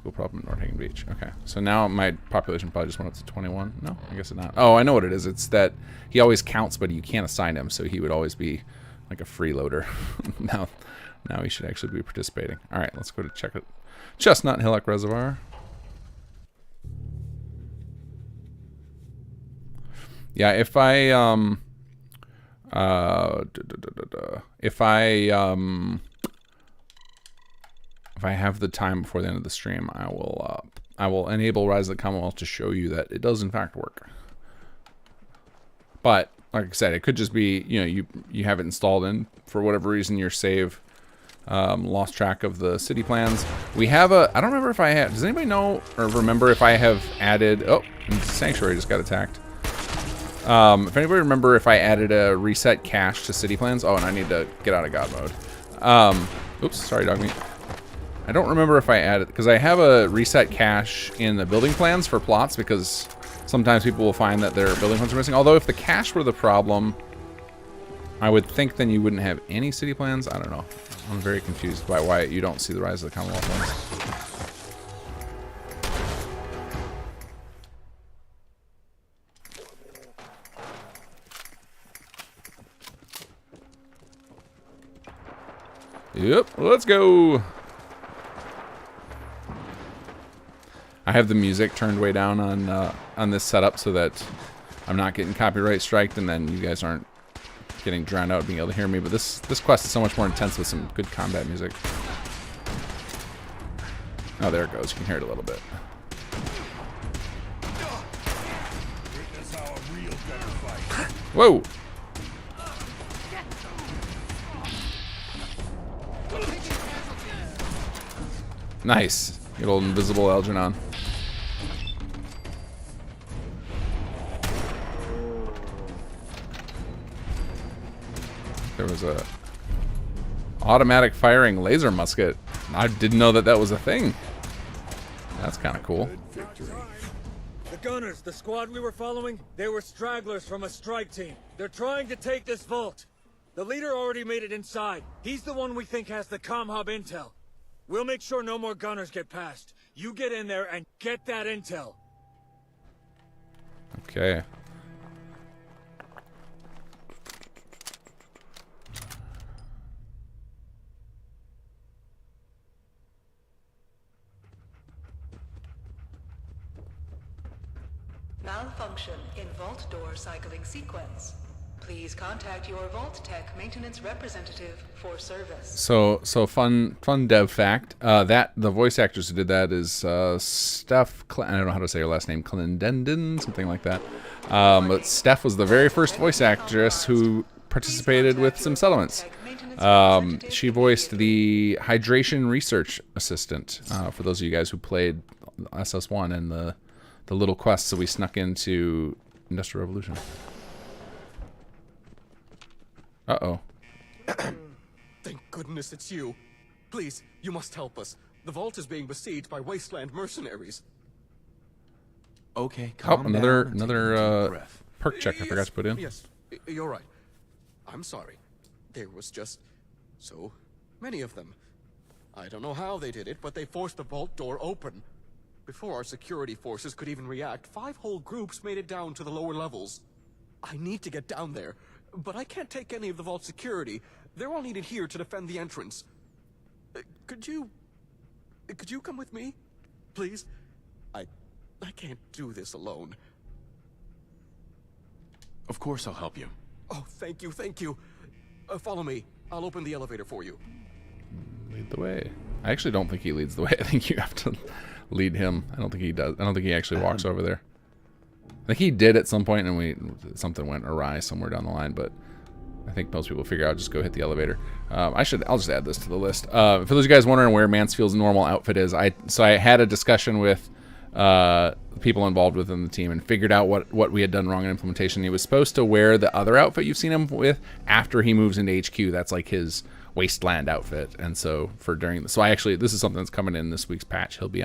Cool problem, North Hagen Beach. Okay, so now my population probably just went up to 21. No, I guess not. Oh, I know what it is. It's that he always counts, but you can't assign him, so he would always be like a freeloader. now he should actually be participating. All right, let's go to check it. Chestnut Hillock Reservoir. Yeah, if I have the time before the end of the stream, I will enable Rise of the Commonwealth to show you that it does in fact work. But like I said, it could just be, you know, you have it installed and for whatever reason your save lost track of the city plans. We have I don't remember if I have, does anybody know or remember if I have added, oh, Sanctuary just got attacked. If anybody remember if I added a reset cache to city plans, oh, and I need to get out of God mode. Oops, sorry, dog meat. I don't remember if I added, because I have a reset cache in the building plans for plots, because sometimes people will find that their building plans are missing. Although if the cache were the problem, I would think then you wouldn't have any city plans. I don't know. I'm very confused by why you don't see the Rise of the Commonwealth ones. Yep, let's go. I have the music turned way down on this setup so that I'm not getting copyright striked, and then you guys aren't getting drowned out being able to hear me. But this quest is so much more intense with some good combat music. Oh, there it goes. You can hear it a little bit. Whoa! Nice. Good old invisible Algernon. There was a automatic firing laser musket. I didn't know that that was a thing. That's kind of cool. The gunners, the squad we were following, they were stragglers from a strike team. They're trying to take this vault. The leader already made it inside. He's the one we think has the comm hub intel. We'll make sure no more gunners get past. You get in there and get that intel. Okay. Malfunction in vault door cycling sequence. Please contact your Vault Tech maintenance representative for service. So fun dev fact. That the voice actors who did that is Steph. I don't know how to say her last name. Clendenden, something like that. But Steph was the very first voice actress who participated with Sim Settlements. She voiced the hydration research assistant. For those of you guys who played SS1 and the little quests that we snuck into Industrial Revolution. Uh-oh. Thank goodness it's you. Please, you must help us. The vault is being besieged by wasteland mercenaries. Okay, calm down. Another perk check I forgot to put in. Yes, you're right. I'm sorry. There was just so many of them. I don't know how they did it, but they forced the vault door open. Before our security forces could even react, 5 whole groups made it down to the lower levels. I need to get down there, but I can't take any of the vault security. They're all needed here to defend the entrance. Could you come with me? Please? I can't do this alone. Of course I'll help you. Oh, thank you, thank you. Follow me. I'll open the elevator for you. Lead the way. I actually don't think he leads the way. I think you have to lead him. I don't think he does. I don't think he actually walks over there. I think he did at some point, and something went awry somewhere down the line. But I think most people figure out just go hit the elevator. I'll just add this to the list. For those of you guys wondering where Mansfield's normal outfit is, I had a discussion with people involved within the team and figured out what we had done wrong in implementation. He was supposed to wear the other outfit you've seen him with after he moves into HQ. That's like his wasteland outfit. And so this is something that's coming in this week's patch. He'll be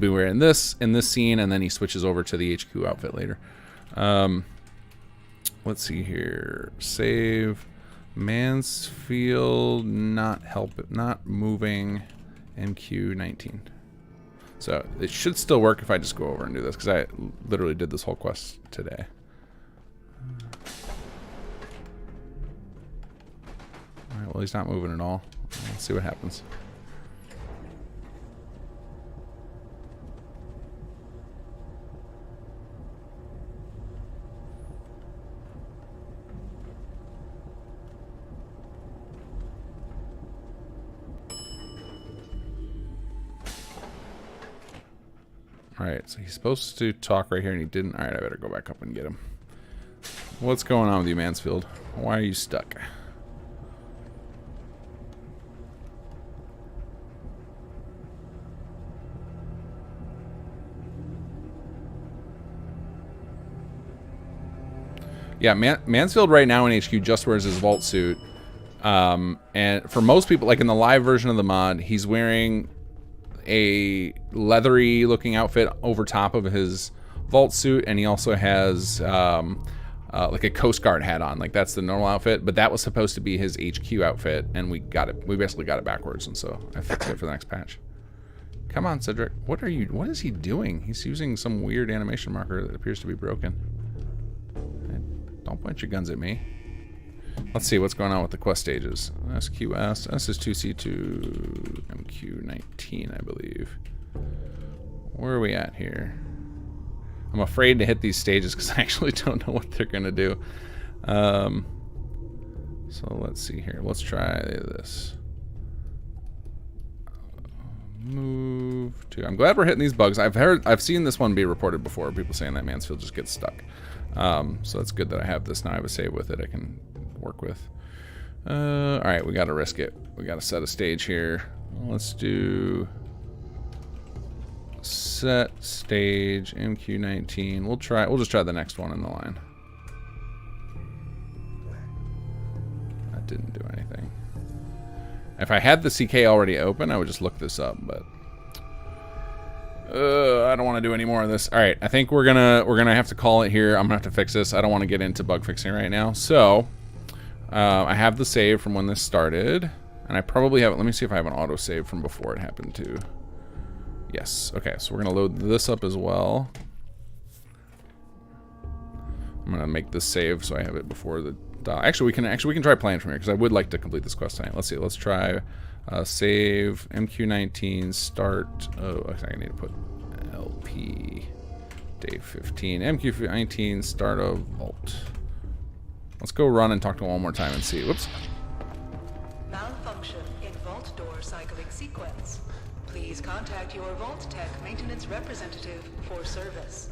wearing this in this scene, and then he switches over to the HQ outfit later. Let's see here. Save. Mansfield not moving MQ19. So it should still work if I just go over and do this, because I literally did this whole quest today. Alright, well, he's not moving at all. Let's see what happens. Alright, so he's supposed to talk right here and he didn't. Alright, I better go back up and get him. What's going on with you, Mansfield? Why are you stuck? Yeah, Mansfield right now in HQ just wears his vault suit. And for most people, like in the live version of the mod, he's wearing a leathery looking outfit over top of his vault suit, and he also has like a Coast Guard hat on. Like that's the normal outfit, but that was supposed to be his HQ outfit, and we basically got it backwards, and so I fixed it for the next patch. Come on, Cedric. What is he doing? He's using some weird animation marker that appears to be broken. Don't point your guns at me. Let's see what's going on with the quest stages. SQS, SS2C2, MQ19, I believe. Where are we at here? I'm afraid to hit these stages because I actually don't know what they're going to do. So let's see here. Let's try this. Move to. I'm glad we're hitting these bugs. I've seen this one be reported before. People saying that Mansfield just gets stuck. So it's good that I have this now. I have a save with it I can work with. Alright, we gotta risk it. We gotta set a stage here. Let's do set stage MQ19. We'll just try the next one in the line. That didn't do anything. If I had the CK already open, I would just look this up, but I don't want to do any more of this. All right, I think we're gonna have to call it here. I'm gonna have to fix this. I don't want to get into bug fixing right now. So I have the save from when this started, and I probably have. Let me see if I have an auto save from before it happened too. Yes. Okay, so we're gonna load this up as well. I'm gonna make this save so I have it before the. Actually, we can try playing from here because I would like to complete this quest tonight. Let's see. Let's try save MQ19 start. Oh, I think I need to put LP day 15 MQ19 start of vault. Let's go run and talk to him one more time and see. Whoops. Malfunction in vault door cycling sequence. Please contact your vault tech maintenance representative for service.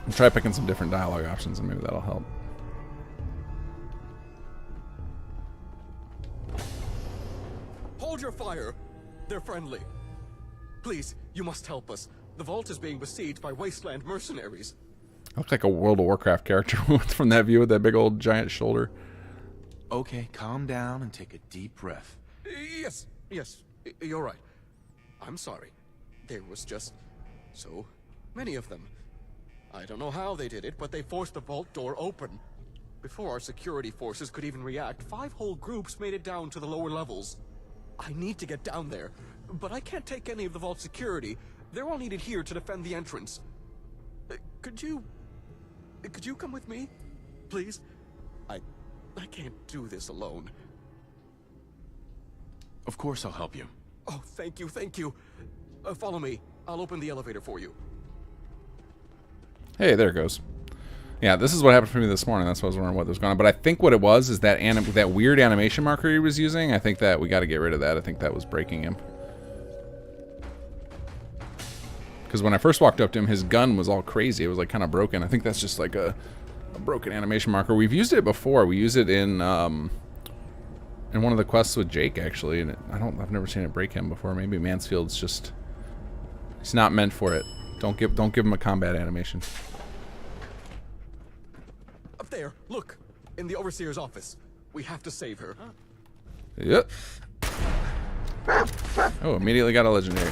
I'll try picking some different dialogue options and maybe that'll help. Hold your fire! They're friendly. Please, you must help us. The vault is being besieged by wasteland mercenaries. I look like a World of Warcraft character from that view with that big old giant shoulder. Okay, calm down and take a deep breath. Yes, you're right. I'm sorry. There was just so many of them. I don't know how they did it, but they forced the vault door open. Before our security forces could even react, 5 whole groups made it down to the lower levels. I need to get down there, but I can't take any of the vault security. They're all needed here to defend the entrance. Could you come with me? Please? I can't do this alone. Of course I'll help you. Oh, thank you. Follow me. I'll open the elevator for you. Hey, there it goes. Yeah, this is what happened for me this morning. That's why I was wondering what was going on. But I think what it was is that that weird animation marker he was using. I think that we got to get rid of that. I think that was breaking him. Because when I first walked up to him, his gun was all crazy. It was like kind of broken. I think that's just like a broken animation marker. We've used it before. We use it in one of the quests with Jake actually, and I've never seen it break him before. Maybe Mansfield's just he's not meant for it. Don't give him a combat animation. Up there, look, in the overseer's office. We have to save her. Yep. Oh, immediately got a legendary.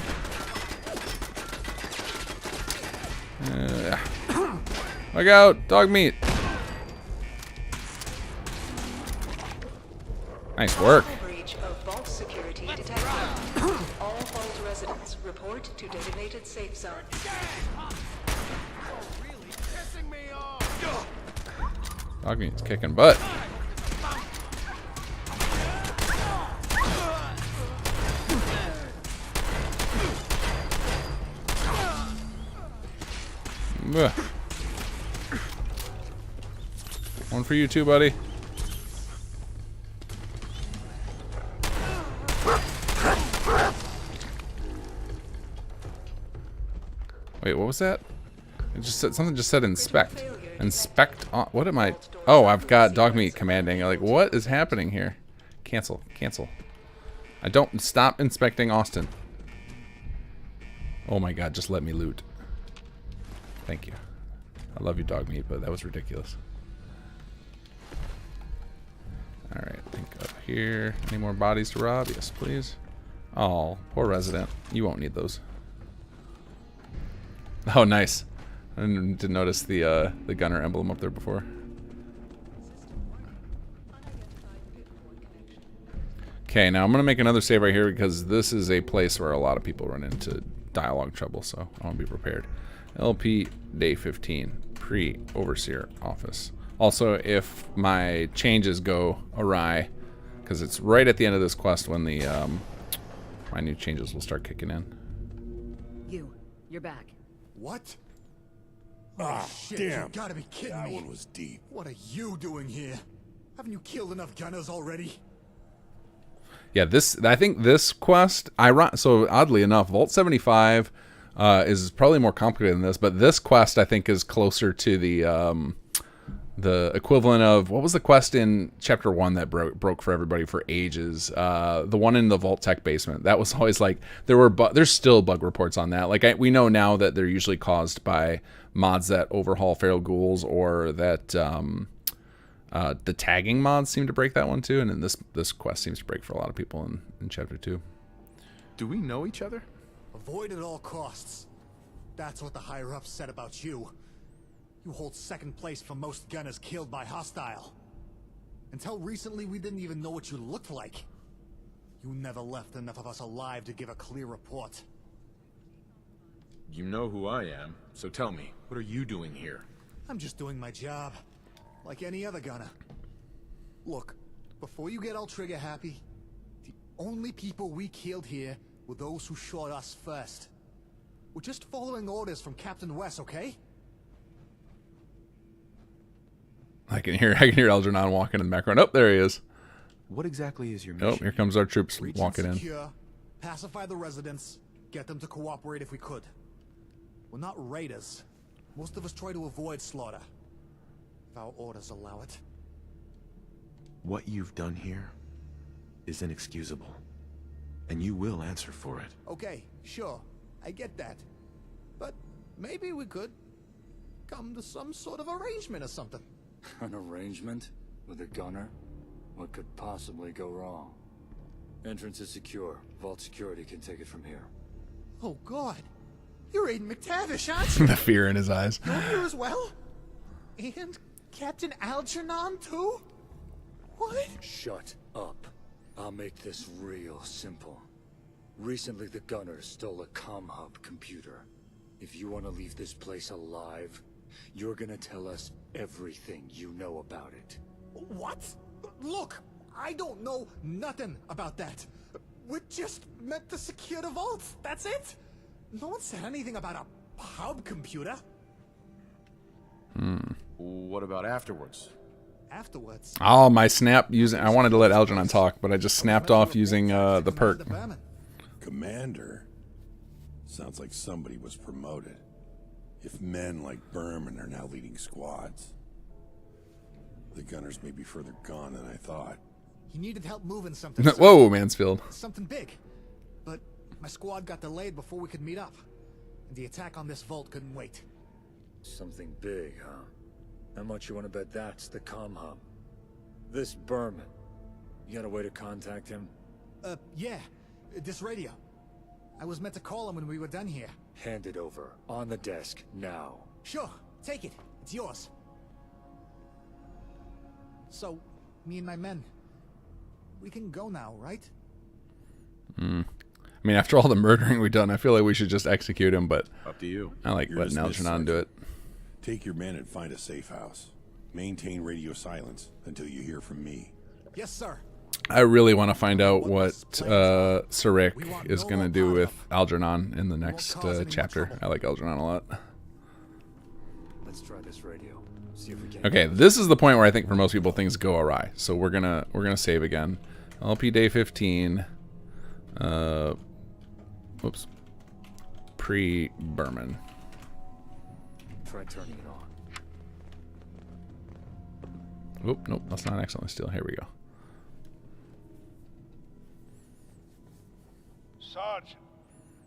Look out, dog meat. Nice work. Breach of vault security detected. All vault residents report to designated safe zones. Dog meat's kicking butt. Ugh. One for you too, buddy. Wait, what was that? It just said something. Just said inspect. Inspect. What am I? Oh, I've got dog meat commanding. Like, what is happening here? Cancel. Cancel. I don't stop inspecting Austin. Oh my God! Just let me loot. Thank you. I love you, dog meat, but that was ridiculous. All right, I think up here. Any more bodies to rob? Yes, please. Oh, poor resident. You won't need those. Oh, nice. I didn't notice the gunner emblem up there before. Okay, now I'm gonna make another save right here because this is a place where a lot of people run into dialogue trouble, so I want to be prepared. LP day 15 pre-overseer office. Also, if my changes go awry, because it's right at the end of this quest when the my new changes will start kicking in. You're back. What? Ah, Shit, damn. You gotta be kidding That me. one was deep. What are you doing here? Haven't you killed enough gunners already? Yeah, I think this quest, so oddly enough, Vault 75 is probably more complicated than this, but this quest I think is closer to the equivalent of, what was the quest in Chapter 1 that broke for everybody for ages? The one in the Vault Tech basement. That was always like, there's still bug reports on that. Like, we know now that they're usually caused by mods that overhaul feral ghouls, or that the tagging mods seem to break that one too, and then this quest seems to break for a lot of people in Chapter 2. Do we know each other? Avoid at all costs. That's what the higher-ups said about you. You hold second place for most gunners killed by hostile. Until recently, we didn't even know what you looked like. You never left enough of us alive to give a clear report. You know who I am, so tell me, what are you doing here? I'm just doing my job, like any other gunner. Look, before you get all trigger happy, the only people we killed here were those who shot us first. We're just following orders from Captain West, okay? I can hear Algernon walking in the background. Oh, there he is. What exactly is your mission? Oh, here comes our troops Reach walking and in. secure, pacify the residents, get them to cooperate if we could. We're not raiders. Most of us try to avoid slaughter, if our orders allow it. What you've done here is inexcusable, and you will answer for it. Okay, sure, I get that. But maybe we could come to some sort of arrangement or something. An arrangement? With a gunner? What could possibly go wrong? Entrance is secure. Vault security can take it from here. Oh God, you're Aiden McTavish, aren't you? The fear in his eyes. You're here as well? And Captain Algernon too? What? Shut up. I'll make this real simple. Recently the gunners stole a comm hub computer. If you want to leave this place alive, you're gonna tell us everything you know about it. What? Look, I don't know nothing about that. We just meant to secure the vault, that's it. No one said anything about a hub computer. What about afterwards? Afterwards? Oh, my snap using... I wanted to let Algernon talk, but I just snapped off using the perk. Commander? Sounds like somebody was promoted. If men like Berman are now leading squads. The gunners may be further gone than I thought. He needed help moving something. Whoa, Mansfield. Something big. But my squad got delayed before we could meet up. And the attack on this vault couldn't wait. Something big, huh? How much you want to bet that's the comm hub? This Berman. You got a way to contact him? Yeah. This radio. I was meant to call him when we were done here. Hand it over. On the desk, now. Sure. Take it. It's yours. So, me and my men, we can go now, right? I mean, after all the murdering we've done, I feel like we should just execute him, but... Up to you. I like letting Algernon do it. Take your men and find a safe house. Maintain radio silence until you hear from me. Yes, sir. I really want to find out what Sarek is going to do with Algernon in the next chapter. I like Algernon a lot. Let's try this radio. See if we can. Okay, this is the point where I think for most people things go awry. So we're gonna save again. LP day 15. Whoops. Pre-Berman. Try turning it on. Oop, nope, that's not accidentally steal. Here we go. Sergeant,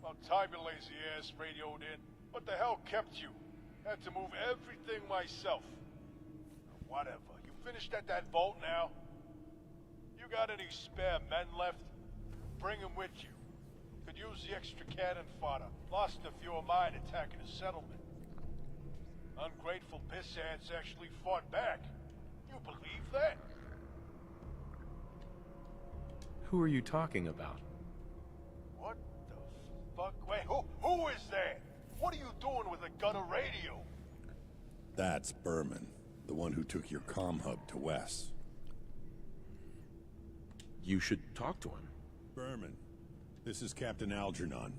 about time your lazy ass radioed in. What the hell kept you? Had to move everything myself. Whatever. You finished at that vault now? You got any spare men left? Bring them with you. Could use the extra cannon fodder. Lost a few of mine attacking a settlement. Ungrateful piss ants actually fought back. You believe that? Who are you talking about? What the fuck? Wait, who is that? What are you doing with a gunner radio? That's Berman, the one who took your comm hub to Wes. You should talk to him. Berman, this is Captain Algernon.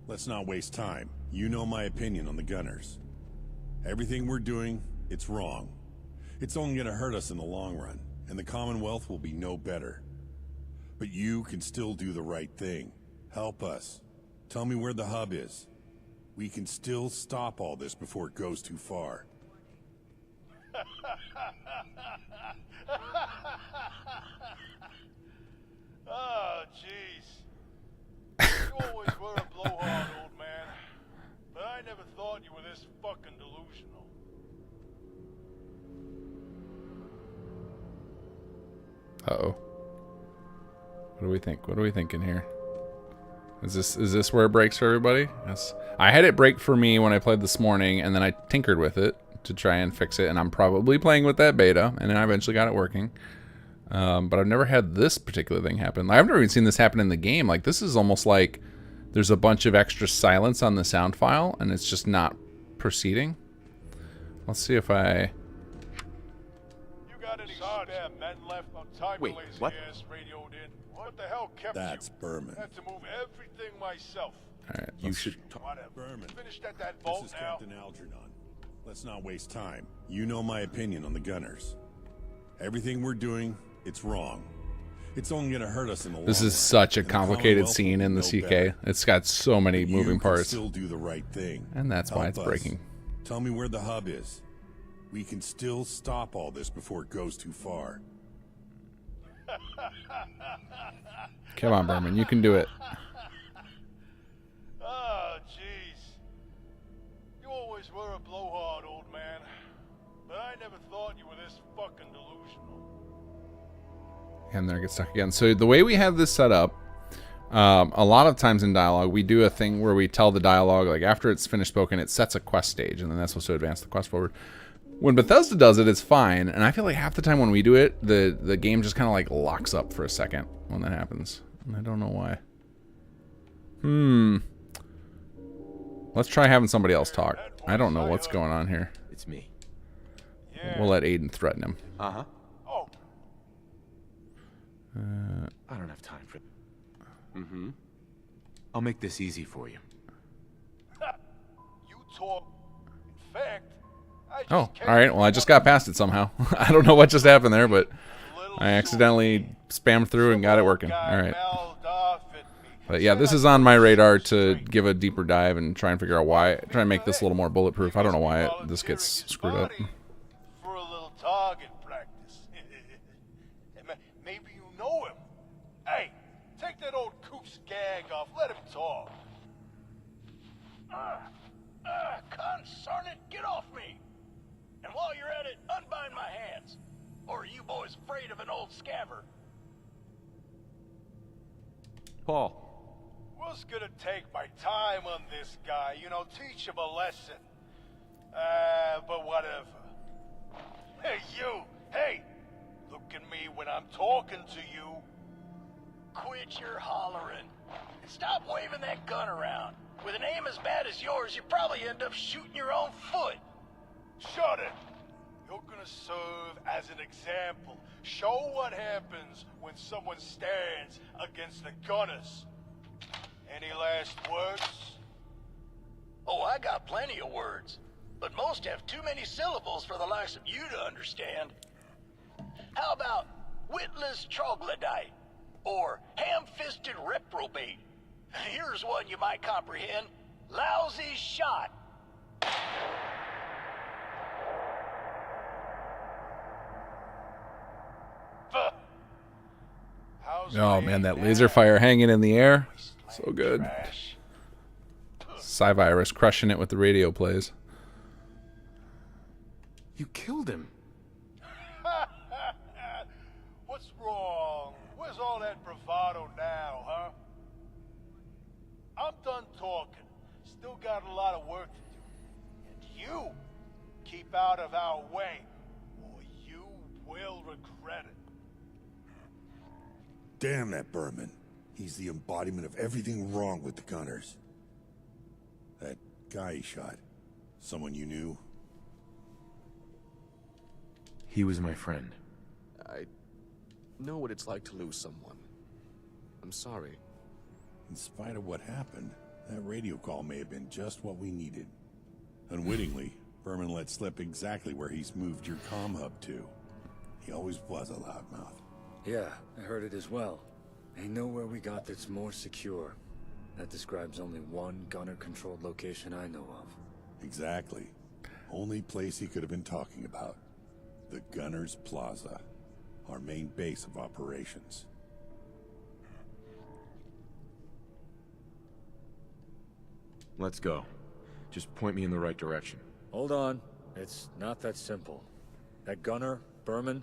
Let's not waste time. You know my opinion on the gunners. Everything we're doing, it's wrong. It's only gonna hurt us in the long run, and the Commonwealth will be no better. But you can still do the right thing. Help us. Tell me where the hub is. We can still stop all this before it goes too far. Oh, jeez. You always were a blowhard, old man. But I never thought you were this fucking delusional. Uh-oh. What do we think? What are we thinking here? Is this where it breaks for everybody? Yes. I had it break for me when I played this morning, and then I tinkered with it to try and fix it, and I'm probably playing with that beta, and then I eventually got it working. But I've never had this particular thing happen. I've never even seen this happen in the game. Like, this is almost like there's a bunch of extra silence on the sound file, and it's just not proceeding. Let's see if I... Wait, what? What the hell kept That's Berman. Had to move everything myself. Alright, You should talk. Whatever. Berman. Finished at that vault This is now. Captain Algernon. Let's not waste time. You know my opinion on the gunners. Everything we're doing, it's wrong. It's only gonna hurt us in the long run. This is such a And the complicated Commonwealth scene in the will know CK. better. It's got so many But moving you can parts. still do the right thing. And that's why Help it's us. breaking. Tell me where the hub is. We can still stop all this before it goes too far. Come on, Berman, you can do it. Oh, jeez. You always were a blowhard, old man. But I never thought you were this fucking delusional. And there it gets stuck again. So the way we have this set up, a lot of times in dialogue, we do a thing where we tell the dialogue, like after it's finished spoken, it sets a quest stage, and then that's supposed to advance the quest forward. When Bethesda does it, it's fine, and I feel like half the time when we do it, the game just kind of like locks up for a second when that happens. And I don't know why. Let's try having somebody else talk. I don't know what's going on here. It's me. We'll let Aiden threaten him. Uh-huh. Oh. I don't have time for... Mm-hmm. I'll make this easy for you. You talk. In fact, Oh, alright. Well, I just got past it somehow. I don't know what just happened there, but I accidentally spammed through and got it working. Alright. But yeah, this is on my radar to give a deeper dive and try and figure out why. Try and make this a little more bulletproof. I don't know why this gets screwed up. For a little target practice. Maybe you know him. Hey, take that old coop's gag off. Let him talk. Concern it, get off me! And while you're at it, unbind my hands. Or are you boys afraid of an old scabber? Paul. Was gonna take my time on this guy, you know, teach him a lesson. But whatever. Hey, you! Hey! Look at me when I'm talking to you. Quit your hollering. And stop waving that gun around. With an aim as bad as yours, you probably end up shooting your own foot. Shut it! You're gonna serve as an example. Show what happens when someone stands against the gunners. Any last words? Oh, I got plenty of words. But most have too many syllables for the likes of you to understand. How about witless troglodyte? Or ham-fisted reprobate? Here's one you might comprehend. Lousy shot. Oh man, that laser fire hanging in the air. So good. Cyvirus crushing it with the radio plays. You killed him. What's wrong? Where's all that bravado now, huh? I'm done talking. Still got a lot of work to do. And you keep out of our way, or you will regret it. Damn that Berman. He's the embodiment of everything wrong with the gunners. That guy he shot. Someone you knew? He was my friend. I know what it's like to lose someone. I'm sorry. In spite of what happened, that radio call may have been just what we needed. Unwittingly, Berman let slip exactly where he's moved your comm hub to. He always was a loudmouth. Yeah, I heard it as well. Ain't nowhere we got that's more secure. That describes only one gunner-controlled location I know of. Exactly. Only place he could have been talking about. The Gunners Plaza. Our main base of operations. Let's go. Just point me in the right direction. Hold on. It's not that simple. That gunner, Berman,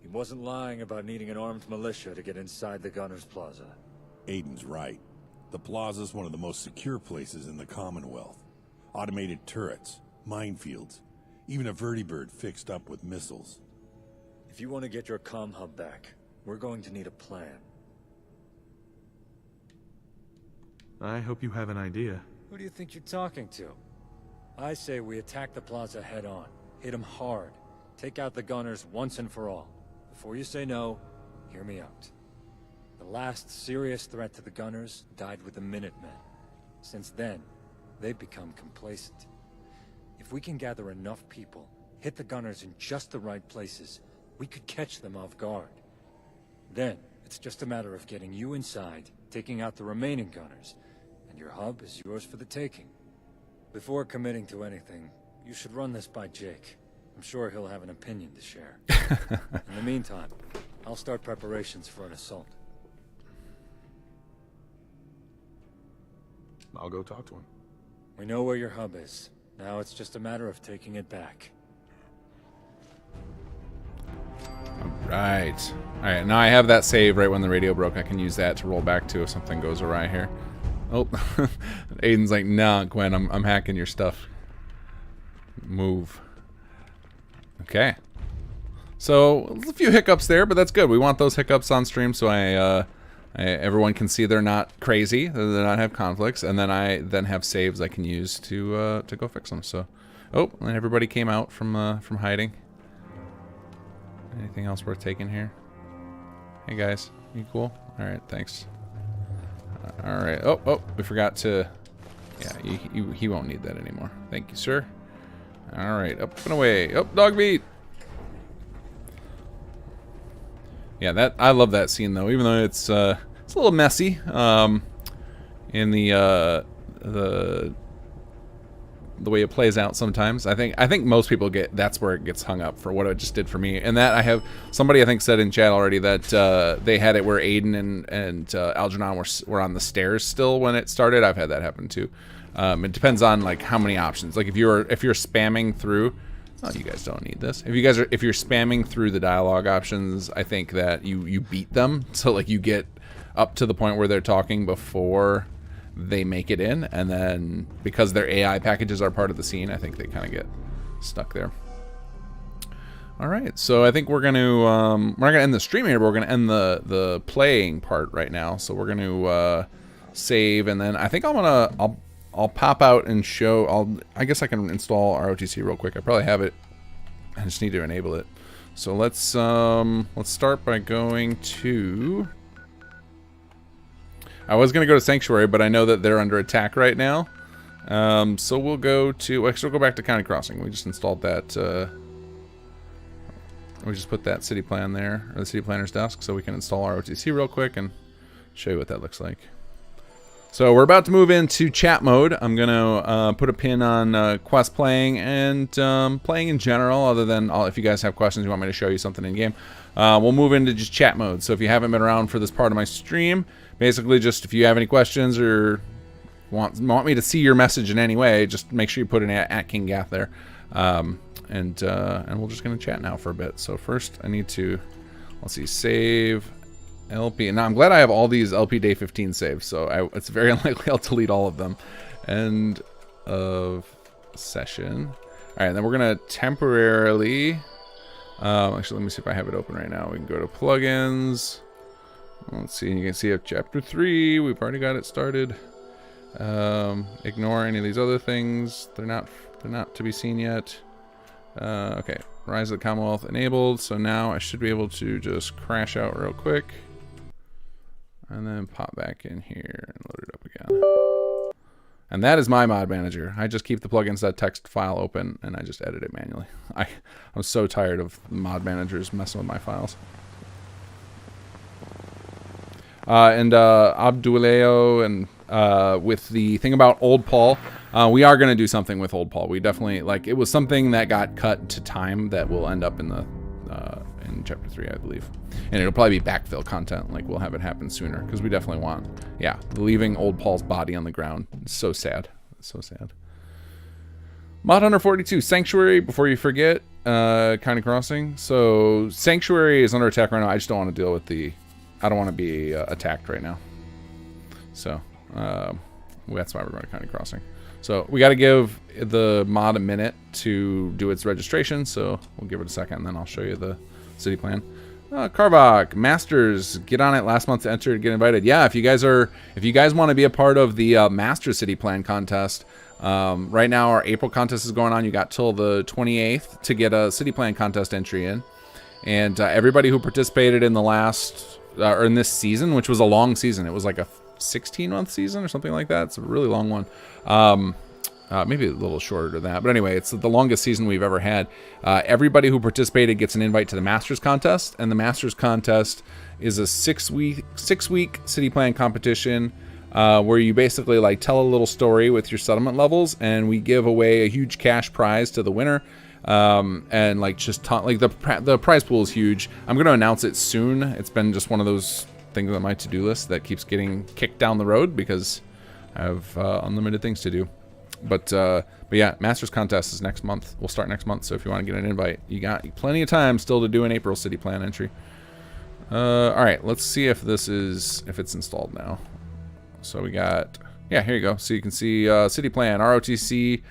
he wasn't lying about needing an armed militia to get inside the Gunners Plaza. Aiden's right. The plaza's one of the most secure places in the Commonwealth. Automated turrets, minefields, even a vertibird fixed up with missiles. If you want to get your comm hub back, we're going to need a plan. I hope you have an idea. Who do you think you're talking to? I say we attack the plaza head on. Hit them hard. Take out the gunners once and for all. Before you say no, hear me out. The last serious threat to the gunners died with the Minutemen. Since then, they've become complacent. If we can gather enough people, hit the gunners in just the right places, we could catch them off guard. Then, it's just a matter of getting you inside, taking out the remaining gunners, and your hub is yours for the taking. Before committing to anything, you should run this by Jake. I'm sure he'll have an opinion to share. In the meantime, I'll start preparations for an assault. I'll go talk to him. We know where your hub is. Now it's just a matter of taking it back. Alright. Alright, now I have that save right when the radio broke. I can use that to roll back to if something goes awry here. Oh, Aiden's like, nah, Gwen, I'm hacking your stuff. Move. Okay. So, a few hiccups there, but that's good. We want those hiccups on stream so everyone can see they're not crazy, they're not have conflicts, and then I have saves I can use to go fix them. So, oh, and everybody came out from hiding. Anything else worth taking here? Hey guys, you cool? All right, thanks. All right. Oh, we forgot to. Yeah, he won't need that anymore. Thank you, sir. All right, up and away. Oh, dog meat. Yeah, I love that scene though, even though it's a little messy. In the way it plays out sometimes. I think most people that's where it gets hung up for what it just did for me. And that I have somebody I think said in chat already that they had it where Aiden and Algernon were on the stairs still when it started. I've had that happen too. It depends on like how many options. Like if you're spamming through. Oh, you guys don't need this. If you're spamming through the dialogue options, I think that you beat them. So like you get up to the point where they're talking before they make it in, and then because their AI packages are part of the scene, I think they kind of get stuck there. All right, so I think we're not gonna end the stream here, but we're gonna end the playing part right now. So we're gonna save, and then I think I'll pop out and show. I guess I can install ROTC real quick. I probably have it. I just need to enable it. So let's start by going to. I was gonna go to Sanctuary, but I know that they're under attack right now. So we'll go to. Actually, we'll go back to County Crossing. We just installed that. We just put that city plan there, or the city planner's desk, so we can install ROTC real quick and show you what that looks like. So we're about to move into chat mode. I'm gonna put a pin on quest playing and playing in general. Other than if you guys have questions, you want me to show you something in game, we'll move into just chat mode. So if you haven't been around for this part of my stream, basically just if you have any questions or want me to see your message in any way, just make sure you put an @KingGath there, and we're just gonna chat now for a bit. So first I need to save. LP, and now I'm glad I have all these LP day 15 saves, so it's very unlikely I'll delete all of them. End of session. All right, then we're gonna temporarily. Actually, let me see if I have it open right now. We can go to plugins. Let's see. You can see up chapter 3. We've already got it started. Ignore any of these other things. They're not to be seen yet. Okay, Rise of the Commonwealth enabled. So now I should be able to just crash out real quick. And then pop back in here and load it up again. And that is my mod manager. I just keep the plugins.txt file open and I just edit it manually. I'm so tired of mod managers messing with my files. And Abduleo and with the thing about Old Paul, we are going to do something with Old Paul. We definitely, it was something that got cut to time that will end up in the in chapter 3, I believe. And it'll probably be backfill content, we'll have it happen sooner, because we definitely want, leaving Old Paul's body on the ground. It's so sad. It's so sad. Mod Hunter 42, Sanctuary, before you forget, County Crossing. So, Sanctuary is under attack right now. I just don't want to deal with I don't want to be attacked right now. So, that's why we're going to County Crossing. So, we got to give the mod a minute to do its registration, so we'll give it a second, and then I'll show you the city plan. Karbach, Masters, get on it. Last month to enter to get invited. Yeah, if you guys want to be a part of the Master City Plan contest, right now our April contest is going on. You got till the 28th to get a City Plan contest entry in. And everybody who participated in the last, or in this season, which was a long season, it was like a 16-month season or something like that. It's a really long one. Maybe a little shorter than that. But anyway, it's the longest season we've ever had. Everybody who participated gets an invite to the Masters contest. And the Masters contest is a six-week city plan competition where you basically like tell a little story with your settlement levels. And we give away a huge cash prize to the winner. And like just the prize pool is huge. I'm going to announce it soon. It's been just one of those things on my to-do list that keeps getting kicked down the road because I have unlimited things to do. But yeah, Masters contest is next month. We'll start next month. So if you want to get an invite, you got plenty of time still to do an April city plan entry. All right, let's see if it's installed now. So we got, yeah, here you go. So you can see city plan, ROTC,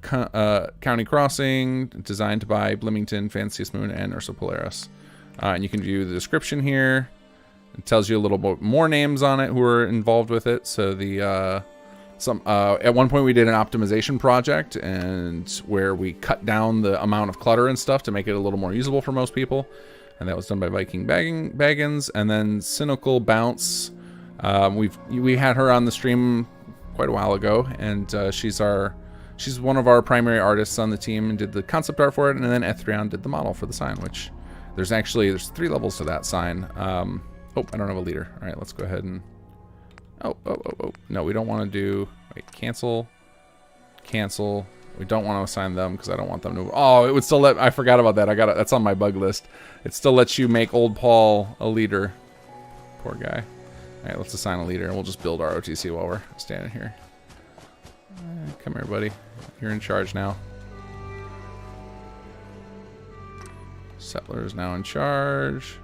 County Crossing, designed by Bloomington, Fanciest Moon, and Ursa Polaris. And you can view the description here. It tells you a little bit more names on it who are involved with it. So the at one point we did an optimization project and where we cut down the amount of clutter and stuff to make it a little more usable for most people, and that was done by Viking Baggins. And then Cynical Bounce, we had her on the stream quite a while ago, and she's one of our primary artists on the team and did the concept art for it. And then Ethrion did the model for the sign, which there's 3 levels to that sign. Oh, I don't have a leader. All right, let's go ahead and Oh. No, we don't want to do... Wait, cancel. Cancel. We don't want to assign them because I don't want them to... Oh, it would still let... I forgot about that. That's on my bug list. It still lets you make old Paul a leader. Poor guy. All right, let's assign a leader and we'll just build our OTC while we're standing here. Come here, buddy. You're in charge now. Settler is now in charge.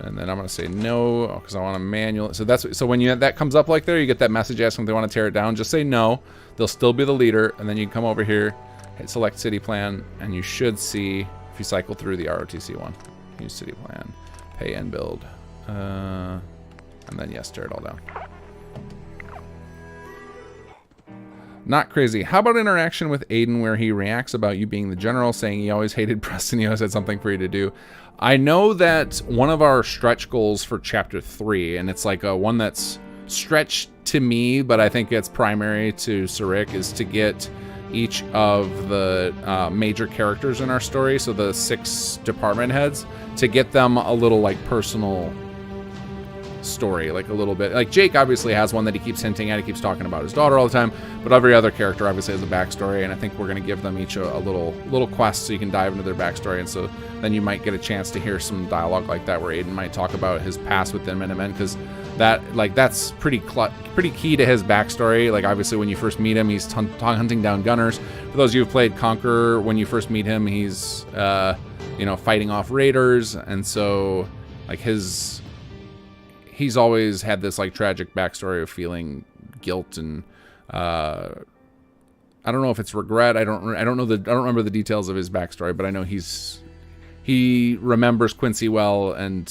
And then I'm going to say no because I want to manual. So when that comes up like there, you get that message asking if they want to tear it down. Just say no. They'll still be the leader. And then you can come over here, hit select city plan, and you should see if you cycle through the ROTC one. Use city plan, pay and build. And then yes, tear it all down. Not crazy. How about interaction with Aiden where he reacts about you being the general, saying he always hated Preston, he always had something for you to do? I know that one of our stretch goals for chapter 3, and it's like one that's stretched to me, but I think it's primary to Sarik, is to get each of the major characters in our story, so the 6 department heads, to get them a little like personal story, like a little bit. Like Jake obviously has one that he keeps hinting at. He keeps talking about his daughter all the time, but every other character obviously has a backstory, and I think we're going to give them each a little quest so you can dive into their backstory, and so then you might get a chance to hear some dialogue like that where Aiden might talk about his past with the Minutemen, because that's pretty key to his backstory. Like obviously when you first meet him, he's hunting down gunners. For those of you who've played Conquer, when you first meet him, he's fighting off raiders, and so like he's always had this like tragic backstory of feeling guilt and I don't know if it's regret. I don't remember the details of his backstory, but I know he remembers Quincy well and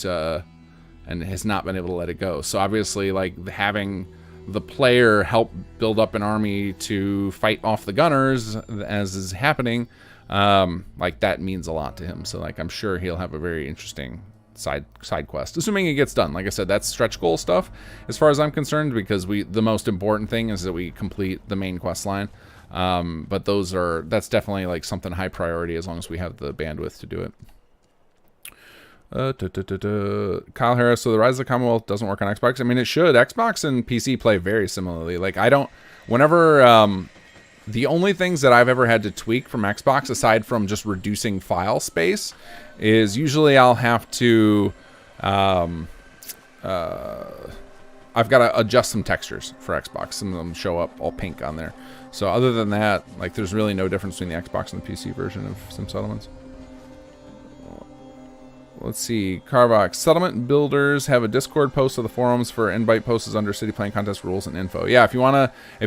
has not been able to let it go. So obviously like having the player help build up an army to fight off the gunners as is happening, like that means a lot to him. So like I'm sure he'll have a very interesting side quest, assuming it gets done. Like I said, that's stretch goal stuff as far as I'm concerned, because the most important thing is that we complete the main quest line. But that's definitely like something high priority as long as we have the bandwidth to do it. Kyle Harris, so the Rise of the Commonwealth doesn't work on Xbox. I mean, it should. Xbox and PC play very similarly. Like the only things that I've ever had to tweak from Xbox, aside from just reducing file space, is usually I'll have to, I've got to adjust some textures for Xbox. Some of them show up all pink on there. So other than that, like there's really no difference between the Xbox and the PC version of Sim Settlements. Let's see. Carvox. Settlement builders have a Discord post of the forums for invite posts under City Plan Contest rules and info. Yeah, if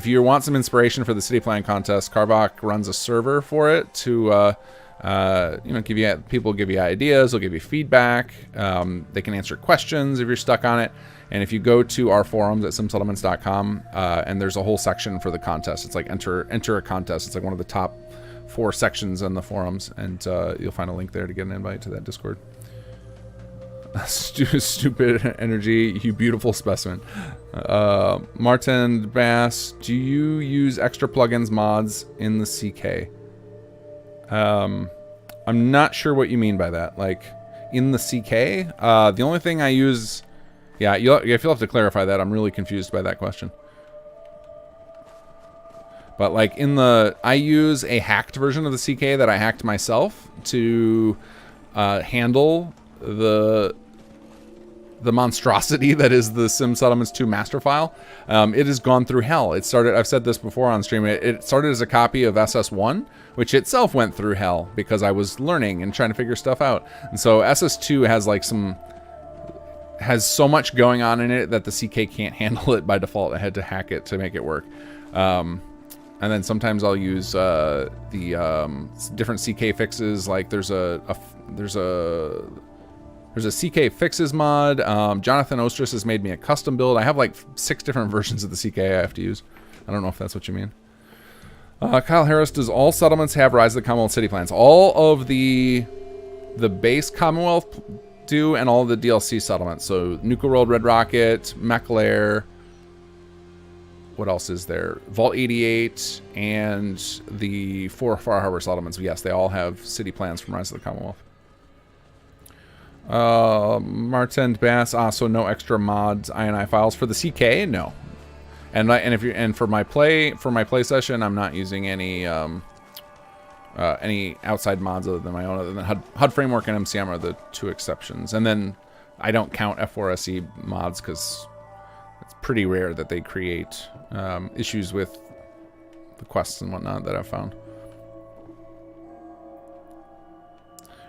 you want some inspiration for the City Plan Contest, Carvox runs a server for it to People give you ideas, they'll give you feedback. They can answer questions if you're stuck on it. And if you go to our forums at simsettlements.com, and there's a whole section for the contest. It's like enter a contest. It's like one of the top 4 sections on the forums, and you'll find a link there to get an invite to that Discord. Stupid energy, you beautiful specimen. Martin Bass, do you use extra plugins mods in the CK? I'm not sure what you mean by that. Like, in the CK? The only thing I use... Yeah, you'll have to clarify that. I'm really confused by that question. But, like, I use a hacked version of the CK that I hacked myself to handle the monstrosity that is the Sim Settlements 2 master file. It has gone through hell. It started, I've said this before on stream, it started as a copy of SS1, which itself went through hell because I was learning and trying to figure stuff out. And so SS2 has so much going on in it that the CK can't handle it by default. I had to hack it to make it work. And then sometimes I'll use the different CK fixes. Like there's a CK fixes mod. Jonathan Ostris has made me a custom build. I have like 6 different versions of the CK I have to use. I don't know if that's what you mean. Kyle Harris, does all settlements have Rise of the Commonwealth city plans? All of the base Commonwealth do, and all of the DLC settlements. So Nuka World, Red Rocket, Mech-Lair. What else is there? Vault 88 and the 4 Far Harbor settlements. Yes, they all have city plans from Rise of the Commonwealth. Martin Bass, so no extra mods, INI files for the CK? No. And for my play session, I'm not using any outside mods other than my own, other than HUD Framework and MCM are the 2 exceptions. And then I don't count F4SE mods because it's pretty rare that they create issues with the quests and whatnot that I've found.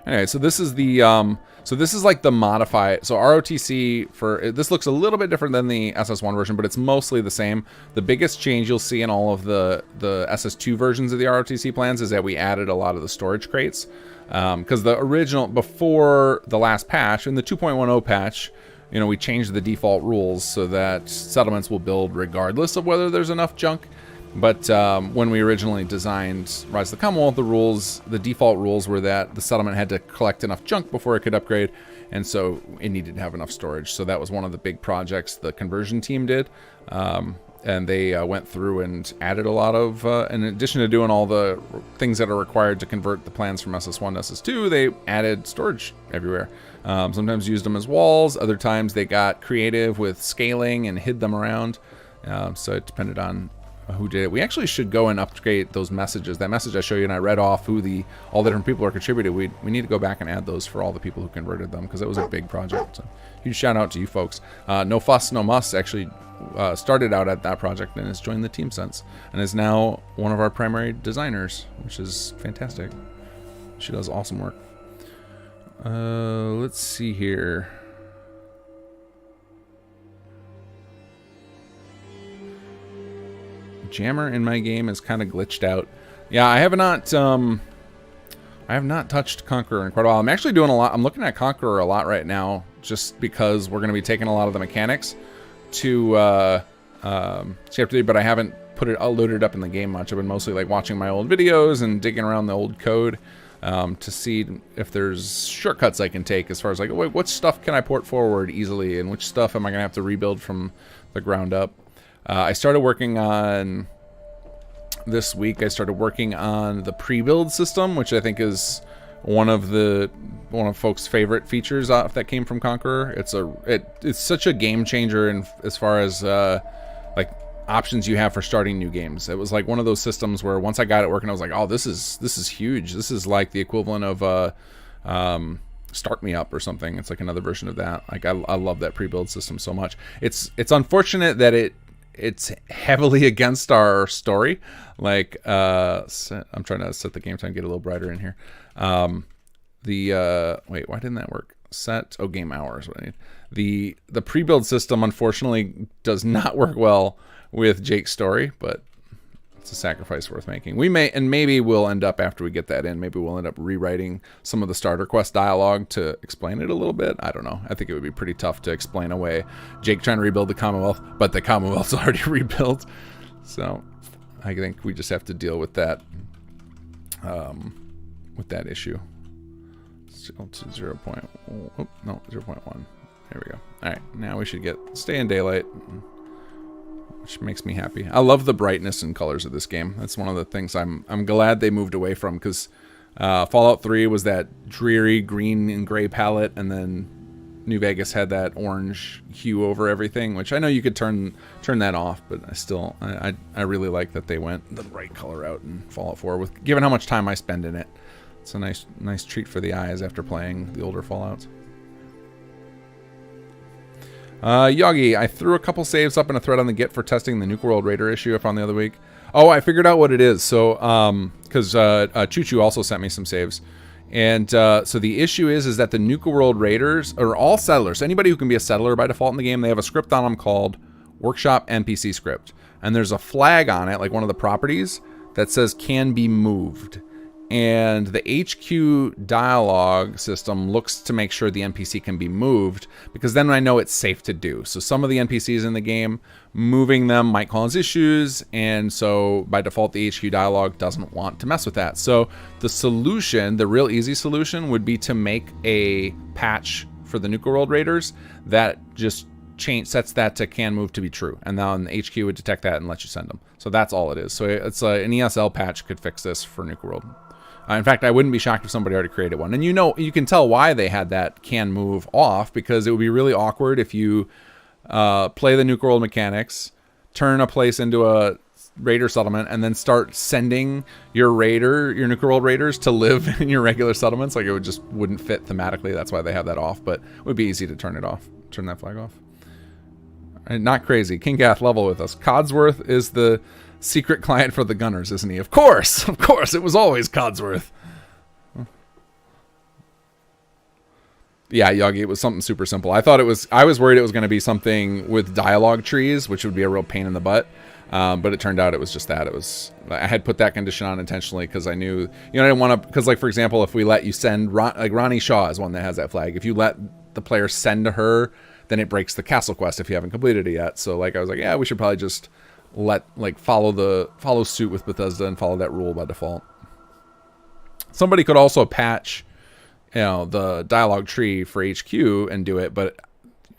Anyway, so this is the this is like the modified. So ROTC this looks a little bit different than the SS1 version, but it's mostly the same. The biggest change you'll see in all of the SS2 versions of the ROTC plans is that we added a lot of the storage crates. Because the original, before the last patch, in the 2.10 patch, we changed the default rules so that settlements will build regardless of whether there's enough junk. But when we originally designed Rise of the Commonwealth, the default rules were that the settlement had to collect enough junk before it could upgrade, and so it needed to have enough storage. So that was one of the big projects the conversion team did, and they went through and added a lot of, in addition to doing all the things that are required to convert the plans from SS1 to SS2, they added storage everywhere. Sometimes used them as walls, other times they got creative with scaling and hid them around, so it depended on who did it. We actually should go and upgrade those messages. That message I showed you and I read off who all the different people are contributed. We need to go back and add those for all the people who converted them, because it was a big project. So huge shout out to you folks. No Fuss, No Muss actually started out at that project and has joined the team since, and is now one of our primary designers, which is fantastic. She does awesome work. Let's see here. Jammer in my game is kind of glitched out. Yeah, I have not touched Conqueror in quite a while. I'm actually doing a lot. I'm looking at Conqueror a lot right now, just because we're going to be taking a lot of the mechanics to Chapter 3, but I haven't loaded up in the game much. I've been mostly like watching my old videos and digging around the old code to see if there's shortcuts I can take as far as like, wait, what stuff can I port forward easily and which stuff am I going to have to rebuild from the ground up. I started working on this week. I started working on the pre-build system, which I think is one of folks' favorite features that came from Conqueror. It's such a game changer in as far as like options you have for starting new games. It was like one of those systems where once I got it working, I was like, oh, this is huge. This is like the equivalent of Start Me Up or something. It's like another version of that. Like I love that pre-build system so much. It's unfortunate that it's heavily against our story. Like, I'm trying to set the game time, get a little brighter in here. Wait, why didn't that work? Game hours, what I need. The pre-build system, unfortunately, does not work well with Jake's story, but it's a sacrifice worth making. We may, and maybe we'll end up, after we get that in, maybe we'll end up rewriting some of the starter quest dialogue to explain it a little bit. I don't know. I think it would be pretty tough to explain away Jake trying to rebuild the Commonwealth, but the Commonwealth's already rebuilt. So I think we just have to deal with that issue. Still to 0.1. Oh, no, 0.1. There we go. All right, now we should stay in daylight, which makes me happy. I love the brightness and colors of this game. That's one of the things I'm glad they moved away from, because Fallout 3 was that dreary green and gray palette, and then New Vegas had that orange hue over everything, which I know you could turn that off, but I really like that they went the bright color route in Fallout 4. Given how much time I spend in it, it's a nice treat for the eyes after playing the older Fallouts. Yogi, I threw a couple saves up in a thread on the Git for testing the Nuka World Raider issue I found the other week. Oh, I figured out what it is. So, because Choo Choo also sent me some saves. And so the issue is that the Nuka World Raiders are all settlers. Anybody who can be a settler by default in the game, they have a script on them called Workshop NPC Script. And there's a flag on it, like one of the properties, that says can be moved. And the HQ dialogue system looks to make sure the NPC can be moved, because then I know it's safe to do. So some of the NPCs in the game, moving them might cause issues, and so by default the HQ dialogue doesn't want to mess with that. So the solution, the real easy solution, would be to make a patch for the Nuka World Raiders that just sets that to can move to be true, and then the HQ would detect that and let you send them. So that's all it is. So it's an ESL patch could fix this for Nuka World. In fact, I wouldn't be shocked if somebody already created one. And you can tell why they had that can move off, because it would be really awkward if you play the Nuka World mechanics, turn a place into a raider settlement, and then start sending your Nuka World Raiders to live in your regular settlements. Like, it just wouldn't fit thematically. That's why they have that off, but it would be easy to turn that flag off. And not crazy. King Gath, level with us. Codsworth is the secret client for the Gunners, isn't he? Of course, it was always Codsworth. Yeah, Yogi, it was something super simple. I was worried it was going to be something with dialogue trees, which would be a real pain in the butt. But it turned out it was just that. I had put that condition on intentionally because I knew, I didn't want to, because like, for example, if we let you send, like Ronnie Shaw is one that has that flag. If you let the player send to her, then it breaks the castle quest if you haven't completed it yet. So like, I was like, yeah, we should probably just follow suit with Bethesda and follow that rule by default. Somebody could also patch, the dialogue tree for HQ and do it, but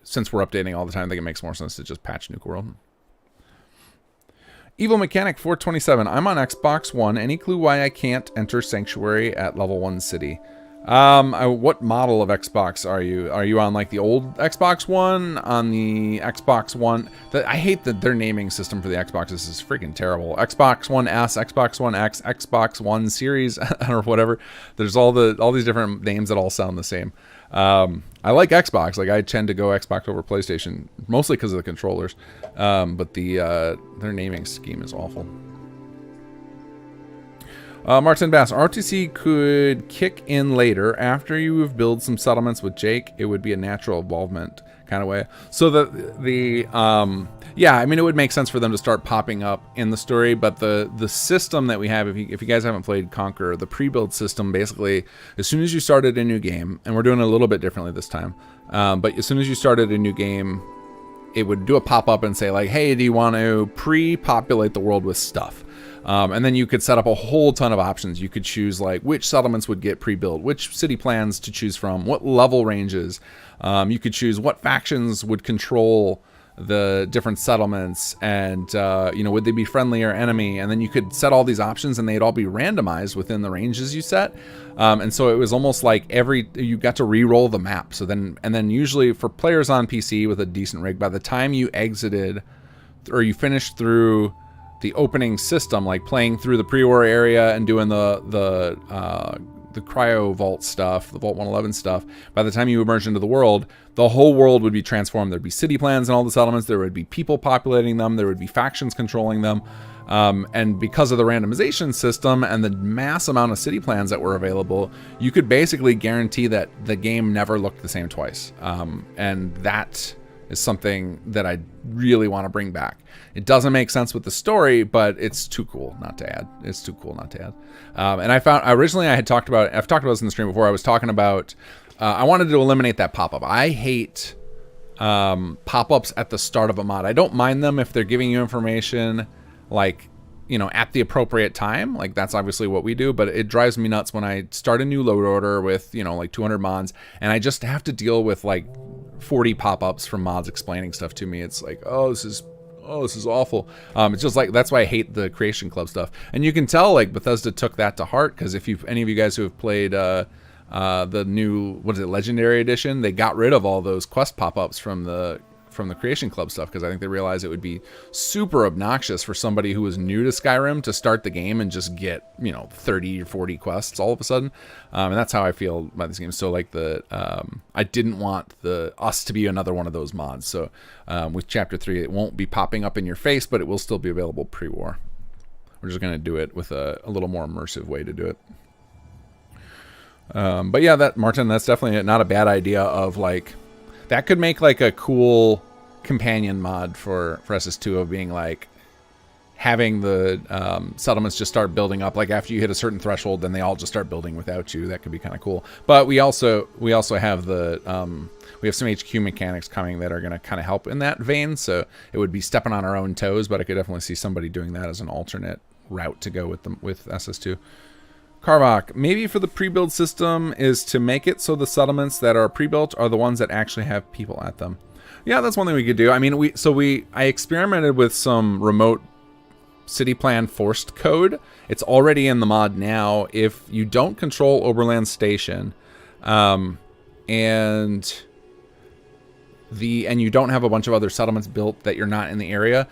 since we're updating all the time, I think it makes more sense to just patch Nuka World. Evil Mechanic 427. I'm on Xbox One. Any clue why I can't enter Sanctuary at level 1 city? What model of Xbox are you? Are you on like the old Xbox One? On the Xbox One? I hate that their naming system for the Xboxes is freaking terrible. Xbox One S, Xbox One X, Xbox One Series, or whatever. There's all these different names that all sound the same. I like Xbox. Like, I tend to go Xbox over PlayStation, mostly because of the controllers. But their naming scheme is awful. Martin Bass, RTC could kick in later after you have built some settlements with Jake. It would be a natural involvement kind of way. So yeah, I mean, it would make sense for them to start popping up in the story, but the system that we have, if you guys haven't played Conquer, the pre-build system, basically, as soon as you started a new game, and we're doing it a little bit differently this time, but as soon as you started a new game, it would do a pop-up and say like, hey, do you want to pre-populate the world with stuff? And then you could set up a whole ton of options. You could choose like which settlements would get pre-built, which city plans to choose from, what level ranges. You could choose what factions would control the different settlements, and would they be friendly or enemy? And then you could set all these options, and they'd all be randomized within the ranges you set. And so it was almost like you got to re-roll the map. So then usually for players on PC with a decent rig, by the time you exited or you finished through the opening system, like playing through the pre-war area and doing the cryo vault stuff, the Vault 111 stuff, by the time you emerged into the world, the whole world would be transformed. There'd be city plans and all the settlements. There would be people populating them. There would be factions controlling them. And because of the randomization system and the mass amount of city plans that were available, you could basically guarantee that the game never looked the same twice. And that is something that I really want to bring back. It doesn't make sense with the story, but it's too cool not to add. It's too cool not to add. And I found originally I've talked about this in the stream before. I was talking about I wanted to eliminate that pop-up. I hate pop-ups at the start of a mod. I don't mind them if they're giving you information like, you know, at the appropriate time. Like that's obviously what we do, but it drives me nuts when I start a new load order with, you know, like 200 mods and I just have to deal with like 40 pop-ups from mods explaining stuff to me. It's like, oh, this is awful. It's just like, that's why I hate the Creation Club stuff. And you can tell like Bethesda took that to heart, because if any of you guys who have played the new, what is it, Legendary Edition, they got rid of all those quest pop-ups from the Creation Club stuff, because I think they realized it would be super obnoxious for somebody who was new to Skyrim to start the game and just get, you know, 30 or 40 quests all of a sudden. And that's how I feel about this game. So like I didn't want us to be another one of those mods. So with Chapter 3, it won't be popping up in your face, but it will still be available pre-war. We're just going to do it with a little more immersive way to do it. But yeah, Martin, that's definitely not a bad idea of like, that could make like a cool companion mod for SS2 of being like having the settlements just start building up. Like after you hit a certain threshold, then they all just start building without you. That could be kind of cool. But we also have we have some HQ mechanics coming that are going to kind of help in that vein. So it would be stepping on our own toes, but I could definitely see somebody doing that as an alternate route to go with SS2. Carvok, maybe for the pre-build system is to make it so the settlements that are pre-built are the ones that actually have people at them. Yeah, that's one thing we could do. I mean, I experimented with some remote city plan forced code. It's already in the mod now. If you don't control Oberland Station, and you don't have a bunch of other settlements built that you're not in the area,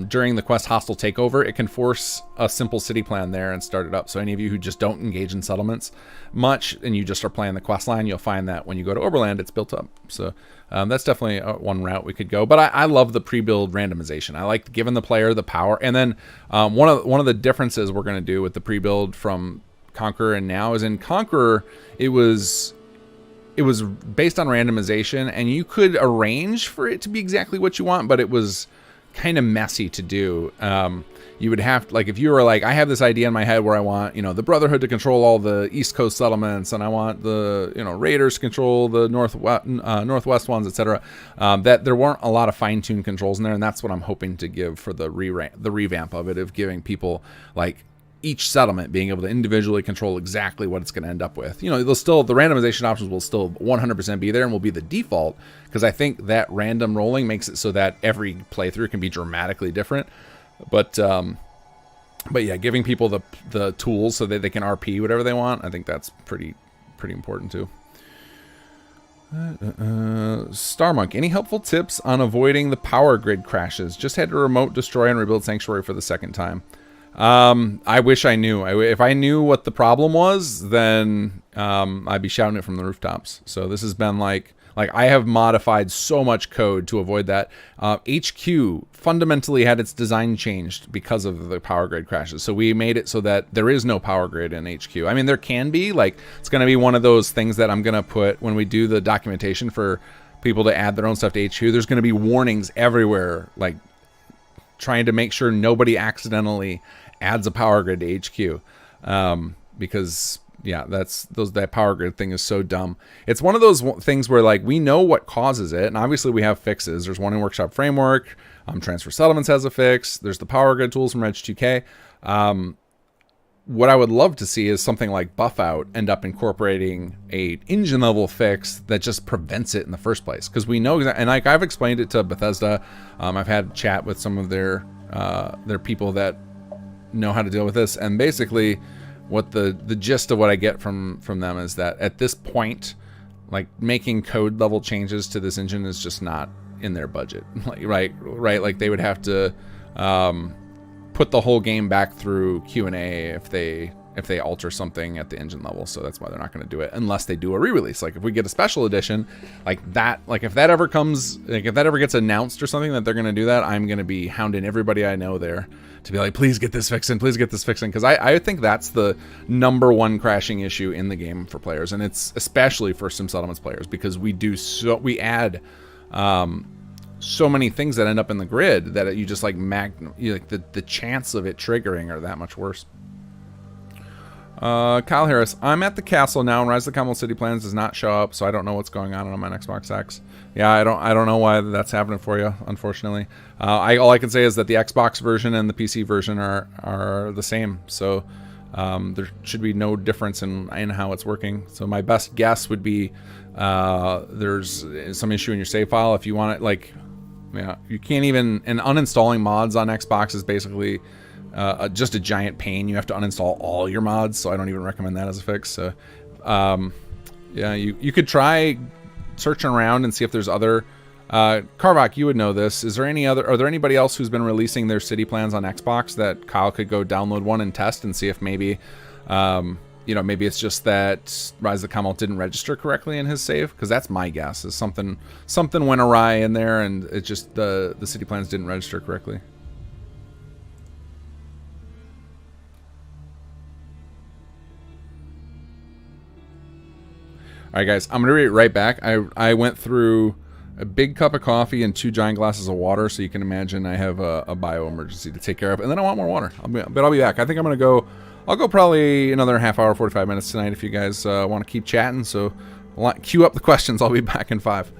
during the quest Hostile Takeover, it can force a simple city plan there and start it up. So any of you who just don't engage in settlements much and you just are playing the quest line, you'll find that when you go to Oberland, it's built up. So that's definitely one route we could go. But I love the pre-build randomization. I like giving the player the power. And then one of the differences we're going to do with the pre-build from Conqueror and now is in Conqueror, it was based on randomization, and you could arrange for it to be exactly what you want, but it was kind of messy to do. You would have, like, if you were like, I have this idea in my head where I want, you know, the Brotherhood to control all the East Coast settlements, and I want the, you know, Raiders to control the Northwest ones, etc. That there weren't a lot of fine-tuned controls in there, and that's what I'm hoping to give for the revamp of it, of giving people, like, each settlement being able to individually control exactly what it's going to end up with. You know, the randomization options will still 100% be there and will be the default, because I think that random rolling makes it so that every playthrough can be dramatically different. But yeah, giving people the tools so that they can RP whatever they want, I think that's pretty important too. Starmonk, any helpful tips on avoiding the power grid crashes? Just had to remote destroy and rebuild Sanctuary for the second time. I wish I knew. If I knew what the problem was, then I'd be shouting it from the rooftops. So this has been like I have modified so much code to avoid that. HQ fundamentally had its design changed because of the power grid crashes. So we made it so that there is no power grid in HQ. I mean, there can be, like, it's going to be one of those things that I'm going to put when we do the documentation for people to add their own stuff to HQ. There's going to be warnings everywhere, like trying to make sure nobody accidentally adds a power grid to HQ, because yeah, that power grid thing is so dumb. It's one of those things where, like, we know what causes it, and obviously we have fixes. There's one in Workshop Framework. Transfer Settlements has a fix. There's the power grid tools from Reg 2K. What I would love to see is something like Buff Out end up incorporating a engine level fix that just prevents it in the first place, because we know, and like I've explained it to Bethesda. I've had chat with some of their people that know how to deal with this, and basically what the gist of what I get from them is that at this point, like, making code level changes to this engine is just not in their budget. Like, right, like they would have to put the whole game back through Q&A if they alter something at the engine level. So that's why they're not going to do it unless they do a re-release. Like if we get a special edition like that, like if that ever comes, like if that ever gets announced or something that they're going to do that, I'm going to be hounding everybody I know there to be like, please get this fixing, please get this fixing. Because I think that's the #1 crashing issue in the game for players. And it's especially for Sim Settlements players, because we add so many things that end up in the grid that you just like the chance of it triggering are that much worse. Kyle Harris, I'm at the castle now, and Rise of the Commonwealth City Plans does not show up, so I don't know what's going on my Xbox X. Yeah, I don't know why that's happening for you, unfortunately. All I can say is that the Xbox version and the PC version are the same, so there should be no difference in how it's working. So my best guess would be there's some issue in your save file. If you want it, like, yeah, you can't even, and uninstalling mods on Xbox is basically just a giant pain. You have to uninstall all your mods, so I don't even recommend that as a fix. So, yeah, you could try searching around and see if there's other. Carvac, you would know this. Are there anybody else who's been releasing their city plans on Xbox that Kyle could go download one and test and see if maybe, maybe it's just that Rise of the Commonwealth didn't register correctly in his save? Because that's my guess. Is something went awry in there, and it just the city plans didn't register correctly. All right, guys, I'm going to be right back. I went through a big cup of coffee and 2 giant glasses of water, so you can imagine I have a bio emergency to take care of, and then I want more water. But I'll be back. I think I'm going to go. I'll go probably another half hour, 45 minutes tonight if you guys want to keep chatting. So queue up the questions. I'll be back in 5.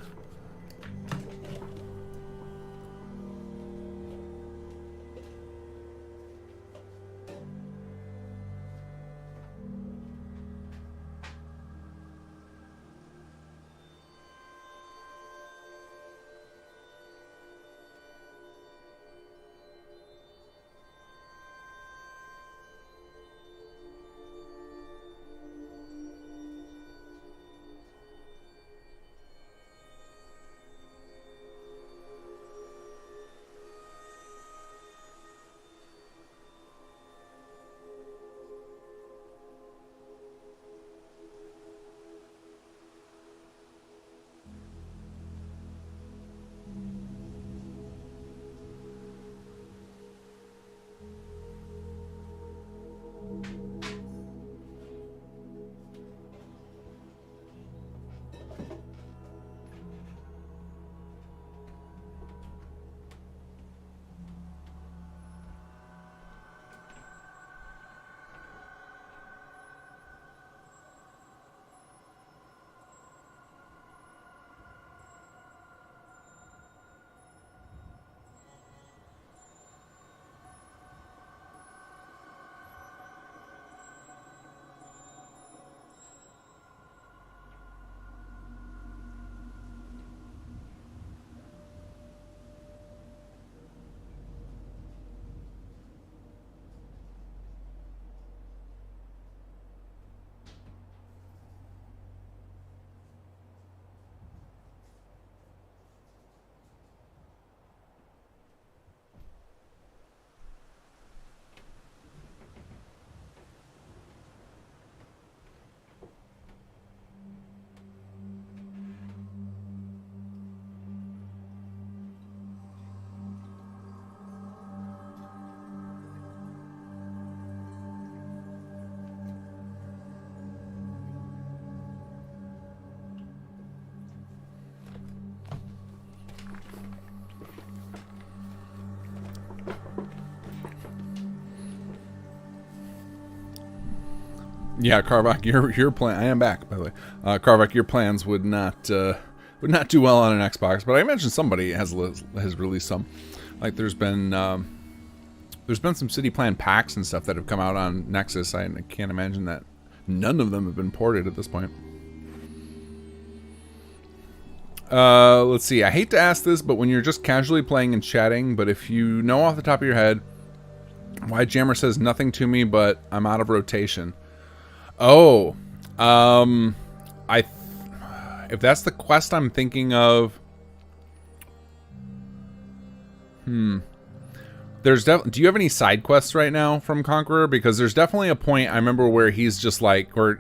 Yeah, Carvac, your plan. I am back, by the way. Carvac, your plans would not do well on an Xbox, but I imagine somebody has released some. Like there's been some city plan packs and stuff that have come out on Nexus. I can't imagine that none of them have been ported at this point. Let's see. I hate to ask this, but when you're just casually playing and chatting, but if you know off the top of your head why Jammer says nothing to me, but I'm out of rotation. Oh, if that's the quest I'm thinking of, there's definitely. Do you have any side quests right now from Conqueror? Because there's definitely a point I remember where he's just like, where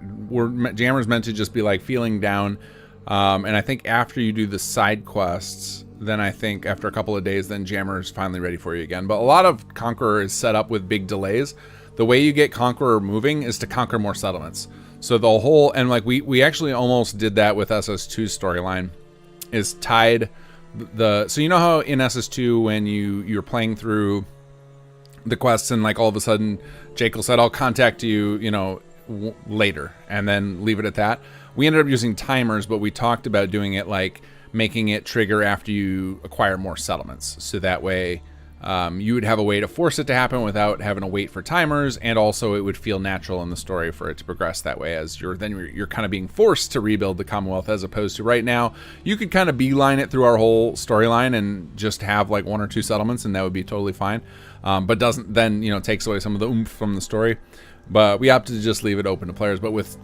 Jammer's meant to just be like feeling down, and I think after you do the side quests, then I think after a couple of days, then Jammer's finally ready for you again. But a lot of Conqueror is set up with big delays. The way you get Conqueror moving is to conquer more settlements. So the whole, and like we actually almost did that with SS2's storyline, is tied so you know how in SS2 when you're playing through the quests and like all of a sudden Jake will said, I'll contact you, you know, later, and then leave it at that. We ended up using timers, but we talked about doing it like making it trigger after you acquire more settlements. So that way you would have a way to force it to happen without having to wait for timers, and also it would feel natural in the story for it to progress that way, as you're kind of being forced to rebuild the Commonwealth, as opposed to right now you could kind of beeline it through our whole storyline and just have like 1 or 2 settlements, and that would be totally fine. But doesn't then, you know, takes away some of the oomph from the story. But we opted to just leave it open to players. But with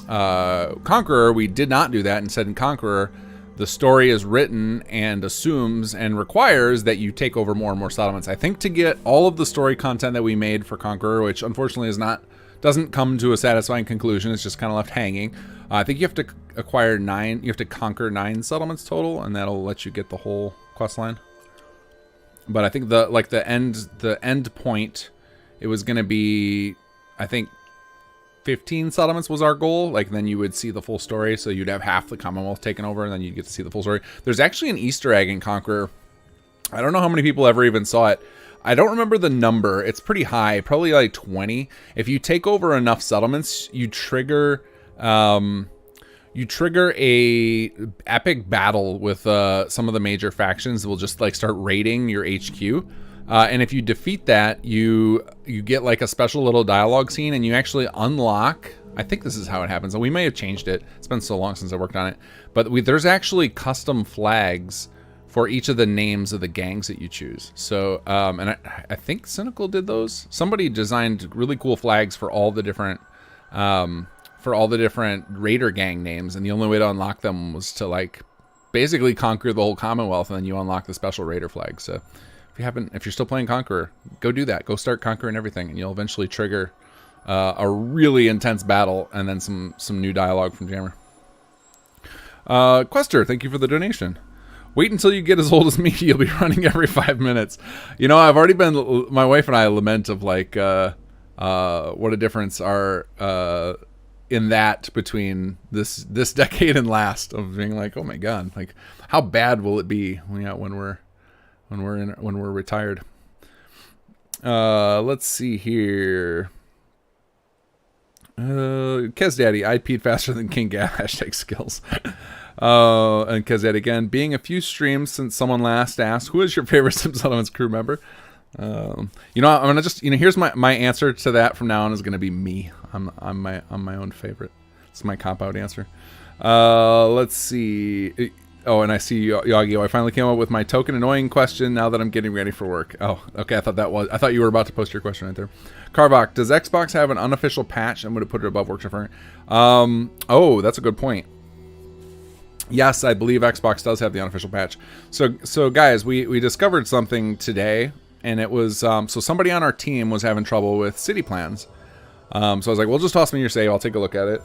Conqueror, we did not do that. Instead, in Conqueror, the story is written and assumes and requires that you take over more and more settlements. I think to get all of the story content that we made for Conqueror, which unfortunately doesn't come to a satisfying conclusion, it's just kind of left hanging. I think you have to acquire 9. You have to conquer 9 settlements total, and that'll let you get the whole quest line. But I think the end point, it was going to be, I think 15 settlements was our goal. Like, then you would see the full story, so you'd have half the Commonwealth taken over, and then you'd get to see the full story. There's actually an Easter egg in Conqueror. I don't know how many people ever even saw it. I don't remember the number. It's pretty high, probably like 20. If you take over enough settlements, you trigger a epic battle with some of the major factions that will just like start raiding your HQ. And if you defeat that, you get like a special little dialogue scene, and you actually unlock, I think this is how it happens, and we may have changed it. It's been so long since I worked on it. But there's actually custom flags for each of the names of the gangs that you choose. So, and I think Cynical did those. Somebody designed really cool flags for all the different raider gang names, and the only way to unlock them was to like basically conquer the whole Commonwealth, and then you unlock the special raider flag. So if you're still playing Conqueror, go do that. Go start conquering everything, and you'll eventually trigger a really intense battle, and then some new dialogue from Jammer. Quester, thank you for the donation. Wait until you get as old as me. You'll be running every 5 minutes. You know, I've already been, my wife and I lament of like what a difference are in that between this decade and last, of being like, oh my god, like how bad will it be when we're retired. Let's see here. Kez Daddy, I peed faster than King Gab. #skills. And Kez Daddy again, being a few streams since someone last asked, who is your favorite Sim Settlements crew member? I'm gonna just, here's my answer to that from now on is gonna be me. I'm my own favorite. It's my cop-out answer. Let's see. Oh, and I see Yagi. I finally came up with my token annoying question now that I'm getting ready for work. Oh, okay. I thought you were about to post your question right there. Carvok, does Xbox have an unofficial patch? I'm going to put it above Workshop. Oh, that's a good point. Yes, I believe Xbox does have the unofficial patch. So guys, we discovered something today, and it was so somebody on our team was having trouble with city plans. So I was like, well, just toss me your save. I'll take a look at it.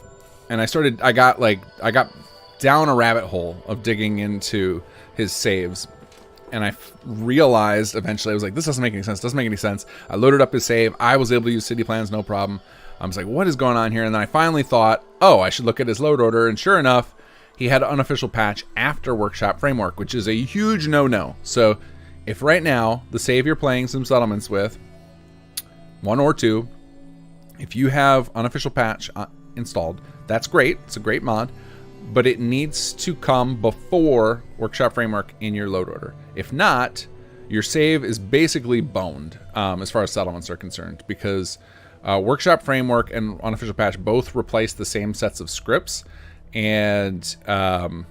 And I got down a rabbit hole of digging into his saves, and I realized eventually, I was like, this doesn't make any sense. I loaded up his save. I was able to use city plans, no problem. I was like, what is going on here? And then I finally thought, oh, I should look at his load order. And sure enough, he had an unofficial patch after Workshop Framework, which is a huge no-no. So if right now the save you're playing some settlements with, 1 or 2, if you have unofficial patch installed, that's great. It's a great mod. But it needs to come before Workshop Framework in your load order. If not, your save is basically boned as far as settlements are concerned, because Workshop Framework and Unofficial Patch both replace the same sets of scripts, and Sim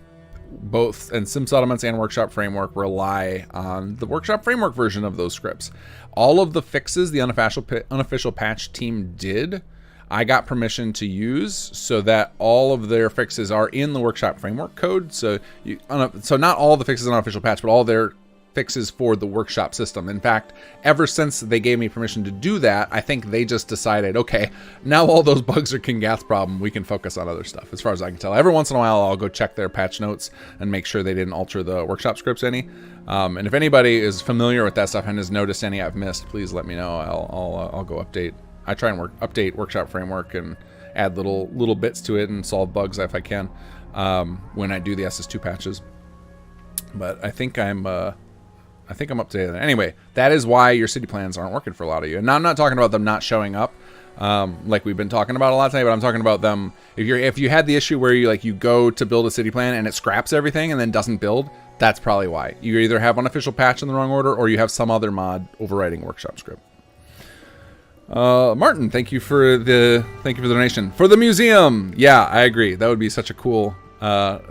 Settlements and Workshop Framework rely on the Workshop Framework version of those scripts. All of the fixes the Unofficial Patch team did, I got permission to use, so that all of their fixes are in the Workshop Framework code. So not all the fixes on Unofficial Patch, but all their fixes for the Workshop system. In fact, ever since they gave me permission to do that, I think they just decided, okay, now all those bugs are King Gath's problem. We can focus on other stuff, as far as I can tell. Every once in a while, I'll go check their patch notes and make sure they didn't alter the Workshop scripts any. And if anybody is familiar with that stuff and has noticed any I've missed, please let me know. I'll go update. I try and update Workshop Framework and add little bits to it and solve bugs if I can when I do the SS2 patches. But I think I'm up to date. Anyway, that is why your city plans aren't working for a lot of you. And now I'm not talking about them not showing up, like we've been talking about a lot today, but I'm talking about them. If you had the issue where you go to build a city plan and it scraps everything and then doesn't build, that's probably why. You either have unofficial patch in the wrong order or you have some other mod overriding workshop script. Martin, thank you for the donation for the museum. Yeah, I agree. That would be such a cool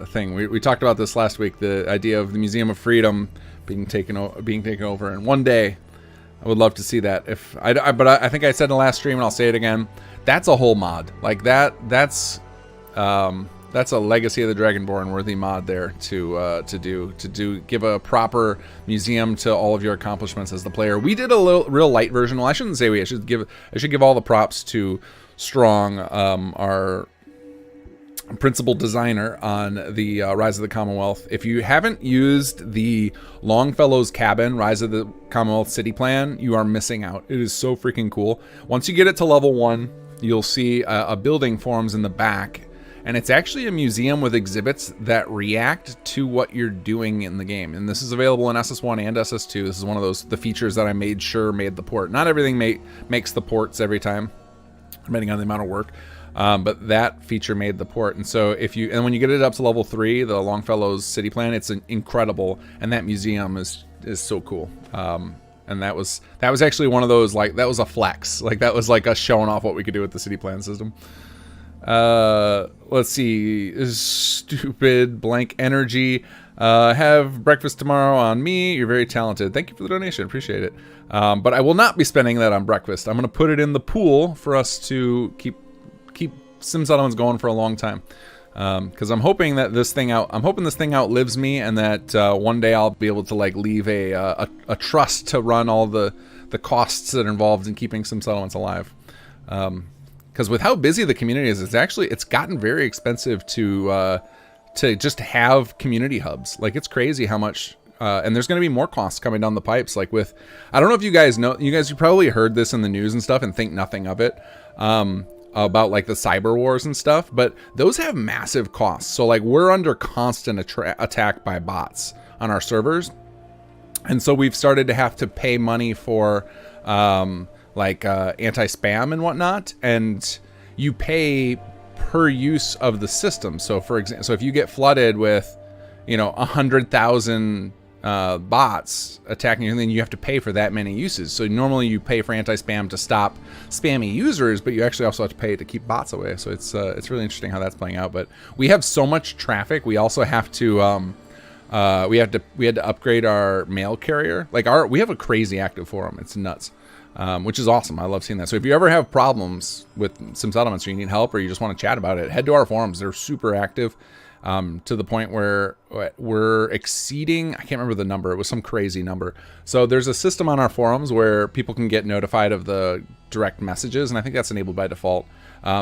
thing. We talked about this last week. The idea of the Museum of Freedom being taken over, and one day I would love to see that. But I think I said in the last stream, and I'll say it again. That's a whole mod like that. That's a Legacy of the Dragonborn worthy mod there to give a proper museum to all of your accomplishments as the player. We did a real light version. Well, I shouldn't say we. I should give all the props to Strong, our principal designer on the Rise of the Commonwealth. If you haven't used the Longfellow's Cabin Rise of the Commonwealth city plan, you are missing out. It is so freaking cool. Once you get it to level 1, you'll see a building forms in the back. And it's actually a museum with exhibits that react to what you're doing in the game. And this is available in SS1 and SS2. This is one of the features that I made sure made the port. Not everything makes the ports every time, depending on the amount of work. But that feature made the port. And so when you get it up to level 3, the Longfellow's city plan, it's incredible. And that museum is so cool. And that was actually one of those, like, that was a flex. Like, that was like us showing off what we could do with the city plan system. Let's see. Stupid blank energy. Have breakfast tomorrow on me. You're very talented. Thank you for the donation. Appreciate it. But I will not be spending that on breakfast. I'm going to put it in the pool for us to keep Sim Settlements going for a long time. Because I'm hoping that this thing outlives me, and that one day I'll be able to like leave a trust to run all the costs that are involved in keeping Sim Settlements alive. Because with how busy the community is, it's gotten very expensive to just have community hubs. Like, it's crazy how much, and there's going to be more costs coming down the pipes. Like I don't know if you guys know, you probably heard this in the news and stuff and think nothing of it, about like the cyber wars and stuff, but those have massive costs. So like, we're under constant attack by bots on our servers. And so we've started to have to pay money for, anti-spam and whatnot, and you pay per use of the system. So for example, if you get flooded with 100,000 bots attacking you, and then you have to pay for that many uses. So normally you pay for anti-spam to stop spammy users, but you actually also have to pay to keep bots away. So it's really interesting how that's playing out. But we have so much traffic, we also have to we had to upgrade our mail carrier. Like, we have a crazy active forum. It's nuts. Which is awesome. I love seeing that. So if you ever have problems with Sim Settlements, or you need help, or you just want to chat about it, head to our forums. They're super active, to the point where we're exceeding, I can't remember the number. It was some crazy number. So there's a system on our forums where people can get notified of the direct messages, and I think that's enabled by default.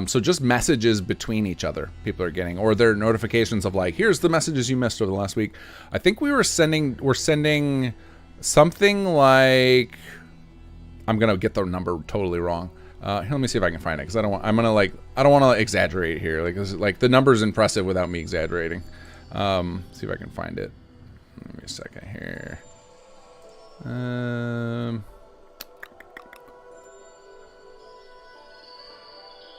So just messages between each other people are getting, or their notifications of like, here's the messages you missed over the last week. I think we're sending something like, I'm gonna get the number totally wrong. Here, let me see if I can find it, because I don't want to exaggerate here. Like the number's impressive without me exaggerating. See if I can find it. Give me a second here.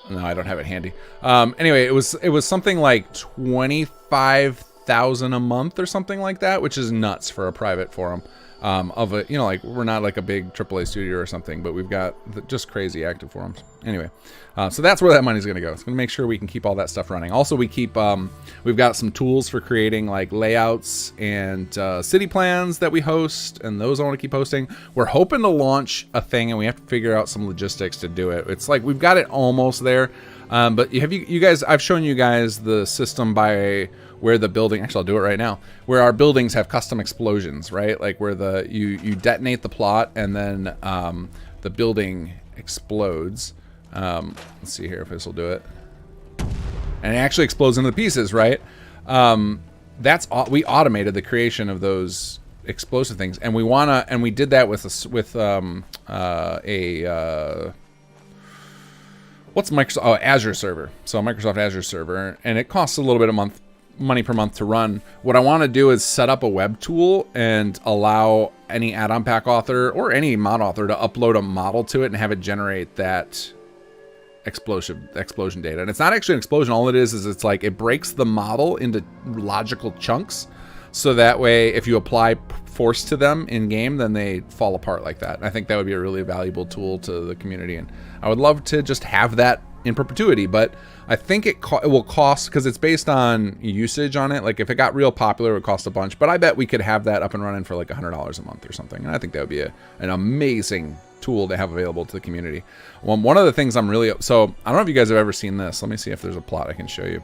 No, I don't have it handy. Anyway, it was something like 25,000 a month or something like that, which is nuts for a private forum. Like, we're not like a big AAA studio or something, but we've got just crazy active forums. Anyway, so that's where that money's going to go. It's going to make sure we can keep all that stuff running. Also, we've got some tools for creating like layouts and city plans that we host, and those I want to keep hosting. We're hoping to launch a thing, and we have to figure out some logistics to do it. It's like we've got it almost there, but you guys, I've shown you guys the system by where the building, actually I'll do it right now, where our buildings have custom explosions, right? Like where you detonate the plot, and then the building explodes. Let's see here if this will do it. And it actually explodes into pieces, right? We automated the creation of those explosive things, and we did that with what's Microsoft? Oh, Azure server. So Microsoft Azure server, and it costs a little bit a month money per month to run. What I want to do is set up a web tool and allow any add-on pack author or any mod author to upload a model to it and have it generate that explosion data. And it's not actually an explosion. All it is it's like it breaks the model into logical chunks, so that way if you apply force to them in game, then they fall apart like that. And I think that would be a really valuable tool to the community, and I would love to just have that in perpetuity. But I think it will cost, because it's based on usage on it. Like if it got real popular, it would cost a bunch, but I bet we could have that up and running for like $100 a month or something. And I think that would be an amazing tool to have available to the community. One of the things I'm really, so I don't know if you guys have ever seen this. Let me see if there's a plot I can show you,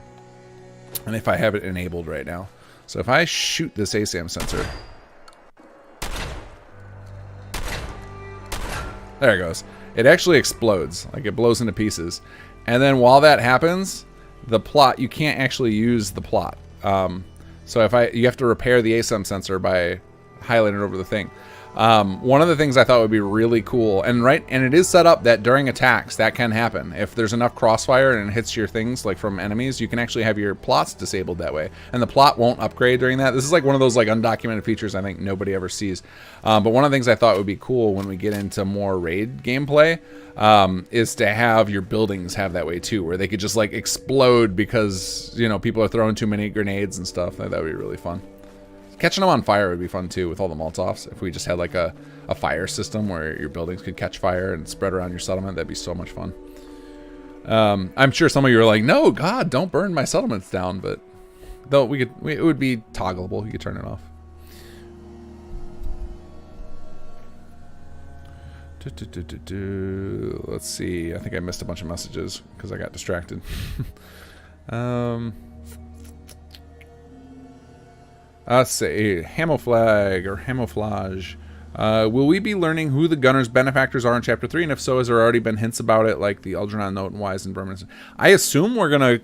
and if I have it enabled right now. So if I shoot this ASAM sensor, there it goes. It actually explodes, like it blows into pieces. And then while that happens, the plot, you can't actually use the plot. So you have to repair the ASM sensor by highlighting it over the thing. One of the things I thought would be really cool, and it is set up that during attacks that can happen. If there's enough crossfire and it hits your things like from enemies, you can actually have your plots disabled that way, and the plot won't upgrade during that. This is like one of those like undocumented features I think nobody ever sees. But one of the things I thought would be cool when we get into more raid gameplay is to have your buildings have that way too, where they could just like explode because, you know, people are throwing too many grenades and stuff. That would be really fun. Catching them on fire would be fun too with all the Molotovs. If we just had like a fire system where your buildings could catch fire and spread around your settlement, that'd be so much fun. I'm sure some of you are like, no, God, don't burn my settlements down. But though it would be toggleable. You could turn it off. Let's see. I think I missed a bunch of messages because I got distracted. Let's say Hamoflag or Hamoflage. Will we be learning who the Gunner's benefactors are in Chapter 3? And if so, has there already been hints about it, like the Algernon note and Wise and Berman? I assume we're gonna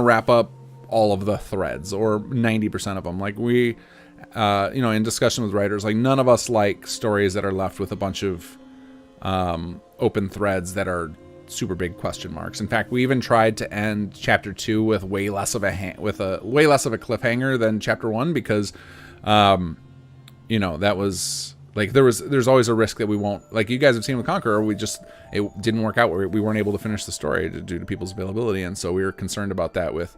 wrap up all of the threads, or 90% of them. Like we, you know, in discussion with writers, like none of us like stories that are left with a bunch of open threads that are super big question marks. In fact, we even tried to end Chapter 2 with way less of a cliffhanger than Chapter 1 because, you know, that was like there's always a risk that we won't, like you guys have seen with Conqueror, it didn't work out. We weren't able to finish the story due to people's availability, and so we were concerned about that with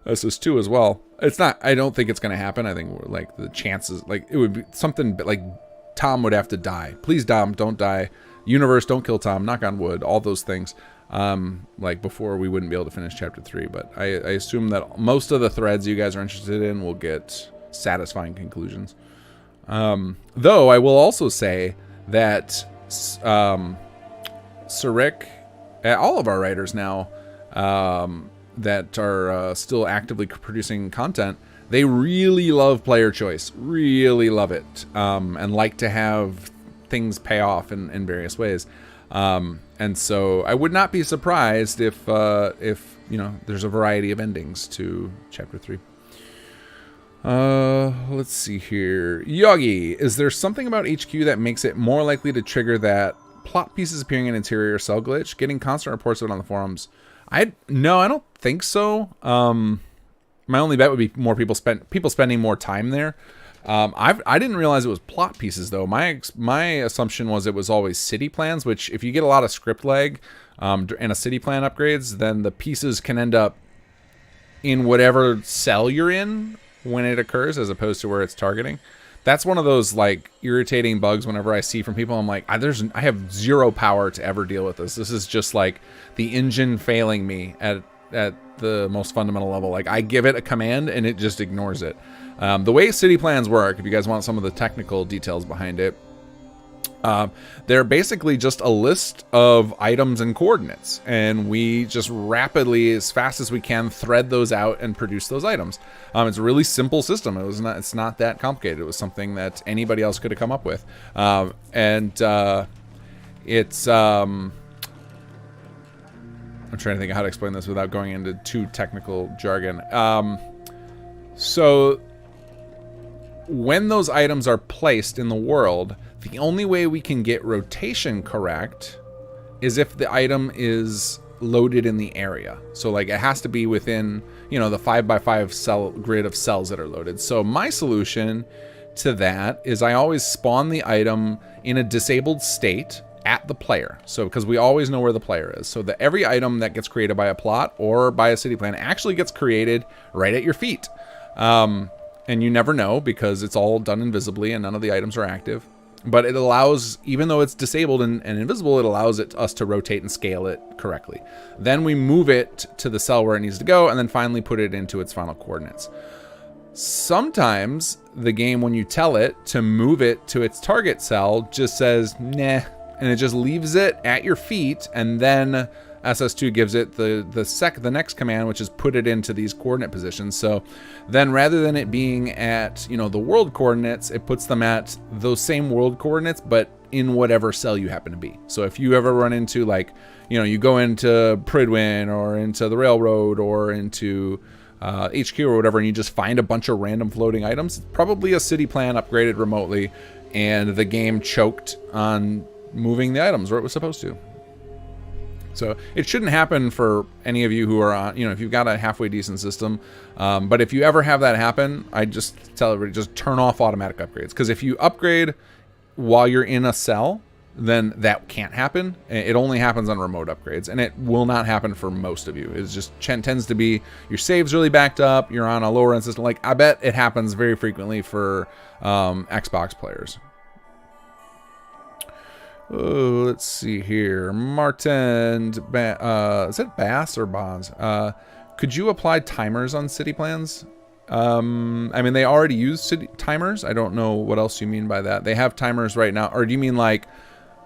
SS2 as well. I don't think it's going to happen. I think like the chances, like it would be something like Tom would have to die. Please, Tom, don't die. Universe, don't kill Tom, knock on wood, all those things, like before we wouldn't be able to finish Chapter 3. But I assume that most of the threads you guys are interested in will get satisfying conclusions. Though I will also say that Rick, all of our writers now that are still actively producing content, they really love player choice, really love it, and like to have things pay off in various ways, and so I would not be surprised if you know there's a variety of endings to Chapter 3. Let's see here. Yogi, is there something about HQ that makes it more likely to trigger that plot pieces appearing in interior cell glitch? Getting constant reports of it on the forums. No, I don't think so. My only bet would be more people spending more time there. I didn't realize it was plot pieces though. My assumption was it was always city plans, which if you get a lot of script lag and a city plan upgrades, then the pieces can end up in whatever cell you're in when it occurs, as opposed to where it's targeting. That's one of those like irritating bugs whenever I see from people. I'm like, I have zero power to ever deal with this. This is just like the engine failing me at the most fundamental level. Like I give it a command and it just ignores it. The way city plans work, if you guys want some of the technical details behind it, they're basically just a list of items and coordinates, and we just rapidly, as fast as we can, thread those out and produce those items. It's a really simple system. It's not that complicated. It was something that anybody else could have come up with, it's I'm trying to think of how to explain this without going into too technical jargon. So when those items are placed in the world, the only way we can get rotation correct is if the item is loaded in the area. So like it has to be within, you know, the 5x5 cell grid of cells that are loaded. So my solution to that is I always spawn the item in a disabled state at the player. So because we always know where the player is. So that every item that gets created by a plot or by a city plan actually gets created right at your feet. And you never know because it's all done invisibly and none of the items are active. But it allows, even though it's disabled and invisible, it allows us to rotate and scale it correctly. Then we move it to the cell where it needs to go and then finally put it into its final coordinates. Sometimes the game, when you tell it to move it to its target cell, just says, nah, and it just leaves it at your feet, and then SS2 gives it the next command, which is put it into these coordinate positions. So then rather than it being at, you know, the world coordinates, it puts them at those same world coordinates, but in whatever cell you happen to be. So if you ever run into, like, you know, you go into Pridwin or into the railroad or into HQ or whatever, and you just find a bunch of random floating items, it's probably a city plan upgraded remotely, and the game choked on moving the items where it was supposed to. So it shouldn't happen for any of you who are on, you know, if you've got a halfway decent system. But if you ever have that happen, I just tell everybody, just turn off automatic upgrades. Because if you upgrade while you're in a cell, then that can't happen. It only happens on remote upgrades, and it will not happen for most of you. It's just tends to be your save's really backed up, you're on a lower end system. Like, I bet it happens very frequently for Xbox players. Oh, let's see here. Martin, is it Bass or Bonds? Could you apply timers on city plans? I mean, they already use city timers. I don't know what else you mean by that. They have timers right now. Or do you mean like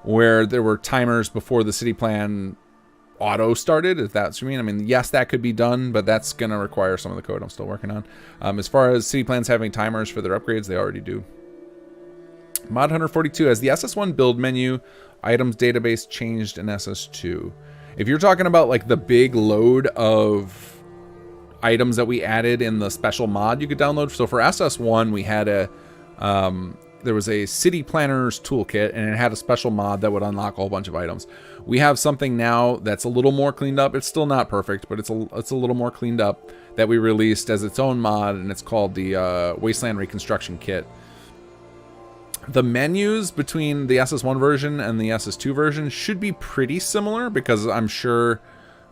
where there were timers before the city plan auto started? If that's what you mean. I mean, yes, that could be done, but that's going to require some of the code I'm still working on. As far as city plans having timers for their upgrades, they already do. Mod Hunter 42, has the SS1 build menu items database changed in SS2? If you're talking about like the big load of items that we added in the special mod you could download. So for SS1, we had there was a city planners toolkit, and it had a special mod that would unlock a whole bunch of items. We have something now that's a little more cleaned up. It's still not perfect, but it's a little more cleaned up that we released as its own mod, and it's called the Wasteland Reconstruction Kit. The menus between the SS1 version and the SS2 version should be pretty similar, because I'm sure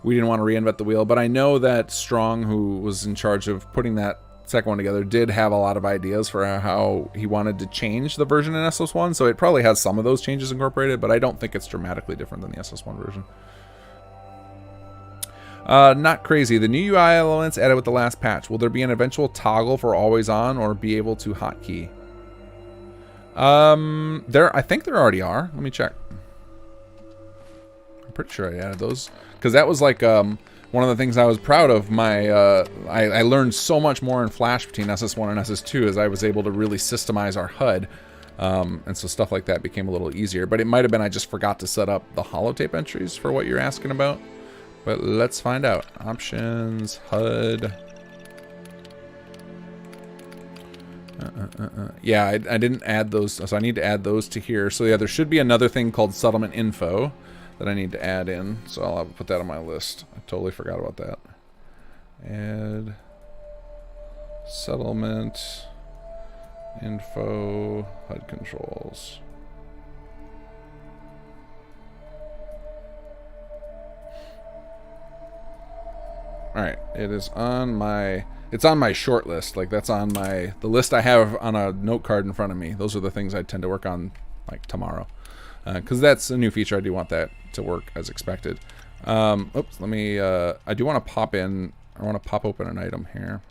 we didn't want to reinvent the wheel. But I know that Strong, who was in charge of putting that second one together, did have a lot of ideas for how he wanted to change the version in SS1. So it probably has some of those changes incorporated, but I don't think it's dramatically different than the SS1 version. Not crazy. The new UI elements added with the last patch. Will there be an eventual toggle for always on, or be able to hotkey? I think there already are. Let me check. I'm pretty sure I added those, because that was like one of the things I was proud of. I learned so much more in Flash between SS1 and SS2 as I was able to really systemize our HUD, and so stuff like that became a little easier. But it might have been I just forgot to set up the holotape entries for what you're asking about. But let's find out. Options, HUD. Yeah, I didn't add those, so I need to add those to here. So yeah, there should be another thing called settlement info that I need to add in. So I'll put that on my list. I totally forgot about that. Add settlement info HUD controls. All right, it is on my. It's on my short list. Like, that's on the list I have on a note card in front of me. Those are the things I tend to work on like tomorrow, because that's a new feature. I do want that to work as expected. Oops, let me. I do want to pop in. I want to pop open an item here.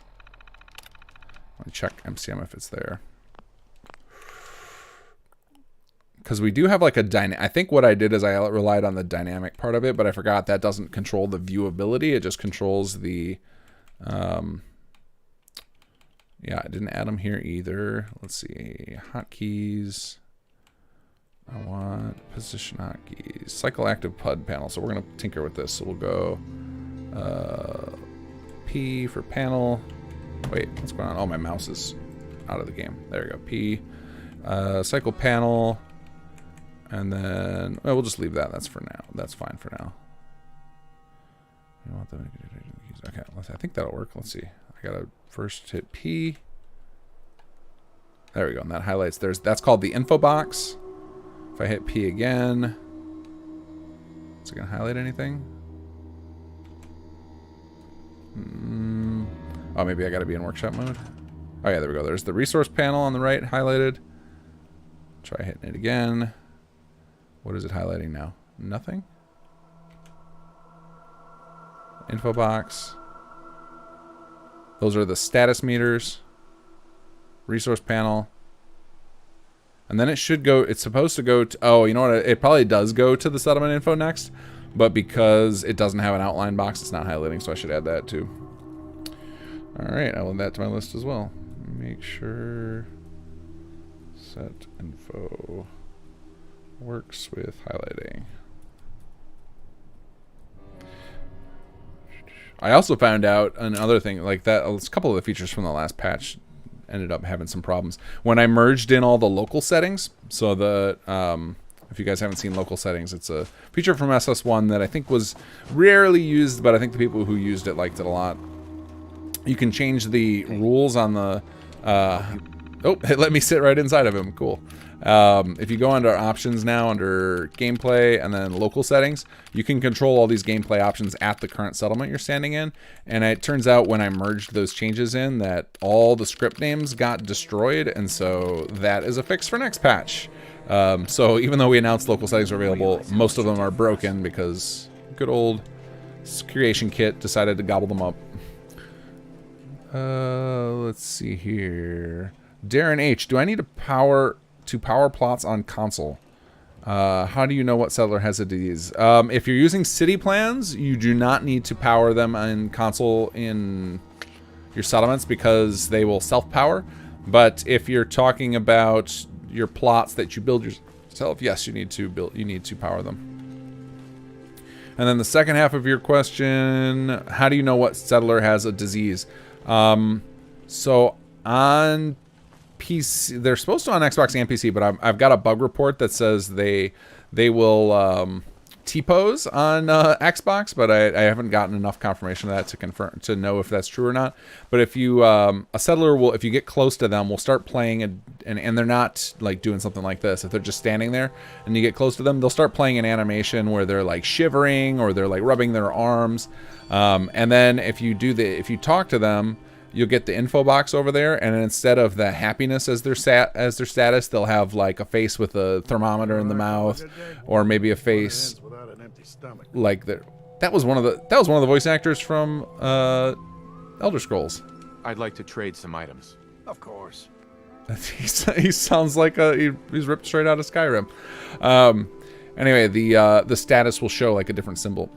Let me check MCM if it's there. Because we do have like a dynamic. I think what I did is I relied on the dynamic part of it, but I forgot that doesn't control the viewability. It just controls the. Yeah, I didn't add them here either. Let's see. Hotkeys. I want position hotkeys. Cycle active PUD panel. So we're going to tinker with this. So we'll go P for panel. Wait, what's going on? Oh, my mouse is out of the game. There we go. P. Cycle panel. And then, well, we'll just leave that. That's for now. That's fine for now. You want them to okay, I think that'll work. Let's see. I gotta first hit P. There we go, and that highlights. That's called the info box. If I hit P again, is it gonna highlight anything? Oh, maybe I gotta be in workshop mode. Oh yeah, there we go. There's the resource panel on the right highlighted. Try hitting it again. What is it highlighting now? Nothing? Info box. Those are the status meters. Resource panel. And then it should go, it's supposed to go to, oh, you know what, it probably does go to the settlement info next, but because it doesn't have an outline box, it's not highlighting, so I should add that too. Alright, I'll add that to my list as well. Make sure set info works with highlighting. I also found out another thing, like that, a couple of the features from the last patch ended up having some problems. When I merged in all the local settings, so the, if you guys haven't seen local settings, it's a feature from SS1 that I think was rarely used, but I think the people who used it liked it a lot. You can change the rules on the, oh, it let me sit right inside of him, cool. If you go under options now, under gameplay and then local settings, you can control all these gameplay options at the current settlement you're standing in. And it turns out when I merged those changes in that all the script names got destroyed. And so that is a fix for next patch. So even though we announced local settings are available, most of them are broken because good old creation kit decided to gobble them up. Let's see here. Darren H, do I need to power plots on console? How do you know what settler has a disease? If you're using city plans, you do not need to power them in console in your settlements because they will self-power. But if you're talking about your plots that you build yourself, yes, you need to power them. And then the second half of your question, how do you know what settler has a disease? So on PC, they're supposed to on Xbox and PC, but I've got a bug report that says they will T-pose on Xbox, but I haven't gotten enough confirmation of that to confirm to know if that's true or not. But if you a settler will, if you get close to them, will start playing and they're not like doing something like this. If they're just standing there and you get close to them, they'll start playing an animation where they're like shivering or they're like rubbing their arms. And then if you talk to them, you'll get the info box over there, and instead of the happiness as their status, they'll have like a face with a thermometer in the mouth, or maybe a face like that was one of the voice actors from Elder Scrolls. I'd like to trade some items. Of course. He sounds like he's ripped straight out of Skyrim. Anyway, the status will show like a different symbol,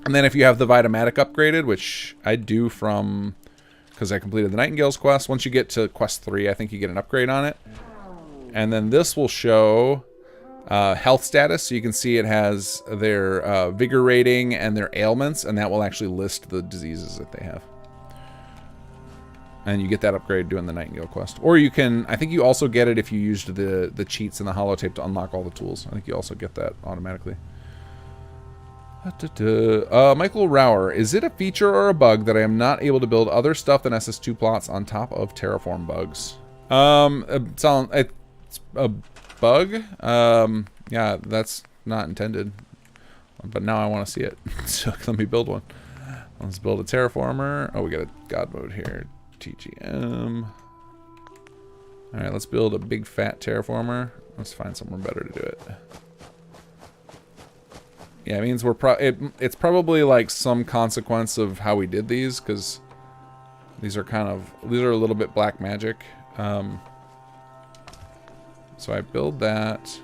and then if you have the Vitamatic upgraded, which I do from because I completed the Nightingale's quest. Once you get to quest 3, I think you get an upgrade on it. And then this will show health status. So you can see it has their vigor rating and their ailments, and that will actually list the diseases that they have. And you get that upgrade doing the Nightingale quest. Or you can, I think you also get it if you used the cheats in the holotape to unlock all the tools. I think you also get that automatically. Michael Rauer, is it a feature or a bug that I am not able to build other stuff than SS2 plots on top of terraform bugs? It's a bug. Yeah, that's not intended. But now I want to see it. So let me build one. Let's build a terraformer. Oh, we got a god mode here. TGM. Alright, let's build a big fat terraformer. Let's find somewhere better to do it. Yeah, it means it's probably like some consequence of how we did these, because these are a little bit black magic. So I build that,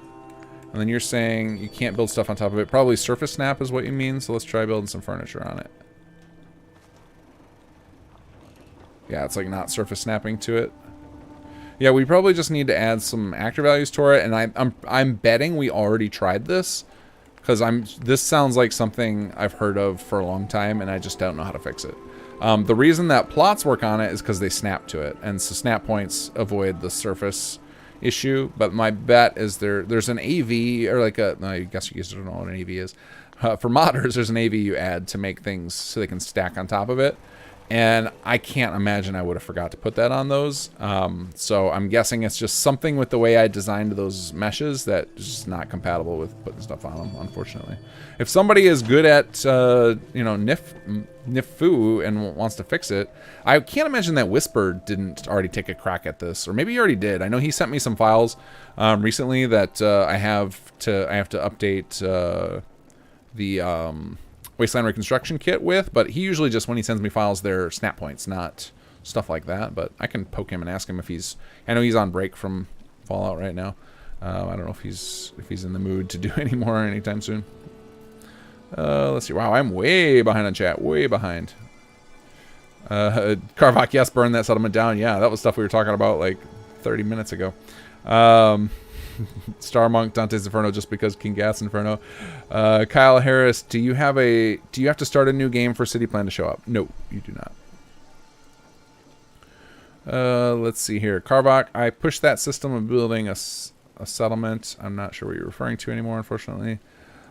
and then you're saying you can't build stuff on top of it. Probably surface snap is what you mean, so let's try building some furniture on it. Yeah, it's like not surface snapping to it. Yeah, we probably just need to add some actor values to it, and I'm betting we already tried this. Because this sounds like something I've heard of for a long time, and I just don't know how to fix it. The reason that plots work on it is because they snap to it, and so snap points avoid the surface issue, but my bet is there's an AV, or like I guess you guys don't know what an AV is. For modders, there's an AV you add to make things so they can stack on top of it. And I can't imagine I would have forgot to put that on those. So I'm guessing it's just something with the way I designed those meshes that is just not compatible with putting stuff on them, unfortunately. If somebody is good at, you know, Nifu and wants to fix it, I can't imagine that Whisper didn't already take a crack at this, or maybe he already did. I know he sent me some files recently that I have to update the Wasteland Reconstruction Kit with, but he usually just, when he sends me files, they're snap points, not stuff like that. But I can poke him and ask him if he's, I know he's on break from Fallout right now. I don't know if he's in the mood to do any more anytime soon. Let's see. Wow, I'm way behind on chat, way behind. Carvac, yes, burn that settlement down. Yeah, that was stuff we were talking about like 30 minutes ago. Star Monk, Dante's Inferno, just because King Gas Inferno. Kyle Harris, do you have to start a new game for City Plan to show up? No, you do not. Let's see here. Carvac, I pushed that system of building a settlement. I'm not sure what you're referring to anymore, unfortunately.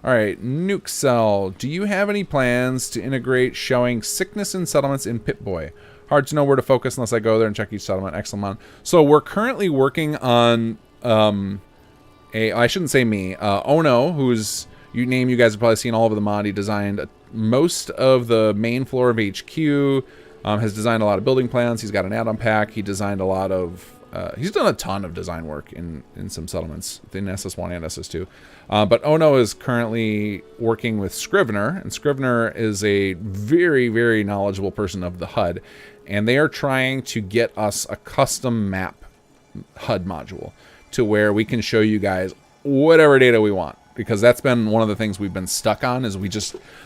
All right, Nuke Cell, do you have any plans to integrate showing sickness in settlements in Pip-Boy? Hard to know where to focus unless I go there and check each settlement. Excellent. So we're currently working on I shouldn't say me. Ono, who's you guys have probably seen all over the mod. He designed most of the main floor of HQ. Has designed a lot of building plans. He's got an add-on pack. He designed a lot of. He's done a ton of design work in some settlements in SS1 and SS2. But Ono is currently working with Scrivener, and Scrivener is a very, very knowledgeable person of the HUD, and they are trying to get us a custom map HUD module to where we can show you guys whatever data we want, because that's been one of the things we've been stuck on, is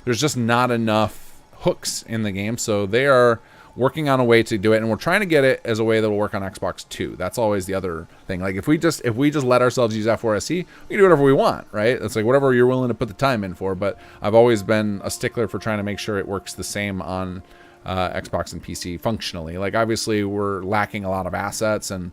there's just not enough hooks in the game. So they are working on a way to do it, and we're trying to get it as a way that will work on Xbox too. That's always the other thing. Like if we just let ourselves use F4SC, we can do whatever we want, right? It's like whatever you're willing to put the time in for. But I've always been a stickler for trying to make sure it works the same on Xbox and PC functionally. Like obviously we're lacking a lot of assets, and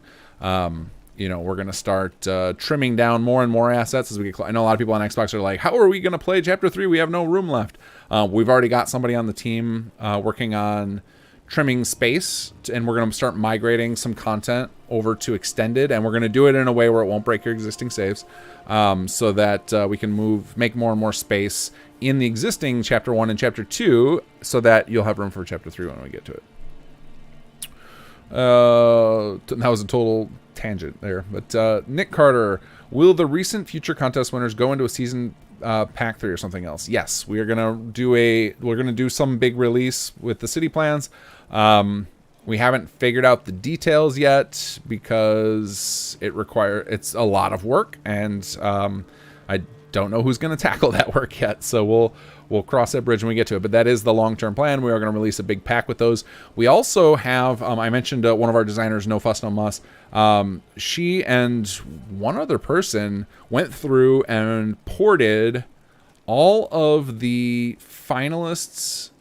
you know, we're going to start trimming down more and more assets as we get I know a lot of people on Xbox are like, how are we going to play Chapter 3? We have no room left. We've already got somebody on the team working on trimming space, and we're going to start migrating some content over to Extended, and we're going to do it in a way where it won't break your existing saves, so that we can make more and more space in the existing Chapter 1 and Chapter 2, so that you'll have room for Chapter 3 when we get to it. That was a total tangent there, but Nick Carter, will the recent future contest winners go into a season pack 3 or something else? Yes, we're gonna do some big release with the city plans. We haven't figured out the details yet because it's a lot of work, and I don't know who's going to tackle that work yet. So we'll cross that bridge when we get to it. But that is the long-term plan. We are going to release a big pack with those. We also have, I mentioned one of our designers, No Fuss No Muss. She and one other person went through and ported all of the finalists,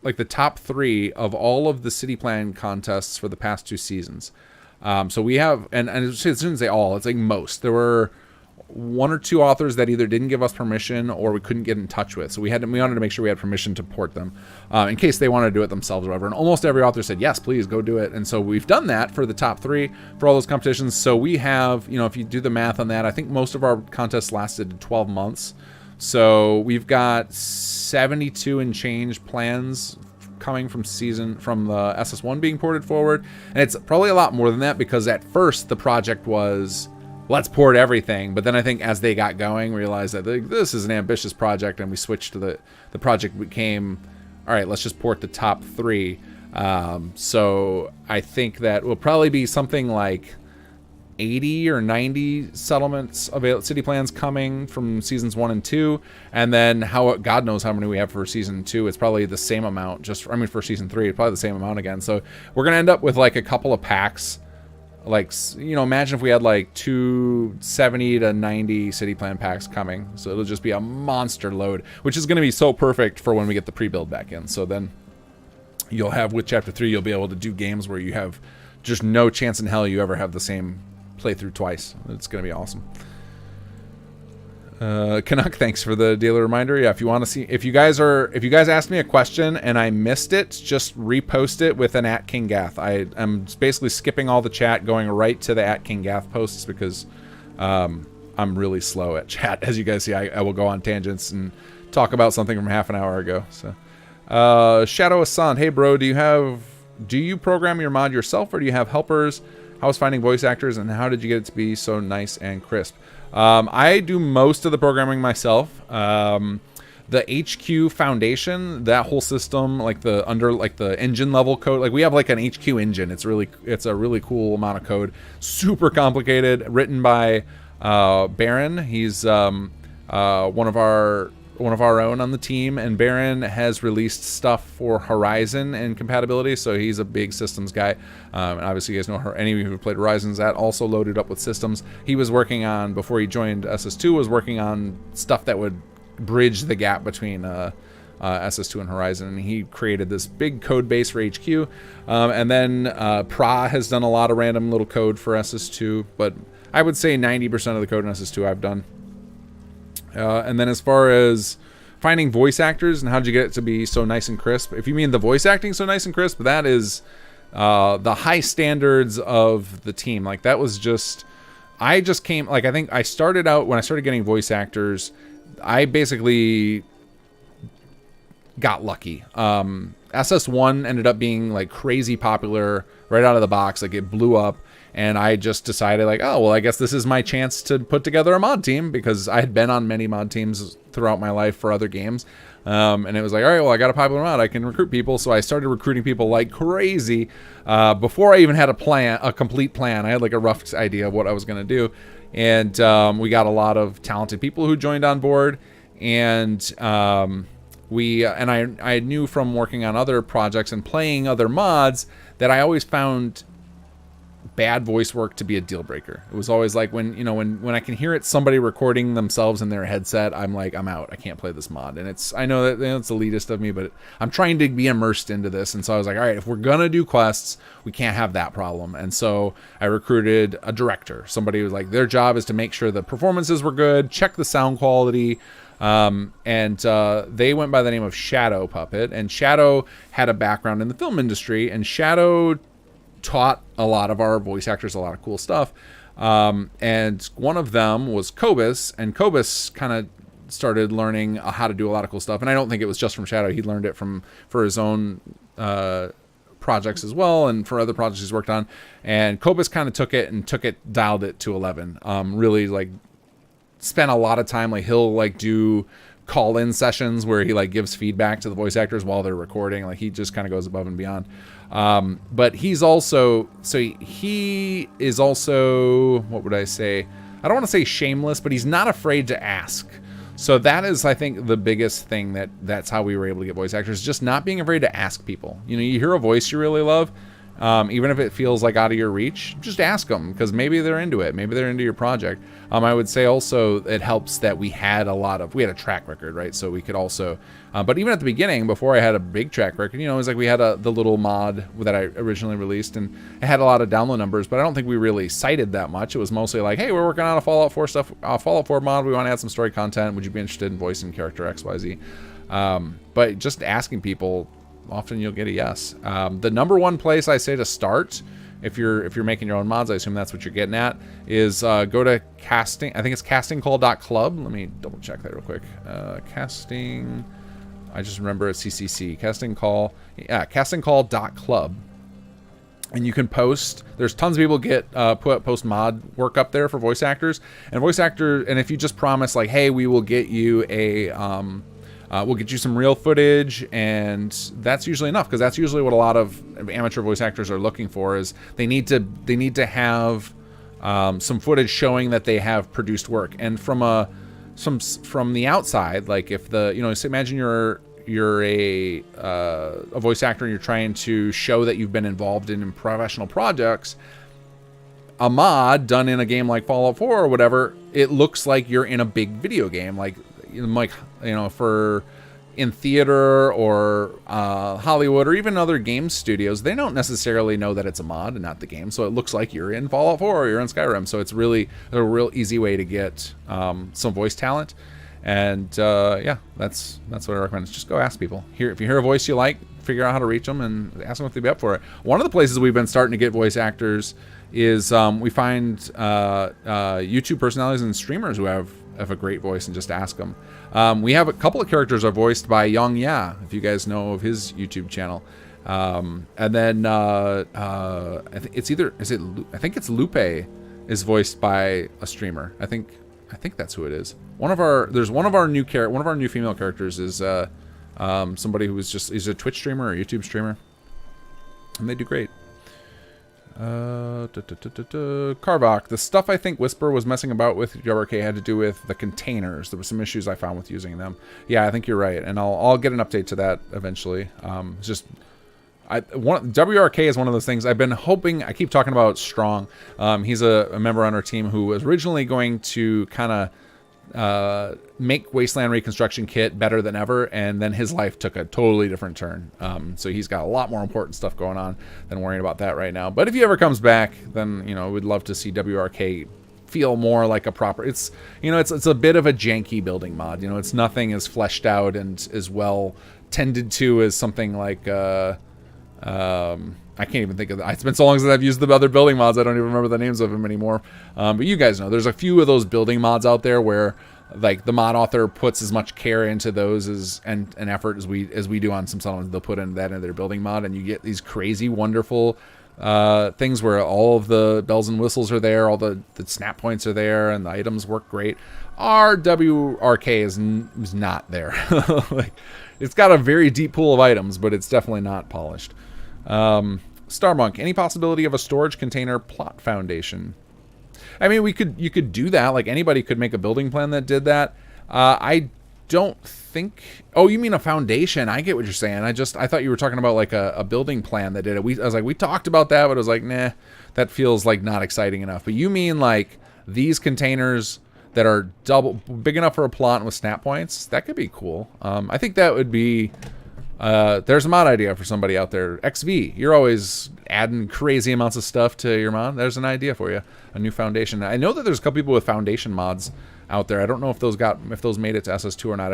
like the top 3 of all of the city plan contests for the past 2 seasons. So we have, and I shouldn't say all, it's like most. There were 1 or 2 authors that either didn't give us permission or we couldn't get in touch with. So we wanted to make sure we had permission to port them in case they wanted to do it themselves or whatever. And almost every author said, yes, please go do it. And so we've done that for the top 3 for all those competitions. So we have, you know, if you do the math on that, I think most of our contests lasted 12 months. So we've got 72 and change plans coming from the SS1 being ported forward. And it's probably a lot more than that, because at first the project was, let's port everything. But then I think as they got going, realized that this is an ambitious project, and we switched to the project became, all right, let's just port the top 3. So I think that will probably be something like 80 or 90 settlements of city plans coming from seasons 1 and 2, and then God knows how many we have for season 2. It's probably the same amount. For season 3, it's probably the same amount again. So we're gonna end up with like a couple of packs. Like, you know, imagine if we had like 270 to 90 city plan packs coming. So it'll just be a monster load, which is going to be so perfect for when we get the pre-build back in. So then you'll have, with Chapter 3, you'll be able to do games where you have just no chance in hell you ever have the same playthrough twice. It's gonna be awesome. Canuck, thanks for the daily reminder. Yeah, if you want to see, if you guys asked me a question and I missed it, just repost it with an @KingGath. I'm basically skipping all the chat, going right to the @KingGath posts because I'm really slow at chat. As you guys see, I will go on tangents and talk about something from half an hour ago. So, Shadow Asan, hey bro, do you program your mod yourself or do you have helpers? How was finding voice actors and how did you get it to be so nice and crisp? I do most of the programming myself. The HQ Foundation, that whole system, like the engine level code, like we have like an HQ engine. It's a really cool amount of code, super complicated, written by Baron. He's one of our own on the team, and Baron has released stuff for Horizon and compatibility, so he's a big systems guy. And obviously you guys know any of you who played Horizons, that also loaded up with systems. He was working on, before he joined SS2, was working on stuff that would bridge the gap between SS2 and Horizon, and he created this big code base for HQ. And then Pra has done a lot of random little code for SS2, but I would say 90% of the code in SS2 I've done. And then as far as finding voice actors and how'd you get it to be so nice and crisp, if you mean the voice acting so nice and crisp, that is the high standards of the team. Like that was just, I think I started out, when I started getting voice actors, I basically got lucky. SS1 ended up being like crazy popular right out of the box. Like it blew up. And I just decided like, oh, well, I guess this is my chance to put together a mod team, because I had been on many mod teams throughout my life for other games. And it was like, all right, well, I got a popular mod. I can recruit people. So I started recruiting people like crazy before I even had a complete plan. I had like a rough idea of what I was going to do. And we got a lot of talented people who joined on board. And I knew from working on other projects and playing other mods that I always found bad voice work to be a deal breaker. It was always like when I can hear it, somebody recording themselves in their headset, I'm like, I'm out. I can't play this mod. And I know that it's elitist of me, but I'm trying to be immersed into this. And so I was like, all right, if we're gonna do quests, we can't have that problem. And so I recruited a director, somebody who's like, their job is to make sure the performances were good, check the sound quality. And they went by the name of Shadow Puppet, and Shadow had a background in the film industry, and Shadow taught a lot of our voice actors a lot of cool stuff. And one of them was Cobus, and Cobus kind of started learning how to do a lot of cool stuff. And I don't think it was just from Shadow. He learned it for his own projects as well, and for other projects he's worked on. And Cobus kind of took it, dialed it to 11. Really like spent a lot of time, like he'll like do call-in sessions where he like gives feedback to the voice actors while they're recording. Like he just kind of goes above and beyond. But he's also, he is also, what would I say? I don't want to say shameless, but he's not afraid to ask. So that is, I think, the biggest thing that's how we were able to get voice actors, just not being afraid to ask people. You know, you hear a voice you really love, even if it feels like out of your reach, just ask them, because maybe they're into it. Maybe they're into your project. I would say also it helps that we had a track record, right? So we could also, but even at the beginning, before I had a big track record, you know, it was like we had the little mod that I originally released, and it had a lot of download numbers, but I don't think we really cited that much. It was mostly like, hey, we're working on a Fallout 4 stuff, Fallout 4 mod. We want to add some story content. Would you be interested in voicing character XYZ? But just asking people, often you'll get a yes. The number one place I say to start, if you're making your own mods, I assume that's what you're getting at, is go to casting. I think it's castingcall.club. Let me double check that real quick. Casting. I just remember it's CCC. Castingcall. Yeah, castingcall.club. And you can post. There's tons of people get post mod work up there for voice actors. And if you just promise like, hey, we will get you we'll get you some real footage, and that's usually enough, because that's usually what a lot of amateur voice actors are looking for. Is they need to have some footage showing that they have produced work. And from the outside, like if so imagine you're a voice actor and you're trying to show that you've been involved in professional projects. A mod done in a game like Fallout 4 or whatever, it looks like you're in a big video game, like for in theater or Hollywood or even other game studios, they don't necessarily know that it's a mod and not the game. So it looks like you're in Fallout 4 or you're in Skyrim. So it's really a real easy way to get some voice talent. And yeah, that's what I recommend. Is just go ask people. If you hear a voice you like, figure out how to reach them and ask them if they'd be up for it. One of the places we've been starting to get voice actors is we find YouTube personalities and streamers who have a great voice and just ask them. We have a couple of characters are voiced by Young Ya, if you guys know of his YouTube channel. And then I think it's Lupe is voiced by a streamer. I think that's who it is. One of our new female characters is somebody who is a Twitch streamer or a YouTube streamer, and they do great. Carvok, the stuff I think Whisper was messing about with WRK had to do with the containers. There were some issues I found with using them. Yeah, I think you're right, and I'll get an update to that eventually. WRK is one of those things I've been hoping. I keep talking about Strong. He's a member on our team who was originally going to kind of make Wasteland Reconstruction Kit better than ever, and then his life took a totally different turn. So he's got a lot more important stuff going on than worrying about that right now. But if he ever comes back, then we'd love to see WRK feel more like a proper. It's a bit of a janky building mod. It's nothing as fleshed out and as well tended to as something like I can't even think of that. It's been so long since I've used the other building mods, I don't even remember the names of them anymore. But you guys know, there's a few of those building mods out there where like the mod author puts as much care into those and effort as we do on some settlements. They'll put in that in their building mod, and you get these crazy, wonderful things where all of the bells and whistles are there, all the snap points are there, and the items work great. Our WRK is not there. Like, it's got a very deep pool of items, but it's definitely not polished. Starmonk, any possibility of a storage container plot foundation? I mean, you could do that. Like, anybody could make a building plan that did that. I don't think... Oh, you mean a foundation. I get what you're saying. I thought you were talking about like a building plan that did it. I was like, we talked about that, but I was like, nah, that feels like not exciting enough. But you mean like these containers that are big enough for a plot and with snap points? That could be cool. I think that would be... there's a mod idea for somebody out there. XV, you're always adding crazy amounts of stuff to your mod. There's an idea for you. A new foundation. I know that there's a couple people with foundation mods out there. I don't know if those made it to SS2 or not.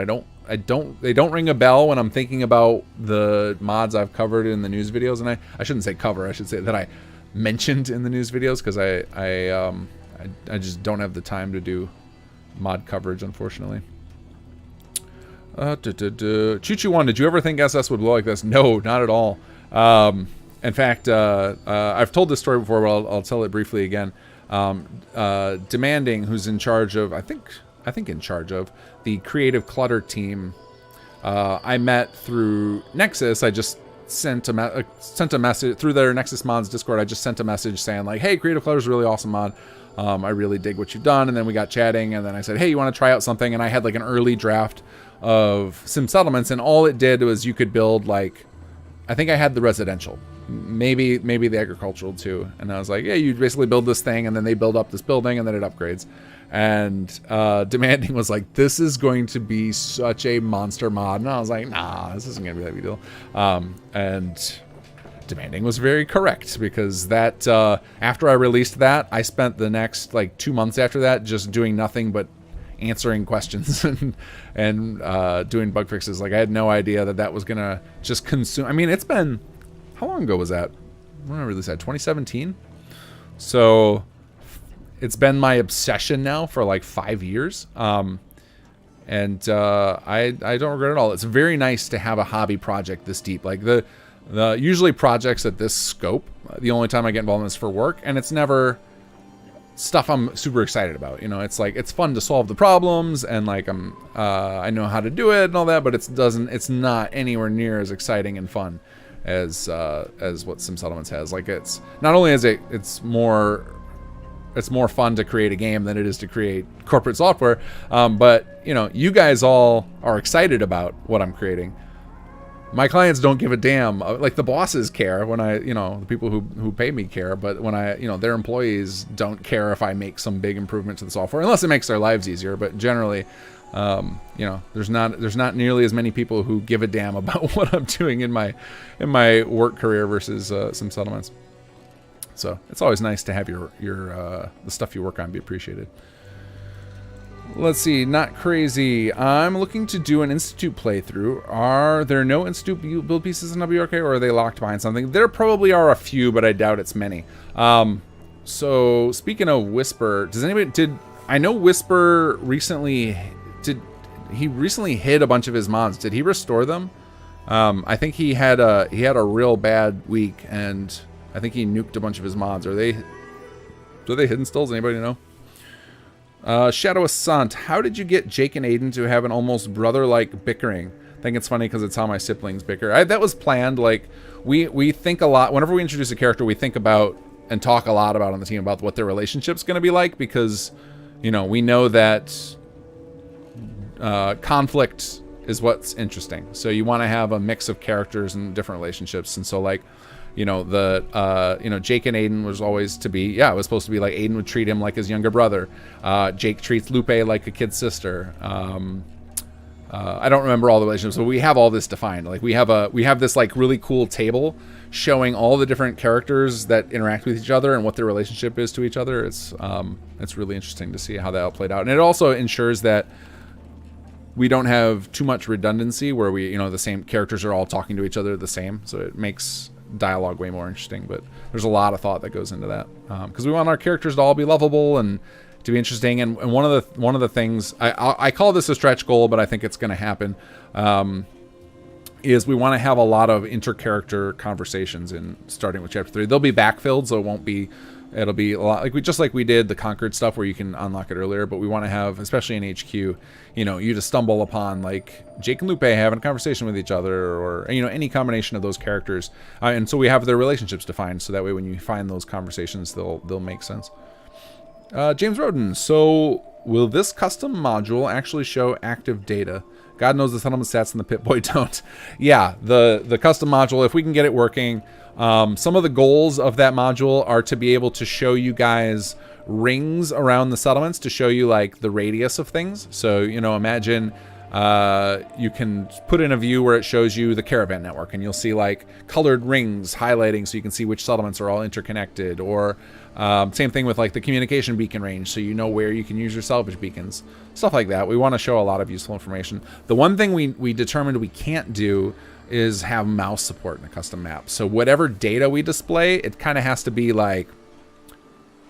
They don't ring a bell when I'm thinking about the mods I've covered in the news videos, and I shouldn't say cover, I should say that I mentioned in the news videos, because I just don't have the time to do mod coverage, unfortunately. Choo-Choo-1, did you ever think SS would blow like this? No, not at all. In fact, I've told this story before, but I'll tell it briefly again. Demanding, who's in charge of, I think in charge of the Creative Clutter team, I met through Nexus. I just sent a message through their Nexus Mods Discord. I just sent a message saying like, hey, Creative Clutter is a really awesome mod. I really dig what you've done. And then we got chatting, and then I said, hey, you want to try out something? And I had like an early draft of Sim Settlements, and all it did was you could build like, I think I had the residential, maybe the agricultural too. And I was like, yeah, you basically build this thing, and then they build up this building, and then it upgrades. And Demanding was like, this is going to be such a monster mod. And I was like, nah, this isn't gonna be that big deal. And Demanding was very correct, because that after I released that, I spent the next like 2 months after that just doing nothing but answering questions and doing bug fixes. Like, I had no idea that was gonna just consume. I mean, it's been, how long ago was that? When I released that, 2017. So it's been my obsession now for like 5 years. I don't regret it at all. It's very nice to have a hobby project this deep. Like the usually projects at this scope, the only time I get involved in is for work, and it's never stuff I'm super excited about. It's like, it's fun to solve the problems, and like I know how to do it and all that, but it's not anywhere near as exciting and fun as what Sim Settlements has. Like, it's not only is it's more fun to create a game than it is to create corporate software, but you guys all are excited about what I'm creating. My clients don't give a damn. Like, the bosses care when the people who pay me care, but when their employees don't care if I make some big improvement to the software, unless it makes their lives easier. But generally, You know, there's not nearly as many people who give a damn about what I'm doing in my work career versus some settlements. So it's always nice to have your the stuff you work on be appreciated. Let's see, not crazy. I'm looking to do an Institute playthrough. Are there no Institute build pieces in WRK, or are they locked behind something? There probably are a few, but I doubt it's many. So speaking of Whisper, I know Whisper recently recently hid a bunch of his mods. Did he restore them? I think he had a real bad week, and I think he nuked a bunch of his mods. Are they hidden still? Does anybody know? Shadow Asant, how did you get Jake and Aiden to have an almost brother-like bickering? I think it's funny because it's how my siblings bicker. That was planned. Like, we think a lot. Whenever we introduce a character, we think about and talk a lot about on the team about what their relationship's going to be like, because, you know, we know that conflict is what's interesting. So you want to have a mix of characters and different relationships. And so, like, you know, Jake and Aiden was always to be, it was supposed to be like Aiden would treat him like his younger brother. Jake treats Lupe like a kid sister. I don't remember all the relationships, but we have all this defined. Like, we have this like really cool table showing all the different characters that interact with each other and what their relationship is to each other. It's really interesting to see how that all played out. And it also ensures that we don't have too much redundancy where the same characters are all talking to each other the same. So it makes dialogue way more interesting. But there's a lot of thought that goes into that, because we want our characters to all be lovable and to be interesting. And one of the things I call this a stretch goal, but I think it's going to happen, is we want to have a lot of inter-character conversations in starting with chapter 3. They'll be backfilled, so it'll be a lot like we did the Conquered stuff where you can unlock it earlier. But we want to have, especially in HQ, you just stumble upon like Jake and Lupe having a conversation with each other, or any combination of those characters, and so we have their relationships defined, so that way when you find those conversations, they'll make sense. James Roden, so will this custom module actually show active data? God knows the settlement stats and the Pip-Boy don't. Yeah, the custom module, if we can get it working, some of the goals of that module are to be able to show you guys rings around the settlements to show you like the radius of things. So, imagine you can put in a view where it shows you the caravan network, and you'll see like colored rings highlighting so you can see which settlements are all interconnected, or same thing with like the communication beacon range, so you know where you can use your salvage beacons, stuff like that. We want to show a lot of useful information. The one thing we determined we can't do is have mouse support in a custom map. So whatever data we display, it kind of has to be like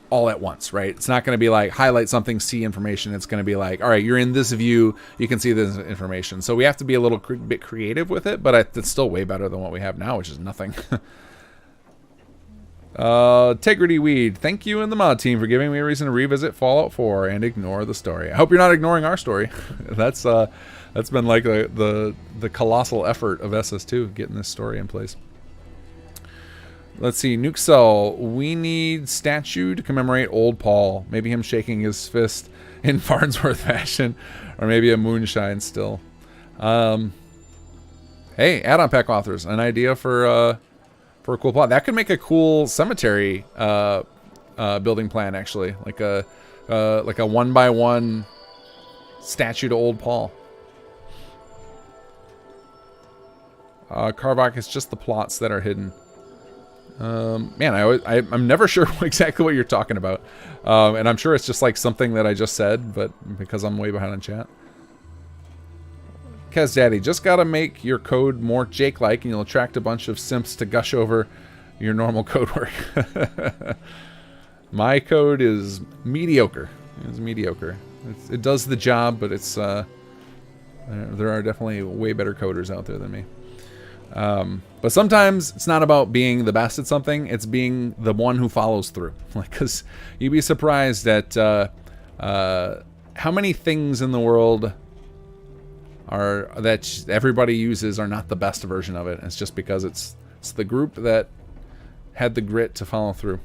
all at once, right? It's not going to be like highlight something, see information. It's going to be like, all right, you're in this view, you can see this information. So we have to be a little bit creative with it, but it's still way better than what we have now, which is nothing. Integrity Weed, thank you and the mod team for giving me a reason to revisit Fallout 4 and ignore the story. I hope you're not ignoring our story. That's been like the colossal effort of SS2 getting this story in place. Let's see, Nuke Cell, we need statue to commemorate Old Paul. Maybe him shaking his fist in Farnsworth fashion, or maybe a moonshine still. Hey, add-on pack authors, an idea for a cool plot. That could make a cool cemetery building plan, actually, like a 1x1 statue to Old Paul. Karvak, it's just the plots that are hidden. Man, I'm never sure exactly what you're talking about, and I'm sure it's just like something that I just said, but because I'm way behind on chat. Kaz Daddy, just gotta make your code more Jake-like, and you'll attract a bunch of simps to gush over your normal code work. My code is mediocre. It's mediocre. It does the job, but it's there are definitely way better coders out there than me. But sometimes it's not about being the best at something, it's being the one who follows through. Like, because you'd be surprised at how many things in the world that everybody uses are not the best version of it. It's just because it's the group that had the grit to follow through.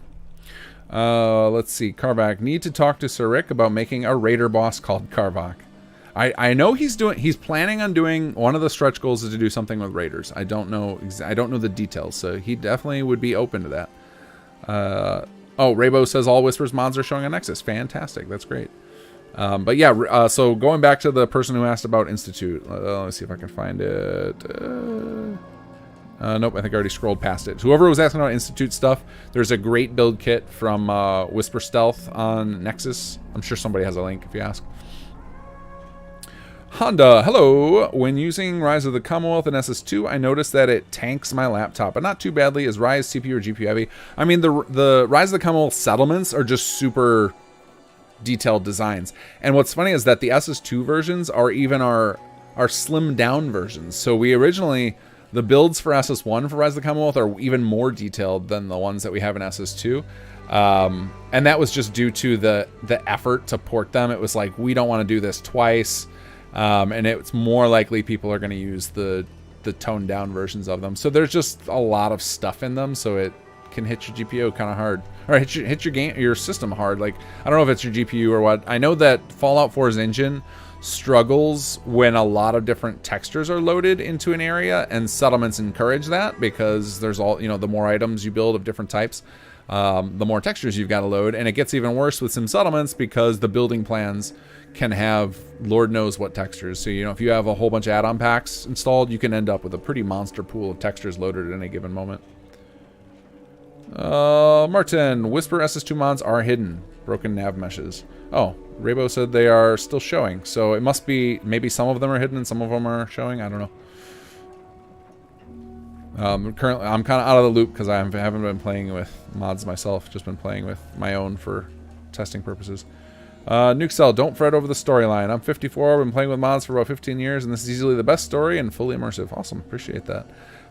Let's see, Karvak, need to talk to Sir Rick about making a raider boss called Karvak. I know he's planning on doing, one of the stretch goals is to do something with raiders. I don't know the details, so he definitely would be open to that. Oh, Raybo says all Whispers mods are showing on Nexus. Fantastic, that's great. But yeah, so going back to the person who asked about Institute. Let me see if I can find it. Nope, I think I already scrolled past it. Whoever was asking about Institute stuff, there's a great build kit from Whisper Stealth on Nexus. I'm sure somebody has a link if you ask. Honda, hello. When using Rise of the Commonwealth in SS2, I noticed that it tanks my laptop, but not too badly. Is Rise CPU or GPU heavy? I mean, the Rise of the Commonwealth settlements are just super detailed designs. And what's funny is that the SS2 versions are even our slimmed down versions. So we originally, the builds for SS1 for Rise of the Commonwealth are even more detailed than the ones that we have in SS2. And that was just due to the effort to port them. It was like, we don't want to do this twice. And it's more likely people are going to use the toned down versions of them. So there's just a lot of stuff in them, so it can hit your GPU kind of hard, or hit your system hard. Like, I don't know if it's your GPU or what. I know that Fallout 4's engine struggles when a lot of different textures are loaded into an area, and settlements encourage that because there's all, the more items you build of different types, the more textures you've got to load. And it gets even worse with some settlements because the building plans can have Lord knows what textures. So, if you have a whole bunch of add-on packs installed, you can end up with a pretty monster pool of textures loaded at any given moment. Martin, Whisper SS2 mods are hidden. Broken nav meshes. Oh, Raybo said they are still showing. So it must be, maybe some of them are hidden and some of them are showing. I don't know. Currently, I'm kind of out of the loop because I haven't been playing with mods myself. Just been playing with my own for testing purposes. Nukecell, don't fret over the storyline. I'm 54, I've been playing with mods for about 15 years, and this is easily the best story and fully immersive. Awesome, appreciate that.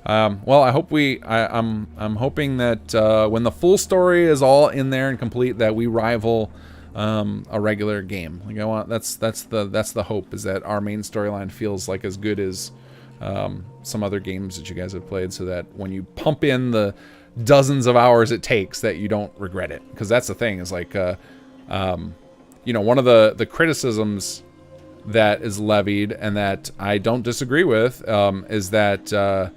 Well, I hope I'm hoping that when the full story is all in there and complete, that we rival a regular game. Like, I want that's the hope, is that our main storyline feels like as good as some other games that you guys have played, so that when you pump in the dozens of hours it takes, that you don't regret it. Because that's the thing, is like one of the criticisms that is levied, and that I don't disagree with, is that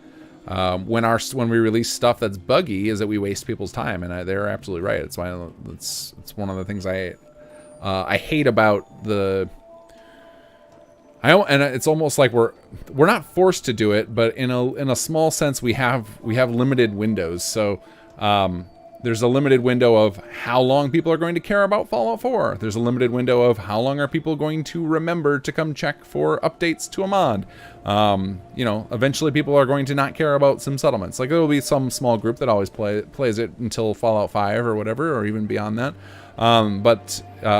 when we release stuff that's buggy, is that we waste people's time, and they're absolutely right. It's why it's one of the things I hate about the. And it's almost like we're not forced to do it, but in a small sense we have limited windows. So there's a limited window of how long people are going to care about Fallout 4. There's a limited window of how long are people going to remember to come check for updates to a mod. Eventually people are going to not care about some settlements. Like, there will be some small group that always plays it until Fallout 5 or whatever, or even beyond that.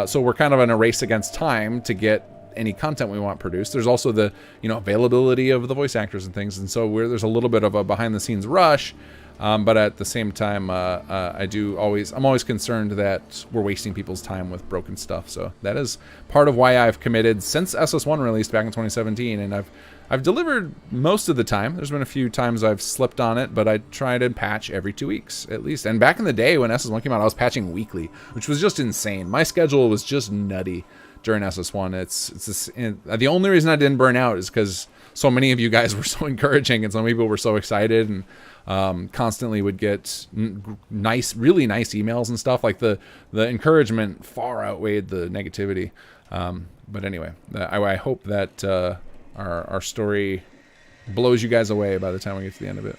So we're kind of in a race against time to get any content we want produced. There's also the availability of the voice actors and things, and so there's a little bit of a behind the scenes rush. But at the same time, I'm always concerned that we're wasting people's time with broken stuff. So that is part of why I've committed since SS1 released back in 2017, and I've delivered most of the time. There's been a few times I've slipped on it, but I try to patch every 2 weeks at least. And back in the day when SS1 came out, I was patching weekly, which was just insane. My schedule was just nutty during SS1. The only reason I didn't burn out is because so many of you guys were so encouraging, and some people were so excited, and constantly would get really nice emails and stuff. Like, the encouragement far outweighed the negativity. But anyway, I hope that our story blows you guys away by the time we get to the end of it.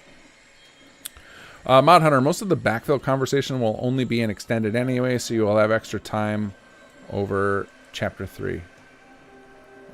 Mod Hunter, most of the backfill conversation will only be in extended anyway, so you will have extra time over Chapter 3.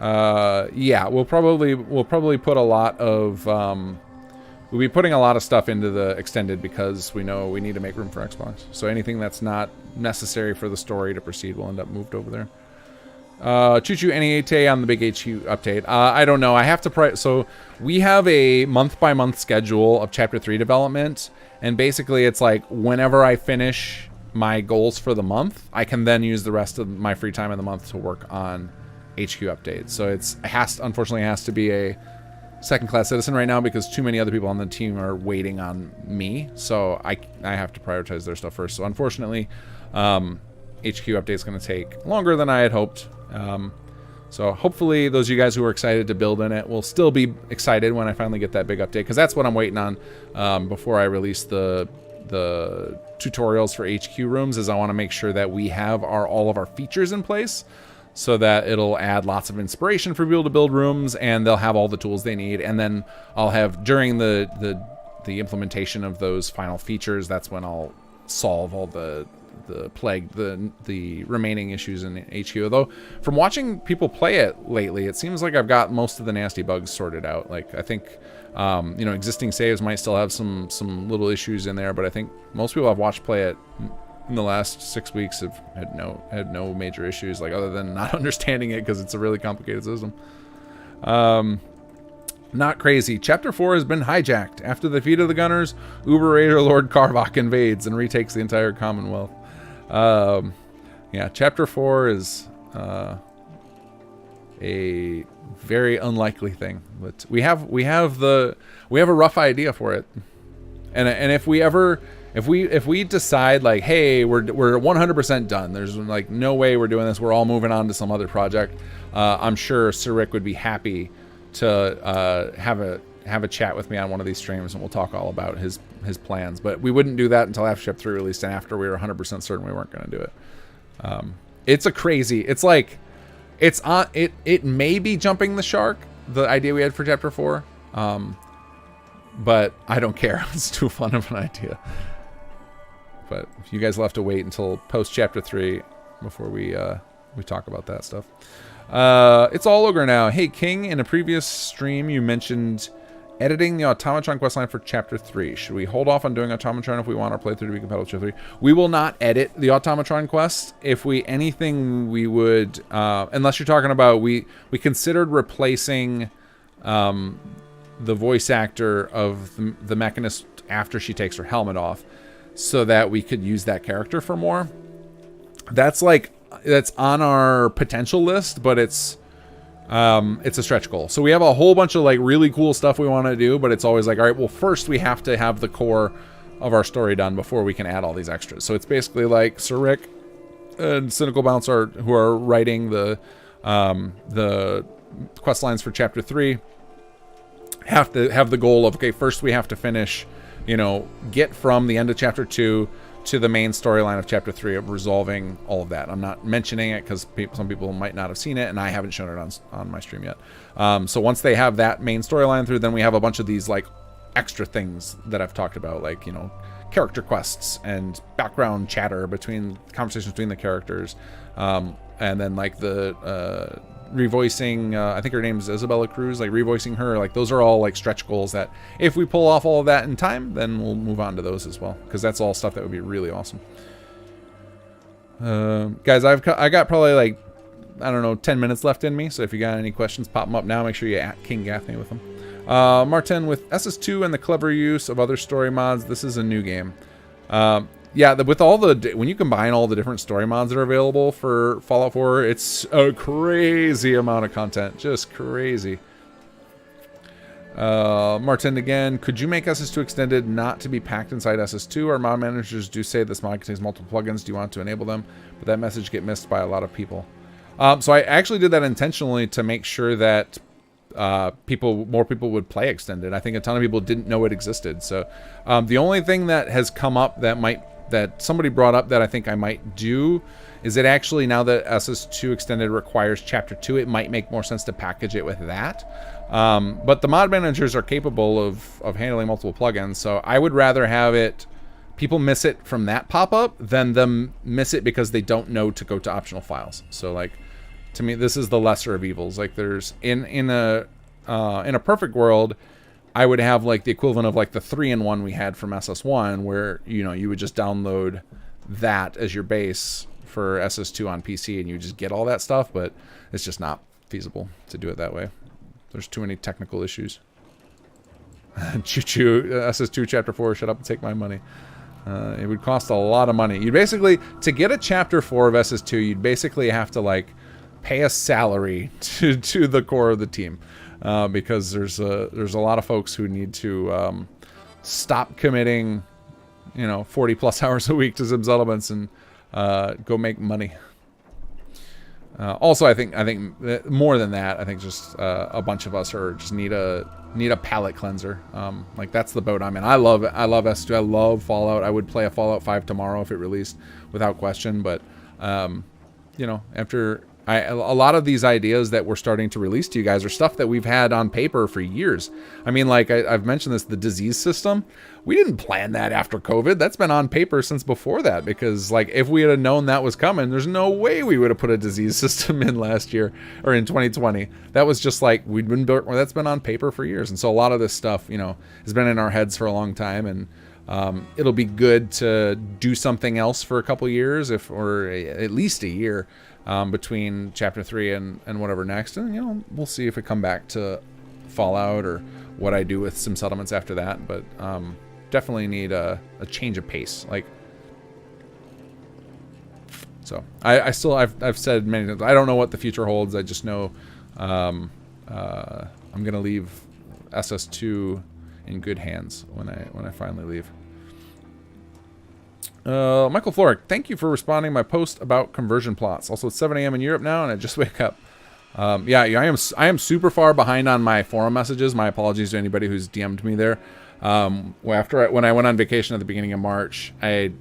Yeah, we'll probably put a lot of we'll be putting a lot of stuff into the extended, because we know we need to make room for Xbox. So anything that's not necessary for the story to proceed will end up moved over there. Choo-choo, any ETA on the big HQ update? I don't know. I have to so we have a month-by-month schedule of Chapter 3 development, and basically it's like whenever I finish my goals for the month, I can then use the rest of my free time in the month to work on HQ updates. So unfortunately has to be a second-class citizen right now, because too many other people on the team are waiting on me. So I have to prioritize their stuff first. So unfortunately, HQ update is going to take longer than I had hoped. So hopefully those of you guys who are excited to build in it will still be excited when I finally get that big update, because that's what I'm waiting on before I release the tutorials for HQ rooms. Is I want to make sure that we have all of our features in place, so that it'll add lots of inspiration for people to build rooms, and they'll have all the tools they need. And then I'll have, during the implementation of those final features, that's when I'll solve all the plague, the remaining issues in HQ. Although from watching people play it lately, it seems like I've got most of the nasty bugs sorted out. Like, I think you know, existing saves might still have some little issues in there, but I think most people I've watched play it in the last 6 weeks have had no major issues, like, other than not understanding it because it's a really complicated system. Not crazy. Chapter 4 has been hijacked. After the defeat of the Gunners, Uber Raider Lord Karvok invades and retakes the entire Commonwealth. Yeah, Chapter 4 is a very unlikely thing, but we have a rough idea for it, and if we decide, like, hey, we're 100% done, there's like no way we're doing this, we're all moving on to some other project, I'm sure Sir Rick would be happy to have a chat with me on one of these streams, and we'll talk all about his plans. But we wouldn't do that until after Chapter 3 released and after we were 100% certain we weren't going to do it. It's a crazy, it's like, it's on it may be jumping the shark, the idea we had for Chapter 4, but I don't care. It's too fun of an idea. But you guys will have to wait until post Chapter 3 before we talk about that stuff. It's all ogre now. Hey King, in a previous stream you mentioned editing the Automatron questline for Chapter 3. Should we hold off on doing Automatron if we want our playthrough to be compatible with Chapter 3? We will not edit the Automatron quest. If we would, unless you're talking about, we considered replacing the voice actor of the Mechanist after she takes her helmet off, so that we could use that character for more. That's on our potential list, but it's a stretch goal. So we have a whole bunch of like really cool stuff we want to do, but it's always like, all right, well, first we have to have the core of our story done before we can add all these extras. So it's basically like Sir Rick and Cynical Bounce who are writing the quest lines for Chapter 3 have to have the goal of, okay, first we have to finish, you know, get from the end of Chapter 2 to the main storyline of Chapter 3 of resolving all of that. I'm not mentioning it because some people might not have seen it, and I haven't shown it on my stream yet. So once they have that main storyline through, then we have a bunch of these like extra things that I've talked about, like, you know, character quests and background chatter between conversations between the characters, and then like the revoicing, I think her name's Isabella Cruz, like revoicing her, like those are all like stretch goals that if we pull off all of that in time, then we'll move on to those as well, because that's all stuff that would be really awesome. Guys, I got probably like, I don't know, 10 minutes left in me, so if you got any questions, pop them up now. Make sure you at King Gaffney with them. Martin, with SS2 and the clever use of other story mods, this is a new game. Yeah, with all the, when you combine all the different story mods that are available for Fallout 4, it's a crazy amount of content. Just crazy. Martin again, could you make SS2 Extended not to be packed inside SS2? Our mod managers do say this mod contains multiple plugins. Do you want to enable them? But that message get missed by a lot of people. So I actually did that intentionally to make sure that more people would play Extended. I think a ton of people didn't know it existed. So the only thing that has come up that somebody brought up that I think I might do is that actually now that SS2 Extended requires Chapter 2, it might make more sense to package it with that. But the mod managers are capable of handling multiple plugins, so I would rather have people miss it from that pop-up than them miss it because they don't know to go to optional files. So like, to me, this is the lesser of evils. Like, there's in a perfect world, I would have like the equivalent of like the 3-in-1 we had from SS1, where, you know, you would just download that as your base for SS2 on PC and you just get all that stuff, but it's just not feasible to do it that way. There's too many technical issues. Choo-choo, SS2 Chapter 4, shut up and take my money. It would cost a lot of money. You basically, to get a Chapter 4 of SS2, you'd basically have to like pay a salary to the core of the team. Because there's a lot of folks who need to stop committing, you know, 40+ hours a week to Zim Settlements and go make money. Also, I think more than that, I think just a bunch of us just need a palate cleanser. Like, that's the boat I'm in. I love S2. I love Fallout. I would play a Fallout 5 tomorrow if it released, without question. But you know, after A lot of these ideas that we're starting to release to you guys are stuff that we've had on paper for years. I mean, like I've mentioned this, the disease system. We didn't plan that after COVID. That's been on paper since before that, because like if we had known that was coming, there's no way we would have put a disease system in last year or in 2020. That was just like that's been on paper for years. And so a lot of this stuff, you know, has been in our heads for a long time, and it'll be good to do something else for a couple years, or at least a year, between chapter 3 and whatever next. And, you know, we'll see if we come back to Fallout or what I do with some settlements after that. But definitely need a change of pace. Like, so I've said many times, I don't know what the future holds. I just know I'm gonna leave SS2 in good hands when I finally leave. Michael Floric, thank you for responding to my post about conversion plots. Also, it's 7 a.m. in Europe now, and I just wake up. Yeah, I am super far behind on my forum messages. My apologies to anybody who's DM'd me there. When I went on vacation at the beginning of March, I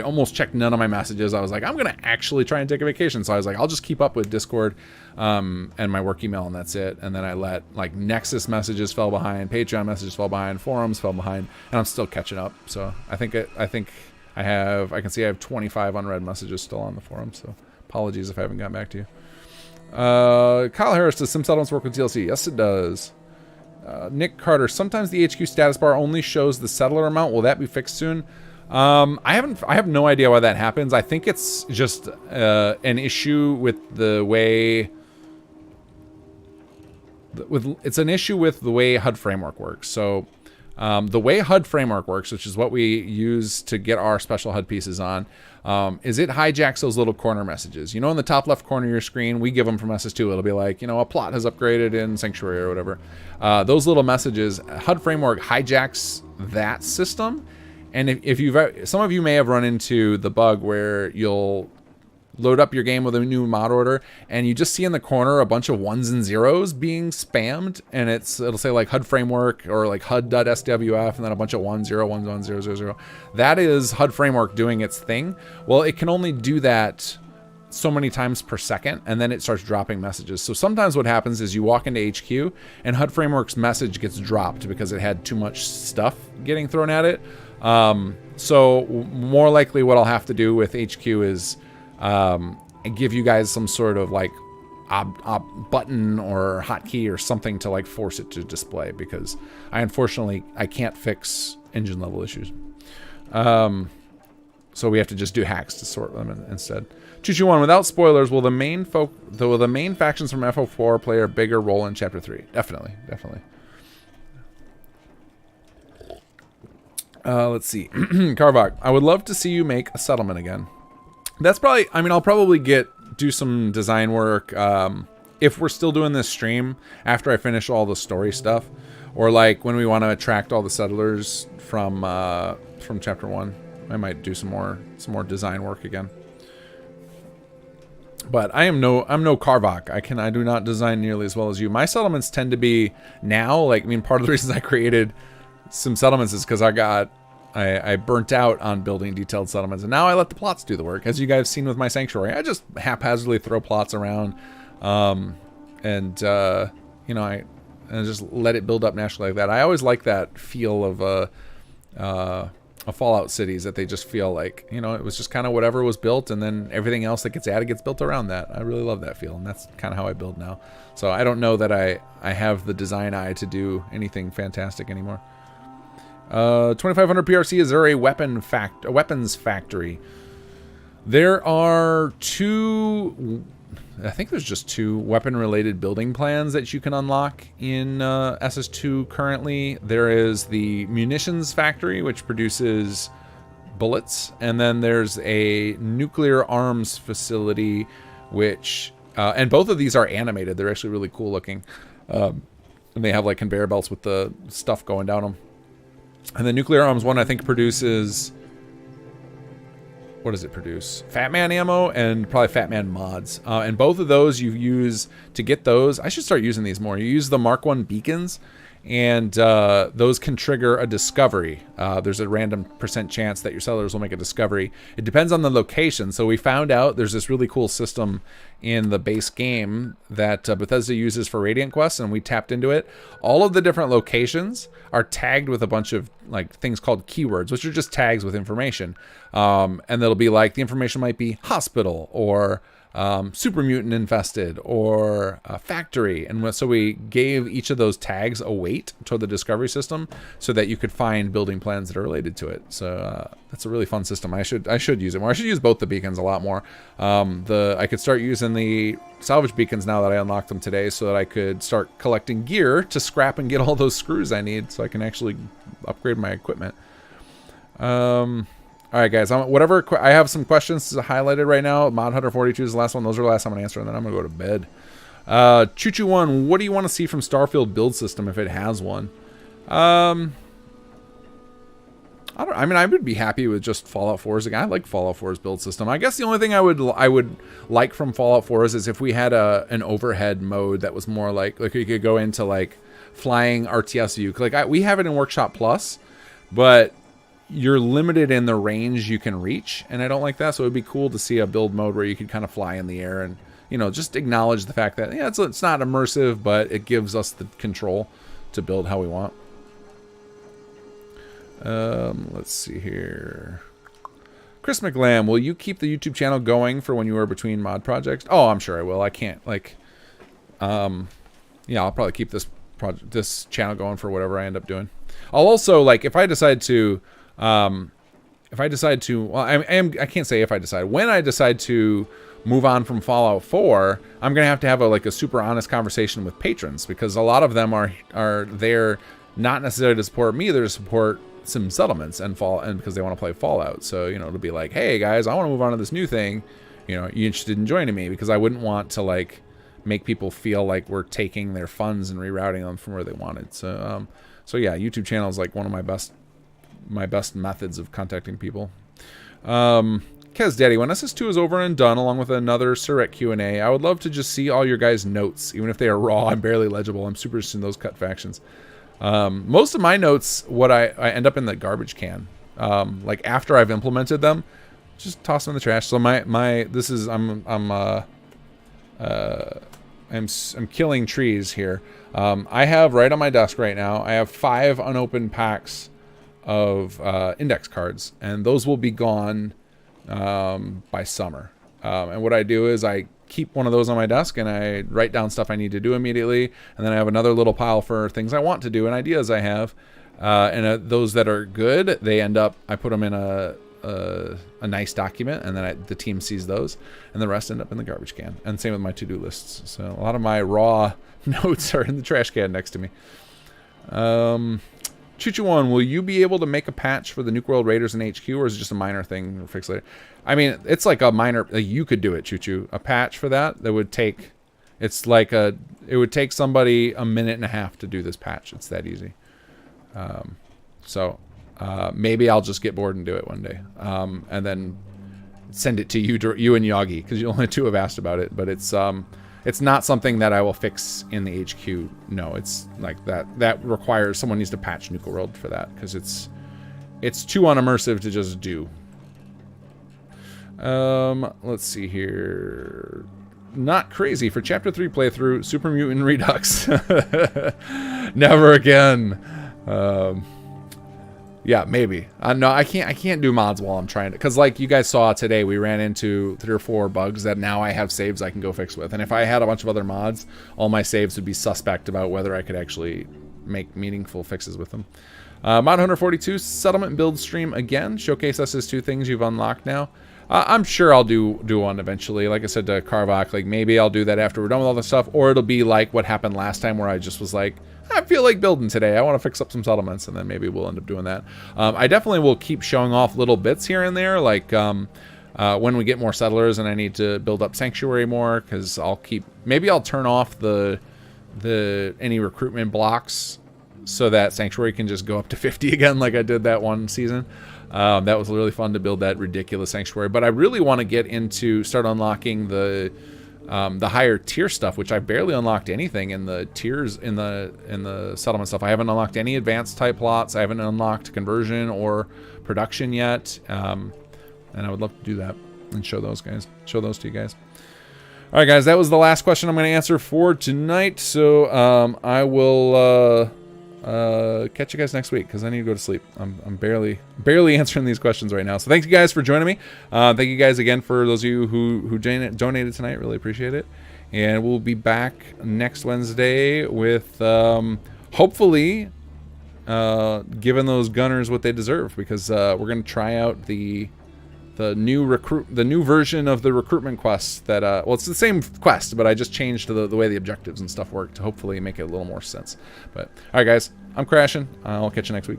almost checked none of my messages. I was like, I'm gonna actually try and take a vacation. So I was like, I'll just keep up with Discord and my work email, and that's it. And then I let like Nexus messages fell behind, Patreon messages fell behind, forums fell behind, and I'm still catching up. So I can see I have 25 unread messages still on the forum. So apologies if I haven't gotten back to you. Kyle Harris, does Sim Settlements work with DLC? Yes, it does. Nick Carter, sometimes the HQ status bar only shows the settler amount. Will that be fixed soon? I have no idea why that happens. I think it's just an issue with the way it's an issue with the way HUD framework works. So the way HUD framework works, which is what we use to get our special HUD pieces on, is it hijacks those little corner messages. You know, in the top left corner of your screen, we give them from SS2. It'll be like, you know, a plot has upgraded in Sanctuary or whatever. Those little messages, HUD framework hijacks that system. And if some of you may have run into the bug where you'll load up your game with a new mod order, and you just see in the corner a bunch of 1s and 0s being spammed, and it'll say like HUD framework or like HUD.swf, and then a bunch of 1 0 1 1 0 0 0. That is HUD framework doing its thing. Well, it can only do that so many times per second, and then it starts dropping messages. So sometimes what happens is you walk into HQ and HUD framework's message gets dropped because it had too much stuff getting thrown at it. So more likely what I'll have to do with HQ is and give you guys some sort of like button or hotkey or something to like force it to display, because unfortunately I can't fix engine level issues. So we have to just do hacks to sort them instead. Choo-choo-1, without spoilers, will the main factions from FO4 play a bigger role in Chapter 3? Definitely. Let's see. Carvok, I would love to see you make a settlement again. That's probably, I mean, I'll probably do some design work if we're still doing this stream after I finish all the story stuff, or like when we want to attract all the settlers from Chapter 1. I might do some more design work again. But I'm no Carvok. I do not design nearly as well as you. My settlements tend to be now, like, I mean, part of the reasons I created some settlements is because I burnt out on building detailed settlements, and now I let the plots do the work. As you guys have seen with my Sanctuary, I just haphazardly throw plots around, you know, I just let it build up naturally like that. I always like that feel of a Fallout cities, that they just feel like, you know, it was just kind of whatever was built, and then everything else that gets added gets built around that. I really love that feel, and that's kind of how I build now. So I don't know that I have the design eye to do anything fantastic anymore. 2500 PRC, is there a weapons factory? There are I think there's just 2 weapon-related building plans that you can unlock in SS2 currently. There is the munitions factory, which produces bullets, and then there's a nuclear arms facility, which and both of these are animated. They're actually really cool looking, and they have like conveyor belts with the stuff going down them. And the nuclear arms one, I think, produces, what does it produce? Fat Man ammo and probably Fat Man mods. And both of those you use to get those. I should start using these more. You use the Mark 1 beacons, and those can trigger a discovery. There's a random % chance that your settlers will make a discovery. It depends on the location. So we found out there's this really cool system in the base game that Bethesda uses for Radiant Quests, and we tapped into it. All of the different locations are tagged with a bunch of like things called keywords, which are just tags with information. And that'll be like, the information might be hospital, or super mutant infested, or factory. And so we gave each of those tags a weight to the discovery system so that you could find building plans that are related to it. So that's a really fun system. I should use it more. I should use both the beacons a lot more. I could start using the salvage beacons now that I unlocked them today, so that I could start collecting gear to scrap and get all those screws I need so I can actually upgrade my equipment. All right, guys. I have some questions highlighted right now. Mod Hunter 42 is the last one. Those are the last I'm going to answer, and then I'm going to go to bed. Choo Choo One, what do you want to see from Starfield build system if it has one? I would be happy with just Fallout 4's again. I like Fallout 4's build system. I guess the only thing I would like from Fallout 4 is if we had an overhead mode that was more like you could go into like flying RTS view. Like we have it in Workshop Plus, but you're limited in the range you can reach, and I don't like that. So it'd be cool to see a build mode where you could kind of fly in the air and, you know, just acknowledge the fact that, yeah, it's not immersive, but it gives us the control to build how we want. Let's see here. Chris McLam, will you keep the YouTube channel going for when you are between mod projects? Oh, I'm sure I will. I can't, like, yeah, I'll probably keep this channel going for whatever I end up doing. I'll also, like, if I decide to, well, I can't say if I decide. When I decide to move on from Fallout 4, I'm gonna have to have a super honest conversation with patrons, because a lot of them are there not necessarily to support me, they're to support some settlements and because they want to play Fallout. So, you know, it'll be like, hey guys, I want to move on to this new thing. You know, you interested in joining me? Because I wouldn't want to like make people feel like we're taking their funds and rerouting them from where they wanted. So, so yeah, YouTube channel is like one of my best methods of contacting people. Kez Daddy, when SS2 is over and done, along with another Surrect Q&A, I would love to just see all your guys' notes, even if they are raw and barely legible. I'm super interested in those cut factions. Most of my notes, I end up in the garbage can. Like after I've implemented them, just toss them in the trash. So I'm killing trees here. I have right on my desk right now, I have 5 unopened packs of index cards, and those will be gone by summer. And what I do is I keep one of those on my desk and I write down stuff I need to do immediately, and then I have another little pile for things I want to do and ideas I have. And those that are good, they end up, I put them in a nice document, and then the team sees those, and the rest end up in the garbage can. And same with my to-do lists. So a lot of my raw notes are in the trash can next to me. Choo-Choo-One, will you be able to make a patch for the Nuke World Raiders in HQ, or is it just a minor thing we'll fix later? I mean, it's like a minor, you could do it, Choo-Choo. A patch for that would take, it would take somebody a minute and a half to do this patch. It's that easy. Maybe I'll just get bored and do it one day. And then send it to you and Yagi, because you only two have asked about it, but it's not something that I will fix in the HQ. No, it's like that requires, someone needs to patch Nuke World for that, because it's too unimmersive to just do. Let's see here. Not crazy for Chapter 3 playthrough, Super Mutant Redux. Never again. Yeah, maybe. No, I can't do mods while I'm trying to, because like you guys saw today, we ran into 3 or 4 bugs that now I have saves I can go fix with. And if I had a bunch of other mods, all my saves would be suspect about whether I could actually make meaningful fixes with them. Mod Hunter 42 settlement build stream again. Showcase us as 2 things you've unlocked now. I'm sure I'll do one eventually. Like I said to Karvak, like maybe I'll do that after we're done with all this stuff, or it'll be like what happened last time where I just was like, I feel like building today. I want to fix up some settlements, and then maybe we'll end up doing that. I definitely will keep showing off little bits here and there, like when we get more settlers and I need to build up Sanctuary more, because maybe I'll turn off any recruitment blocks so that Sanctuary can just go up to 50 again like I did that one season. That was really fun to build that ridiculous Sanctuary. But I really want to get into, start unlocking the the higher tier stuff, which I barely unlocked anything in the tiers in the settlement stuff. I haven't unlocked any advanced type plots. I haven't unlocked conversion or production yet, and I would love to do that and show those to you guys. All right, guys, that was the last question I'm going to answer for tonight. So I will catch you guys next week because I need to go to sleep. I'm barely answering these questions right now. So thank you guys for joining me. Thank you guys again for those of you who donated tonight. Really appreciate it. And we'll be back next Wednesday with hopefully giving those gunners what they deserve, because we're going to try out the new version of the recruitment quest that well, it's the same quest, but I just changed the way the objectives and stuff work to hopefully make it a little more sense. But all right, guys, I'm crashing. I'll catch you next week.